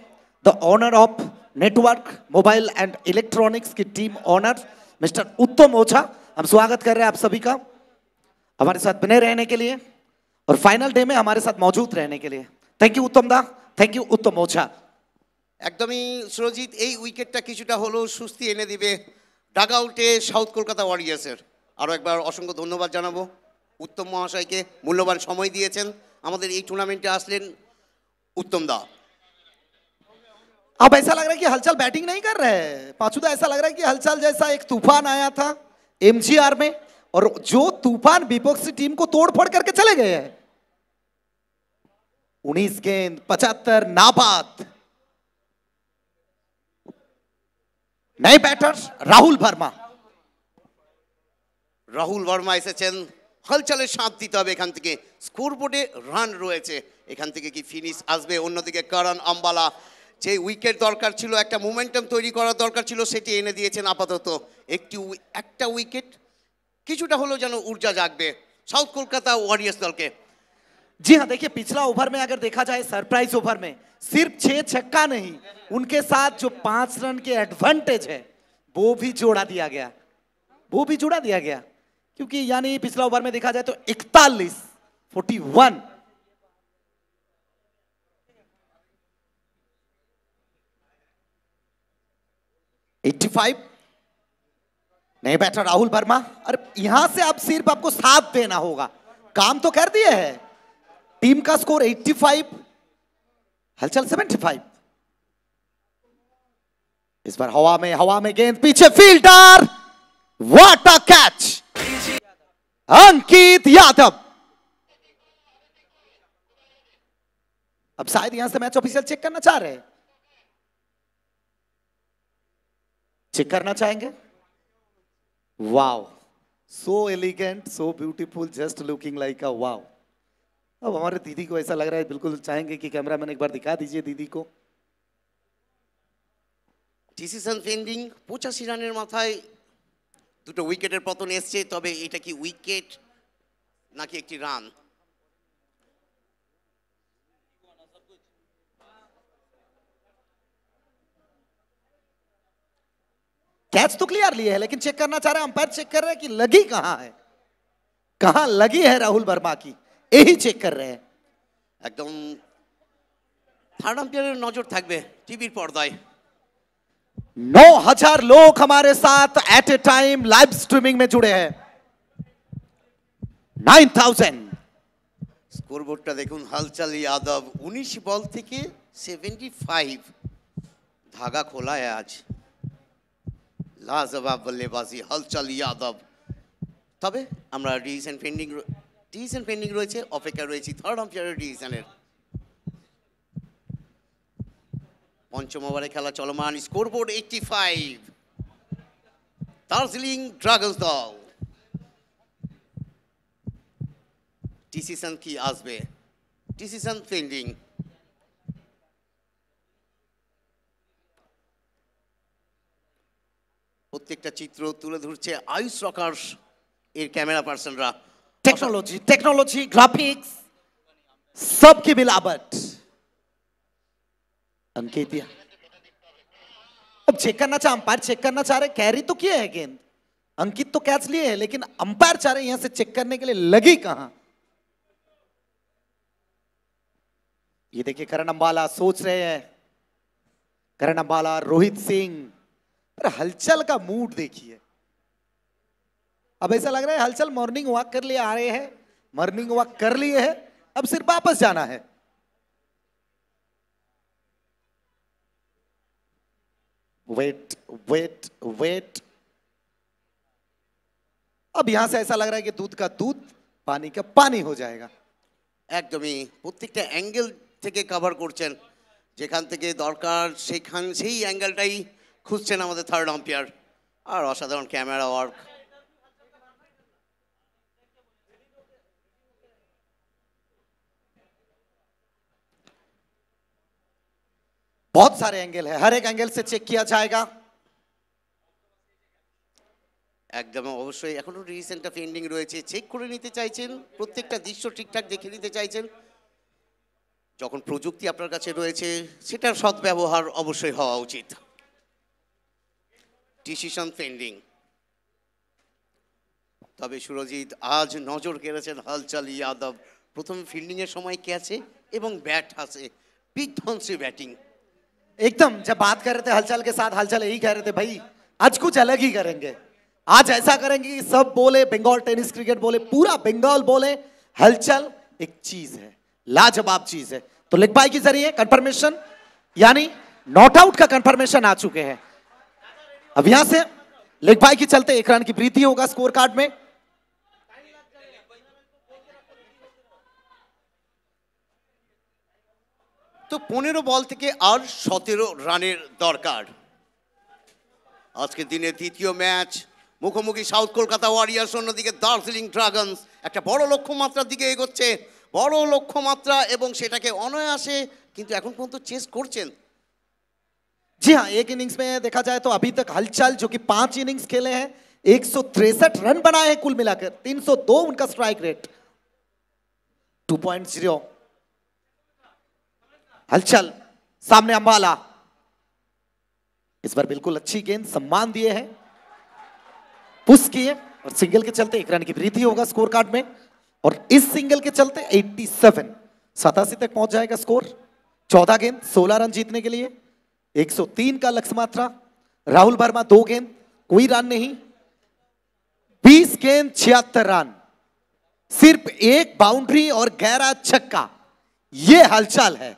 the owner of network mobile and electronics की team owner mister Uttam Ojha. हम स्वागत कर रहे हैं आप सभी का हमारे साथ बने रहने के लिए और फाइनल डे में हमारे साथ मौजूद रहने के लिए। थैंक यू उत्तम दा, थैंक यू उत्तम ओझा। একদমই সুরজিৎ, এই উইকেটটা কিছুটা হলেও সুস্থি এনে দিবে ডাগআউটে সাউথ কলকাতা ওয়ারিয়ার্সের। আরও একবার অসংখ্য ধন্যবাদ জানাবো উত্তম মহাশয়কে, মূল্যবান সময় দিয়েছেন আমাদের এই টুর্নামেন্টে আসলেন उत्तम दा। अब ऐसा लग रहा है कि हलचल बैटिंग नहीं कर रहे हैं पाचूदा, ऐसा लग रहा है कि हलचल जैसा एक तूफान आया था एमजीआर में और जो तूफान विपक्षी टीम को तोड़ फोड़ करके चले गए हैं। 19 गेंद 75 नाबाद। नए बैटर राहुल वर्मा। রাহুল বর্মা এসেছেন, হলচলের সাথ দিতে হবে এখান থেকে। স্কোর বোর্ডে রান রয়েছে, এখান থেকে কি ফিনিশ আসবে? অন্যদিকে করণ আম্বালা, যে উইকেট দরকার ছিল, একটা মোমেন্টাম তৈরি করার দরকার ছিল, সেটি এনে দিয়েছেন। আপাতত একটা উইকেট কিছুটা হলেও যেন ऊर्जा জাগবে साउथ कोलकाता वॉरियर्स दल के। जी हाँ, देखिए पिछला ओवर में अगर देखा जाए, सरप्राइज ओवर में सिर्फ 6 छक्का नहीं, उनके साथ जो 5 रन के एडवांटेज है वो भी जोड़ा दिया गया, वो भी जोड़ा दिया गया। क्योंकि यानी पिछला ओवर में देखा जाए तो 41 41 85। नए बैटर राहुल वर्मा, और यहां से अब सिर्फ आपको साथ देना होगा, काम तो कर दिए है। टीम का स्कोर 85, हलचल 75। इस बार हवा में गेंद पीछे, fielder, what a catch, Ankit Yadav. अब शायद यहां से मैच ऑफिशियल चेक करना चाह रहे हैं, चेक करना चाहेंगे। Wow, so elegant, so beautiful, just looking like a wow. अब हमारे दीदी को ऐसा लग रहा है, बिल्कुल चाहेंगे कि कैमरामैन एक बार दिखा दीजिए दीदी को। ডিসিশন পেন্ডিং, 85 রানের মাথায় দুটো উইকেটের পতন এসছে। তবে এটা কি উইকেট নাকি একটি রান? कैच तो क्लियर लिए है, लेकिन चेक करना चाह रहे हैं, अंपायर चेक कर रहे हैं कि लगी कहां है, कहां लगी है राहुल वर्मा की, यही चेक कर रहे हैं। একদম থার্ড আম্পায়ারের নজর থাকবে টিভির পর্দায়। 9000 लोग हमारे साथ at a time live streaming में जुड़े हैं। 9000। স্কোরবোর্ডটা দেখুন, হলচল यादव 19 বল থেকে 75, ধাগা খোলা है आज। লাজবাব বল্লেবাজি হলচল यादव। তবে আমরা ডিসিশন পেন্ডিং রয়েছে, অপেক্ষা রয়েছে থার্ড আম্পায়ারের ডিসিশনের। পঞ্চম ওভারে খেলা চলমান, স্কোরবোর্ড 85। দার্জিলিং ড্রাগনস দল, ডিসিশন কি আসবে? Decision pending. প্রত্যেকটা চিত্র তুলে ধরছে আয়ুষ রকার্স এর ক্যামেরা পার্সনরা। टेक्नोलॉजी ग्राफिक्स सबकी मिलावट। अंकित अब चेक करना चाह, अंपायर चेक करना चाह रहे, कैरी तो किए है गेंद, अंकित तो कैच लिए है, लेकिन अंपायर चाह रहे यहां से चेक करने के लिए लगी कहां। ये देखिए करण अंबाला सोच रहे हैं, करण अंबाला, रोहित सिंह, पर हलचल का मूड देखिए। अब ऐसा लग रहा है हलचल मॉर्निंग वॉक कर लिए आ रहे हैं, मॉर्निंग वॉक कर लिए है, अब सिर्फ वापस जाना है। वेट वेट वेट, अब यहां से ऐसा लग रहा है कि दूध का दूध पानी का पानी हो जाएगा। একদমই প্রত্যেকটা অ্যাঙ্গেল থেকে কভার করছেন, যেখান থেকে দরকার সেই অ্যাঙ্গেলটাই খুঁজছেন আমাদের থার্ড আম্পায়ার। আর অসাধারণ ক্যামেরা ওয়ার্ক। बहुत सारे एंगल है, हर एक एंगल से चेक किया जाएगा। একদম অবশ্যই এখনো রিসেন্টটা পেন্ডিং রয়েছে, চেক করে নিতে চাইছেন, প্রত্যেকটা দৃশ্য ঠিকঠাক দেখে নিতে চাইছেন। যখন প্রযুক্তি আপনার কাছে রয়েছে সেটার সদ্ব্যবহার অবশ্যই হওয়া উচিত। Decision pending. তবে সুরজিৎ আজ নজর কেড়েছেন হলচল যাদব, প্রথম ফিল্ডিং এর সময় ক্যাচে এবং ব্যাট হাসে বিধ্বংসী ব্যাটিং। एकदम जब बात कर रहे थे हलचल के साथ, हलचल यही कह रहे थे भाई आज कुछ अलग ही करेंगे, आज ऐसा करेंगे कि सब बोले बंगाल टेनिस क्रिकेट बोले, पूरा बंगाल बोले हलचल एक चीज है, लाजवाब चीज है। तो लेग बाय के जरिए कंफर्मेशन, यानी नॉट आउट का कंफर्मेशन आ चुके हैं। अब यहां से लेग बाय के चलते 1 रन की वृद्धि होगा स्कोर कार्ड में। তো 15 বল থেকে আর 17 রানের দরকার। আজকের দিনে দ্বিতীয় ম্যাচ, মুখোমুখি সাউথ কলকাতা ওয়ারিয়ার্স, অন্যদিকে দার্জিলিং ড্রাগনস। একটা বড় লক্ষ্যমাত্রার দিকে এগোচ্ছে, বড় লক্ষ্যমাত্রা, এবং সেটাকে অনায়াসে কিন্তু এখন পর্যন্ত চেস করছেন। जी हाँ, एक इनिंग्स में देखा जाए तो अभी तक हलचल जो कि 5 इनिंग्स खेले हैं, 163 रन बनाए हैं कुल मिलाकर, 302 उनका स्ट्राइक रेट। 2.0 हलचल, सामने अंबाला, इस बार बिल्कुल अच्छी गेंद, सम्मान दिए हैं, पुश किए और सिंगल के चलते 1 रन की वृद्धि होगा स्कोर कार्ड में। और इस सिंगल के चलते 87 तक पहुंच जाएगा स्कोर। 14 गेंद 16 रन जीतने के लिए, 103 का लक्ष्य मात्रा। राहुल वर्मा 2 गेंद, कोई रन नहीं, 20 गेंद 76 रन, सिर्फ 1 बाउंड्री और 11 छक्का। ये हलचल है,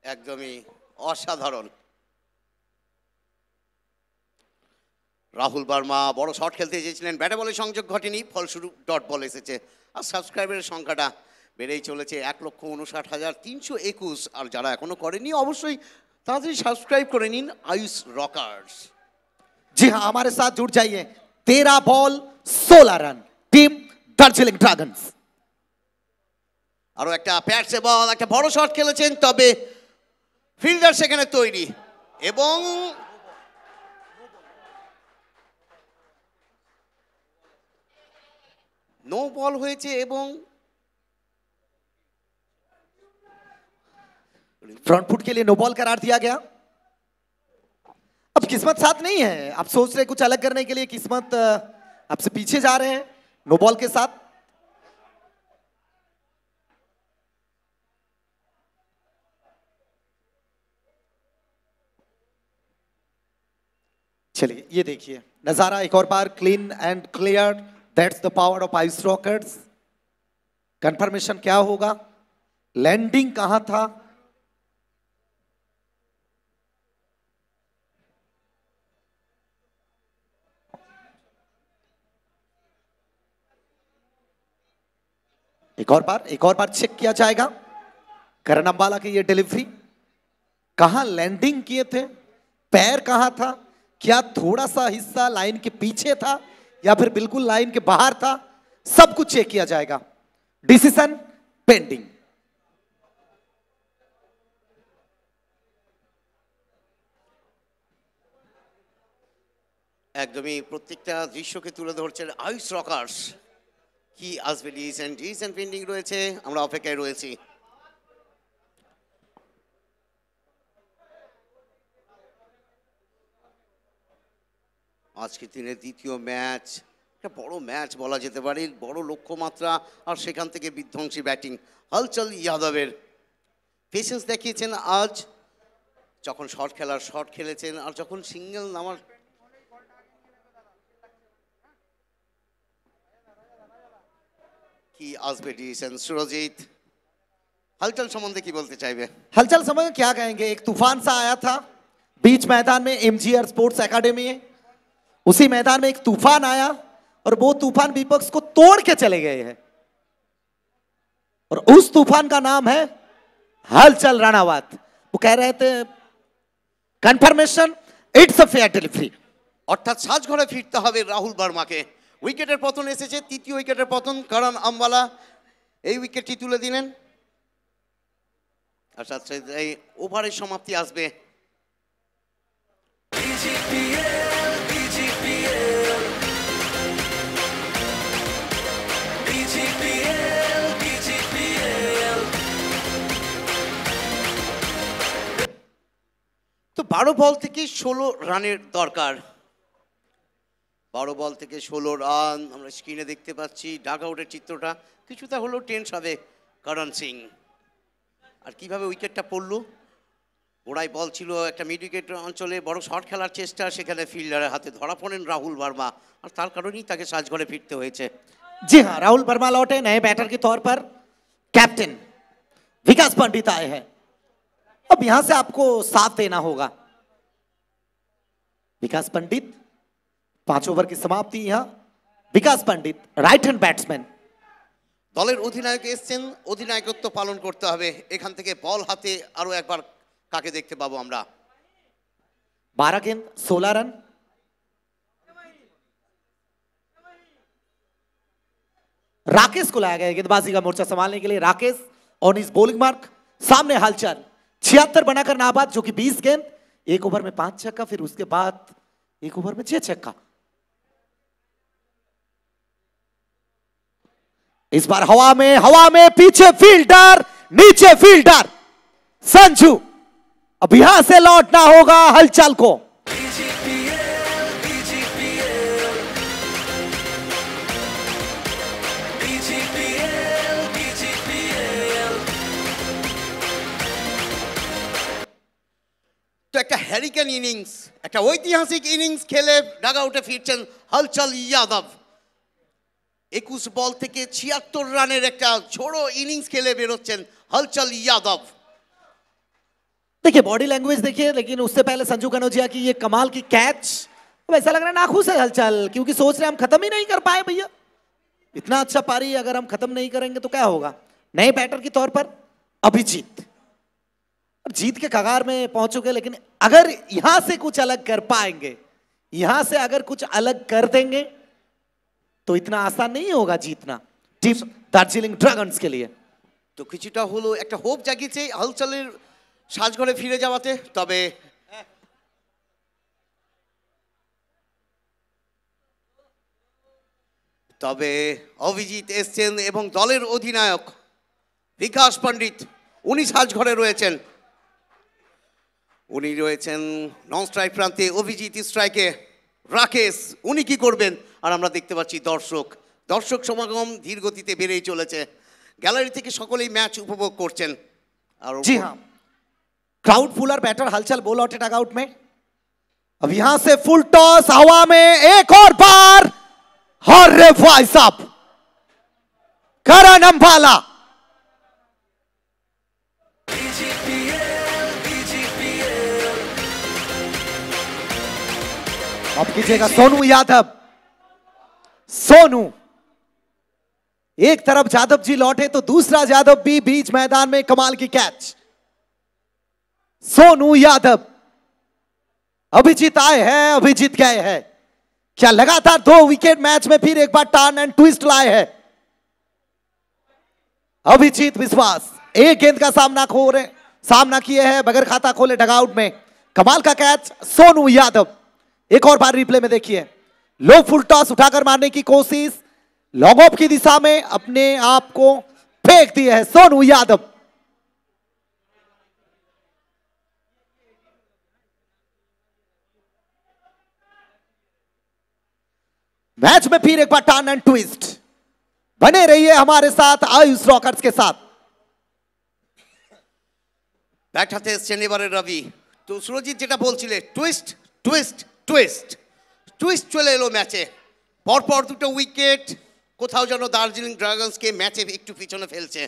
একদমই অসাধারণ। রাহুল বর্মা বড় শট খেলতে চেয়েছিলেন, ব্যাটে বলে সংযোগ ঘটেনি, ফলস্বরূপ ডট বল এসেছে। আর সাবস্ক্রাইবারের সংখ্যাটা বেড়েই চলেছে, 1,59,321। আর যারা এখনো করেনি অবশ্যই তাড়াতাড়ি সাবস্ক্রাইব করে নিন আয়ুষ রকার্স। जी हाँ, हमारे साथ जुड़ जाइए। 13 ball 16 run, team Darjeeling dragons. আরো একটা প্যাটসে বল, একটা বড় শট খেলেছেন, তবে ফিল্ডার সেখানে তৈরি, এবং নো বল হয়েছে। এবং फ्रंट फुट के लिए नो बॉल करार दिया गया। अब किस्मत साथ नहीं है, आप सोच रहे कुछ अलग करने के लिए, किस्मत आपसे पीछे जा रहे हैं नो बॉल के साथ। चलिए ये देखिए नजारा एक और बार, clean and clear, that's the power of Ice Rockets. Confirmation क्या होगा, लैंडिंग कहां था, एक और बार चेक किया जाएगा। करण अंबाला की ये डिलीवरी, कहां लैंडिंग किए थे, पैर कहां था, क्या थोड़ा सा हिस्सा लाइन के पीछे था या फिर बिल्कुल लाइन के बाहर था, सब कुछ चेक किया जाएगा। Decision pending. একদমই প্রত্যেকটা দৃশ্যকে তুলে ধরছেন আয়ুষ রকার্স। কি আসবে ডিসিশন পেন্ডিং রয়েছে, আমরা অপেক্ষায় রয়েছি। আজকের দিনের দ্বিতীয় ম্যাচ একটা বড় ম্যাচ বলা যেতে পারে, বড় লক্ষ্যমাত্রা আর সেখান থেকে বিধ্বংসী ব্যাটিং হলচল যাদবের। পেশেন্স দেখিয়েছেন আজ, যখন শর্ট খেলার শর্ট খেলেছেন আর যখন সিঙ্গেল নামার কি আসবে ডিসিশন। সুরজিৎ हलचल संबंधी की बोलते चाहिए? हलचल समय क्या कहेंगे, एक तूफान सा आया था बीच मैदान में, एमजीआर स्पोर्ट्स एकेडमी है, उसी मैदान में एक तूफान आया और वो तूफान विपक्ष को तोड़ के चले गए हैं और उस तूफान का नाम है हलचल राणावत। वो कह रहे थे confirmation it's a fair delivery, অর্থাৎ সাজঘরে ফিরতে হবে রাহুল বর্মাকে। উইকেটের পতন এসেছে, তৃতীয় উইকেটের পতন, কারণ আম্বালা এই উইকেটটি তুলে দিলেন। অর্থাৎ এই ওভারের সমাপ্তি আসবে। তো 12 বল থেকে 16 রানের দরকার। 12 বল থেকে 16 রান আমরা স্ক্রিনে দেখতে পাচ্ছি। ডাগ আউটের চিত্রটা কিছুটা হলেও টেন্স হবে করণ সিং। আর কিভাবে উইকেটটা পড়লো, ওরাই বল ছিল একটা মিড উইকেট অঞ্চলে, বড় শট খেলার চেষ্টা, সেখানে ফিল্ডারের হাতে ধরা পড়েন রাহুল वर्मा আর তার কারণেই তাকে সাজঘরে ফিরতে হয়েছে। जी हाँ, राहुल वर्मा लौटे नए बैटर के तौर पर। कैप्टन विकास पंडित आए हैं, अब यहां से आपको साथ देना होगा। विकास पंडित 5 ओवर की समाप्ति यहां। विकास पंडित राइट हैंड बैट्समैन। দলের অধিনায়ক এসেছেন, অধিনায়কত্ব পালন করতে হবে। এখান থেকে বল হাতে আরো একবার কাকে দেখতে পাবো আমরা? 12 गेंद 16 रन। राकेश को लाया गया गेंदबाजी का मोर्चा संभालने के लिए। Rakesh on is bowling mark. सामने हलचल 76 बनाकर नाबाद, जो कि 20 गेंद, एक ओवर में 5 छक्का, फिर उसके बाद एक ओवर में 6 छक्का। इस बार हवा में पीछे फील्डर, नीचे फील्डर संजू। अब यहां से लौटना होगा हलचल को। তো একটা হ্যারিকেন ইনিংস, একটা ঐতিহাসিক ইনিংস খেলে ডাগ আউটে ফিরছেন হলচল যাদব। 21 বল থেকে 76 রানের একটা ঝোড়ো ইনিংস খেলে বেরোচ্ছেন হলচল যাদব। देखिए बॉडी लैंग्वेज देखिए, लेकिन उससे पहले संजू कनौजिया की ये कमाल की कैच। अब ऐसा लग रहा है नाखुश है हलचल, क्योंकि सोच रहे हम खत्म ही नहीं कर पाए भैया। इतना अच्छा पारी अगर हम खत्म नहीं करेंगे तो क्या होगा। नए बैटर के तौर पर अभिजीत अब जीत के कगार में पहुंच चुके, लेकिन अगर यहां से कुछ अलग कर पाएंगे, यहां से अगर कुछ अलग कर देंगे तो इतना आसान नहीं होगा जीतना टीम दार्जिलिंग ड्रैगन्स के लिए। তো কিছুটা হলো একটা হোপ জাগিয়েছে হলচলের সাজঘরে ফিরে যাওয়াতে। তবে অভিজিৎ এসছেন এবং দলের অধিনায়ক বিকাশ পণ্ডিত উনি সাজঘরে রয়েছেন। উনি রয়েছেন নন স্ট্রাইক প্রান্তে, অভিজিৎ স্ট্রাইকে, রাকেশ উনি কি করবেন। আর আমরা দেখতে পাচ্ছি দর্শক সমাগম ধীর গতিতে বেড়েই চলেছে। গ্যালারি থেকে সকলেই ম্যাচ উপভোগ করছেন। আর जी हाँ, क्राउड फुल और बैटर हलचल बॉल आउट डग आउट में। अब यहां से फुल टॉस हवा में, एक और बार, और रे भाई साहब करण अंबाला। अब कीजिएगा सोनू यादव। सोनू एक तरफ यादव जी लौटे तो दूसरा यादव भी बीच मैदान में कमाल की कैच। सोनू यादव, अभिजीत आए हैं, अभिजीत गए हैं। क्या लगातार 2 विकेट मैच में फिर एक बार टर्न एंड ट्विस्ट लाए हैं अभिजीत विश्वास। एक गेंद का सामना किए हैं बगैर खाता खोले डगआउट में। कमाल का कैच सोनू यादव। एक और बार रिप्ले में देखिए, लो फुल टॉस उठाकर मारने की कोशिश, लॉन्ग ऑफ की दिशा में अपने आप को फेंक दिए है सोनू यादव। मैच में फिर एक बार टर्न एंड ट्विस्ट। बने रहिए हमारे साथ आयुष रॉकर्स के साथ। ব্যাট হাতে এসছেন এবারে রবি। তো সুরজিৎ যেটা বলছিলে টুইস্ট টুইস্ট টুইস্ট টুইস্ট চলে এলো ম্যাচে, পরপর দুটো উইকেট কোথাও যেন দার্জিলিং ড্রাগনসকে ম্যাচে একটু পিছনে ফেলছে।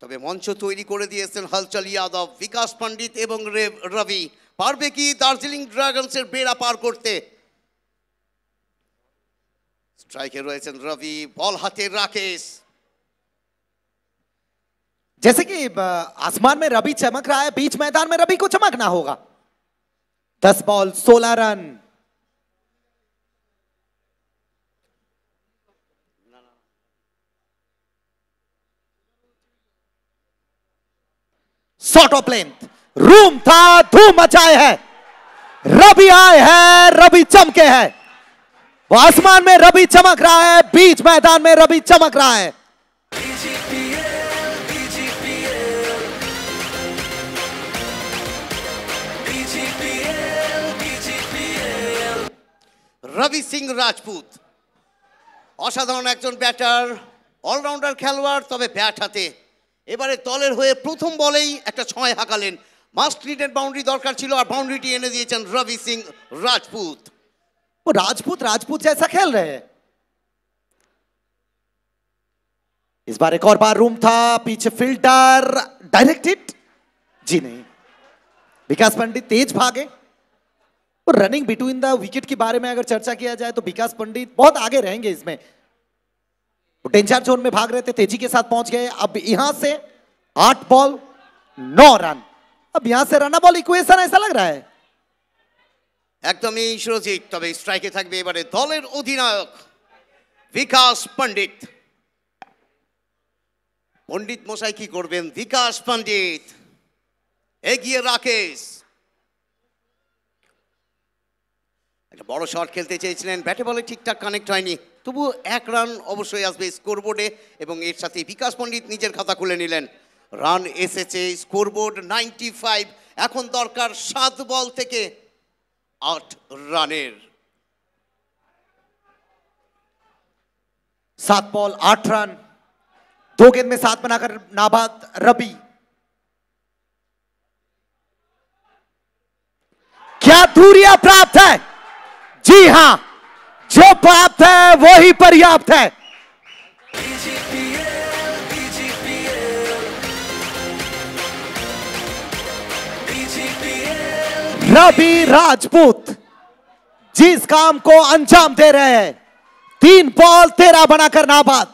তবে মঞ্চ তৈরি করে দিয়েছেন হলচল যাদব, বিকাশ পণ্ডিত এবং রবি। পারবে কি দার্জিলিং ড্রাগনসের বেড়া পার করতে? স্ট্রাইকে রয়েছেন রবি, বল হাতে রাকেশ। जैसे कि आसमान में रवि चमक रहा है, बीच मैदान में रवि को चमकना होगा। 10 ball 16 run. Shot of length, room था, धूम मचाए है। रवि आए हैं, रवि चमके हैं। वो आसमान में रवि चमक रहा है, बीच मैदान में रवि चमक रहा है। রবি সিং রাজপুত অসাধারণ একজন ব্যাটার, অলরাউন্ডার খেলোয়াড়, তবে ব্যাট হাতে এবারে দলের হয়ে প্রথম বলেই একটা 6 হাঁকালেন। মাস্ট নিডেড বাউন্ডারি দরকার ছিল আর বাউন্ডারিটি এনে দিয়েছেন রবি সিং রাজপুত। वो राजपूत राजपूत जैसा खेल रहे हैं। इस बार एक और बार रूम था, पीछे फील्डर डायरेक्टेड जी नहीं, विकास पंडित तेज भागे। और रनिंग बिटवीन द विकेट के बारे में अगर चर्चा किया जाए तो विकास पंडित बहुत आगे रहेंगे इसमें। वो डेंजर जोन में भाग रहे थे, तेजी के साथ पहुंच गए। अब यहां से 8 बॉल 9 रन। अब यहां से रन बॉल इक्वेशन ऐसा लग रहा है। একদমই সুরজিৎ, তবে স্ট্রাইকে থাকবে এবারে দলের অধিনায়ক বিকাশ পণ্ডিত। পণ্ডিত মশাই কি করবেন? বিকাশ পণ্ডিত এগিয়ে রাকেশ, একটা বড় শট খেলতে চেয়েছিলেন, ব্যাটে বলে ঠিকঠাক কানেক্ট হয়নি, তবু 1 রান অবশ্যই আসবে স্কোরবোর্ডে এবং এর সাথে বিকাশ পণ্ডিত নিজের খাতা খুলে নিলেন। রান এসেছে, স্কোরবোর্ড 95। এখন দরকার 7 বল থেকে 8 রানের। 7 बॉल 8 रन, 2 गेंद में 7 बनाकर नाबाद रवि। क्या दूरियां प्राप्त है? जी हां, जो प्राप्त है वही पर्याप्त है। रवि राजपूत जिस काम को अंजाम दे रहे हैं, 3 बॉल 13 बनाकर नाबाद,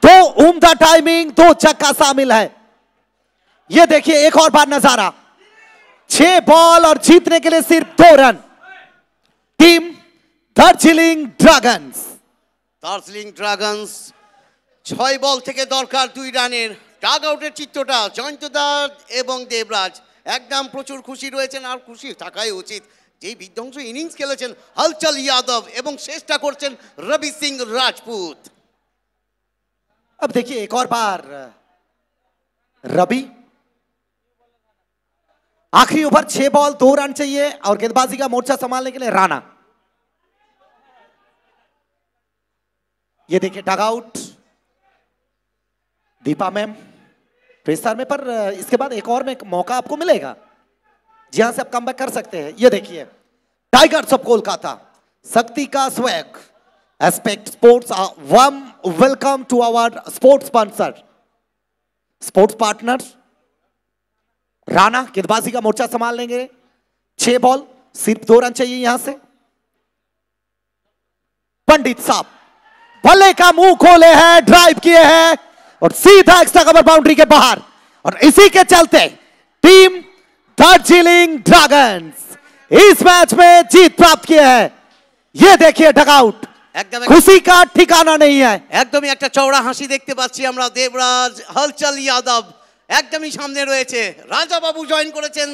2 उम्दा टाइमिंग, 2 छक्का शामिल है। यह देखिए एक और बार नजारा, 6 बॉल और जीतने के लिए सिर्फ 2 run. Team Darjeeling dragons. Darjeeling dragons 6 বল থেকে দরকার 2 রানের। ডাগ আউটের চিত্রটা জয়ন্তদা এবং দেবরাজ একদম প্রচুর খুশি রয়েছেন, আর খুশি থাকাই উচিত। যেই বিধ্বংস ইনিংস খেলেছেন হলচল যাদব এবং শেষটা করছেন রবি সিং রাজপুত। अब देखिए एक और बार रवि, आखिरी ओवर 6 बॉल 2 रन चाहिए और गेंदबाजी का मोर्चा संभालने के लिए राणा। ये देखिए डग आउट, दीपा मैम प्रेस्तार में, पर इसके बाद एक और में मौका आपको मिलेगा जहां से आप कमबैक कर सकते हैं। ये देखिए टाइगर्स ऑफ कोलकाता, शक्ति का swag, aspect sports, warm welcome to our sports sponsor, sports partner. Rana गेंदबाजी का मोर्चा संभाल लेंगे। 6 बॉल सिर्फ 2 रन चाहिए यहां से। पंडित साहब बल्ले का मुंह खोले हैं, ड्राइव किए हैं और सीधा एक्स्ट्रा कवर बाउंड्री के बाहर, और इसी के चलते टीम दार्जिलिंग ड्रैगन्स इस मैच में जीत प्राप्त किए है। ये देखिए डगआउट, একদম खुशी का ठिकाना नहीं है। একদমই একটা চওড়া হাসি দেখতে পাচ্ছি আমরা। দেবরাজ, হলচল যাদব একদমই সামনে রয়েছে। রাজা বাবু জয়েন করেছেন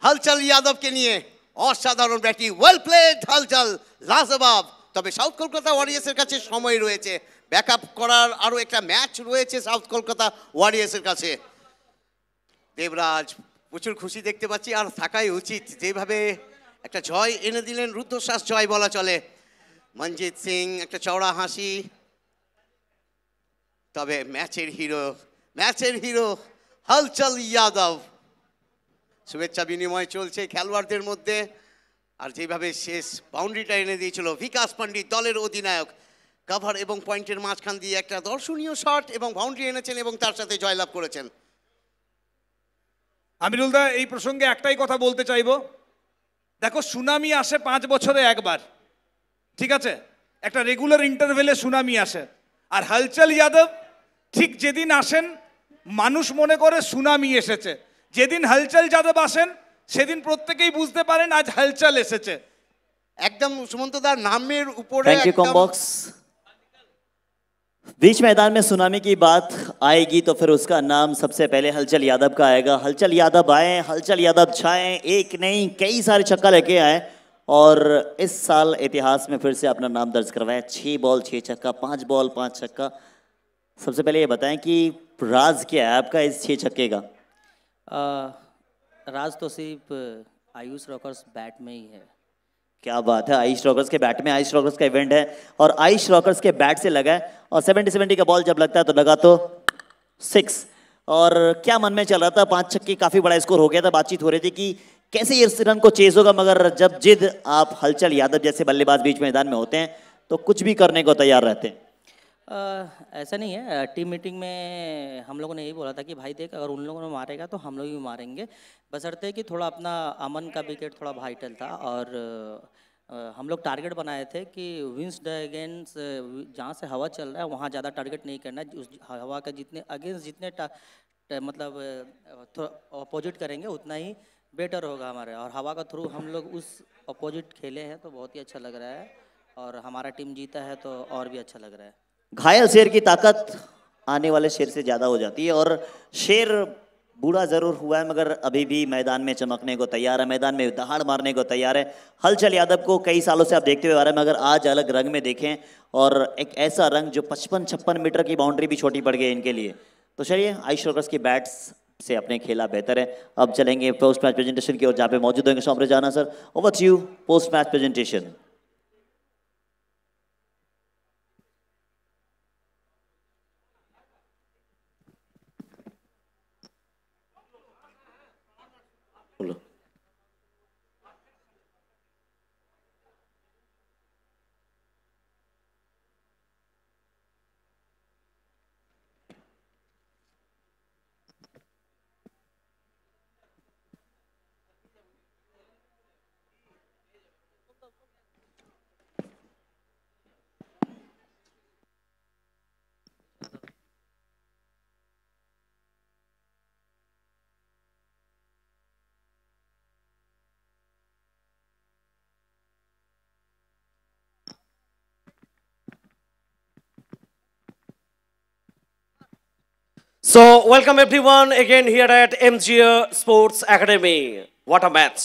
হলচল যাদবকে নিয়ে। অসাধারণ ব্যাটিং, ওয়েল প্লেড হলচল, লাজবাব তবে সাউথ কলকাতা ওয়ারিয়ার্সের কাছে সময় রয়েছে, ব্যাকআপ করার আরও একটা ম্যাচ রয়েছে সাউথ কলকাতা ওয়ারিয়ার্সের কাছে। দেবরাজ প্রচুর খুশি দেখতে পাচ্ছি, আর থাকাই উচিত, যেভাবে একটা জয় এনে দিলেন, রুদ্ধশ্বাস জয় বলা চলে। মনজিৎ সিং একটা চওড়া হাসি। তবে ম্যাচের হিরো হলচল যাদব। শুভেচ্ছা বিনিময় চলছে খেলোয়াড়দের মধ্যে, আর যেভাবে শেষ বাউন্ডারিটা এনে দিয়েছিল বিকাশ পণ্ডিত, দলের অধিনায়ক, কভার এবং পয়েন্টের মাঝখান দিয়ে একটা দর্শনীয় শট এবং বাউন্ডারি এনেছেন এবং তার সাথে জয়লাভ করেছেন। আমিরুল দা, এই প্রসঙ্গে একটাই কথা বলতে চাইবো, দেখো সুনামি আসে 5 বছরে একবার, ঠিক আছে, একটা রেগুলার ইন্টারভেলে সুনামি আসে, আর হলচল যাদব ঠিক যেদিন আসেন মানুষ মনে করে সুনামি এসেছে, যেদিন হলচল যাদব আসেন সেদিন প্রত্যেকেই বুঝতে পারেন আজ হলচল এসেছে। একদম সুমন্তদার নামের উপরে थैंक यू कॉम्बॉक्स। बीच मैदान में सुनामी की बात आएगी तो फिर उसका नाम सबसे पहले हलचल यादव का आएगा। हलचल यादव आए, हलचल यादव छाए, एक नहीं कई सारे छक्का लेके आए और इस साल इतिहास में फिर से अपना नाम दर्ज करवाया। 6 बॉल 6 छक्का, 5 बॉल 5 छक्का। सबसे पहले ये बताएं कि राज क्या है आपका इस 6 छक्के का? राज तो सिर्फ आयुष रॉकर्स बैट में ही है। क्या बात है, आइस रॉकर्स के बैट में, आइस रॉकर्स का इवेंट है और आइस रॉकर्स के बैट से लगा है और 70-70 का बॉल जब लगता है तो लगा तो 6। और क्या मन में चल रहा था? 5 छक्के काफी बड़ा स्कोर हो गया था, बातचीत हो रही थी कि कैसे इस रन को चेज होगा, मगर जब जिद आप हलचल यादव जैसे बल्लेबाज बीच मैदान में होते हैं तो कुछ भी करने को तैयार रहते हैं। ऐसा नहीं है, टीम मीटिंग में हम लोगों ने यही बोला था कि भाई देख, अगर उन लोगों ने मारेगा तो हम लोग भी मारेंगे, बशर्ते कि थोड़ा अपना अमन का विकेट थोड़ा वाइटल था। और हम लोग टारगेट बनाए थे कि विंस अगेंस्ट जहाँ से हवा चल रहा है वहाँ ज़्यादा टारगेट नहीं करना है, उस हवा का जितने अगेंस्ट जितने मतलब अपोजिट करेंगे उतना ही बेटर होगा हमारे। और हवा का थ्रू हम लोग उस अपोजिट खेले हैं तो बहुत ही अच्छा लग रहा है, और हमारा टीम जीता है तो और भी अच्छा लग रहा है। घायल शेर की ताकत आने वाले शेर से ज्यादा हो जाती है और शेर बूढ़ा जरूर हुआ है मगर अभी भी मैदान में चमकने को तैयार है, मैदान में दहाड़ मारने को तैयार है। हलचल यादव को कई सालों से आप देखते हुए आ रहे हैं, मगर आज अलग रंग में देखें और एक ऐसा रंग जो 55-56 मीटर की बाउंड्री भी छोटी पड़ गई इनके लिए। तो चलिए आइस रॉकर्स की बैट्स से अपने खेला बेहतर है। अब चलेंगे पोस्ट मैच प्रेजेंटेशन की ओर, जहाँ पे मौजूद होंगे Somre Jana sir. Over to you, post match presentation. So, welcome everyone again here at MGA Sports Academy. What a match!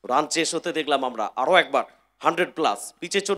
Run chase হতে দেখলাম আমরা আরো একবার 100 প্লাস পিচে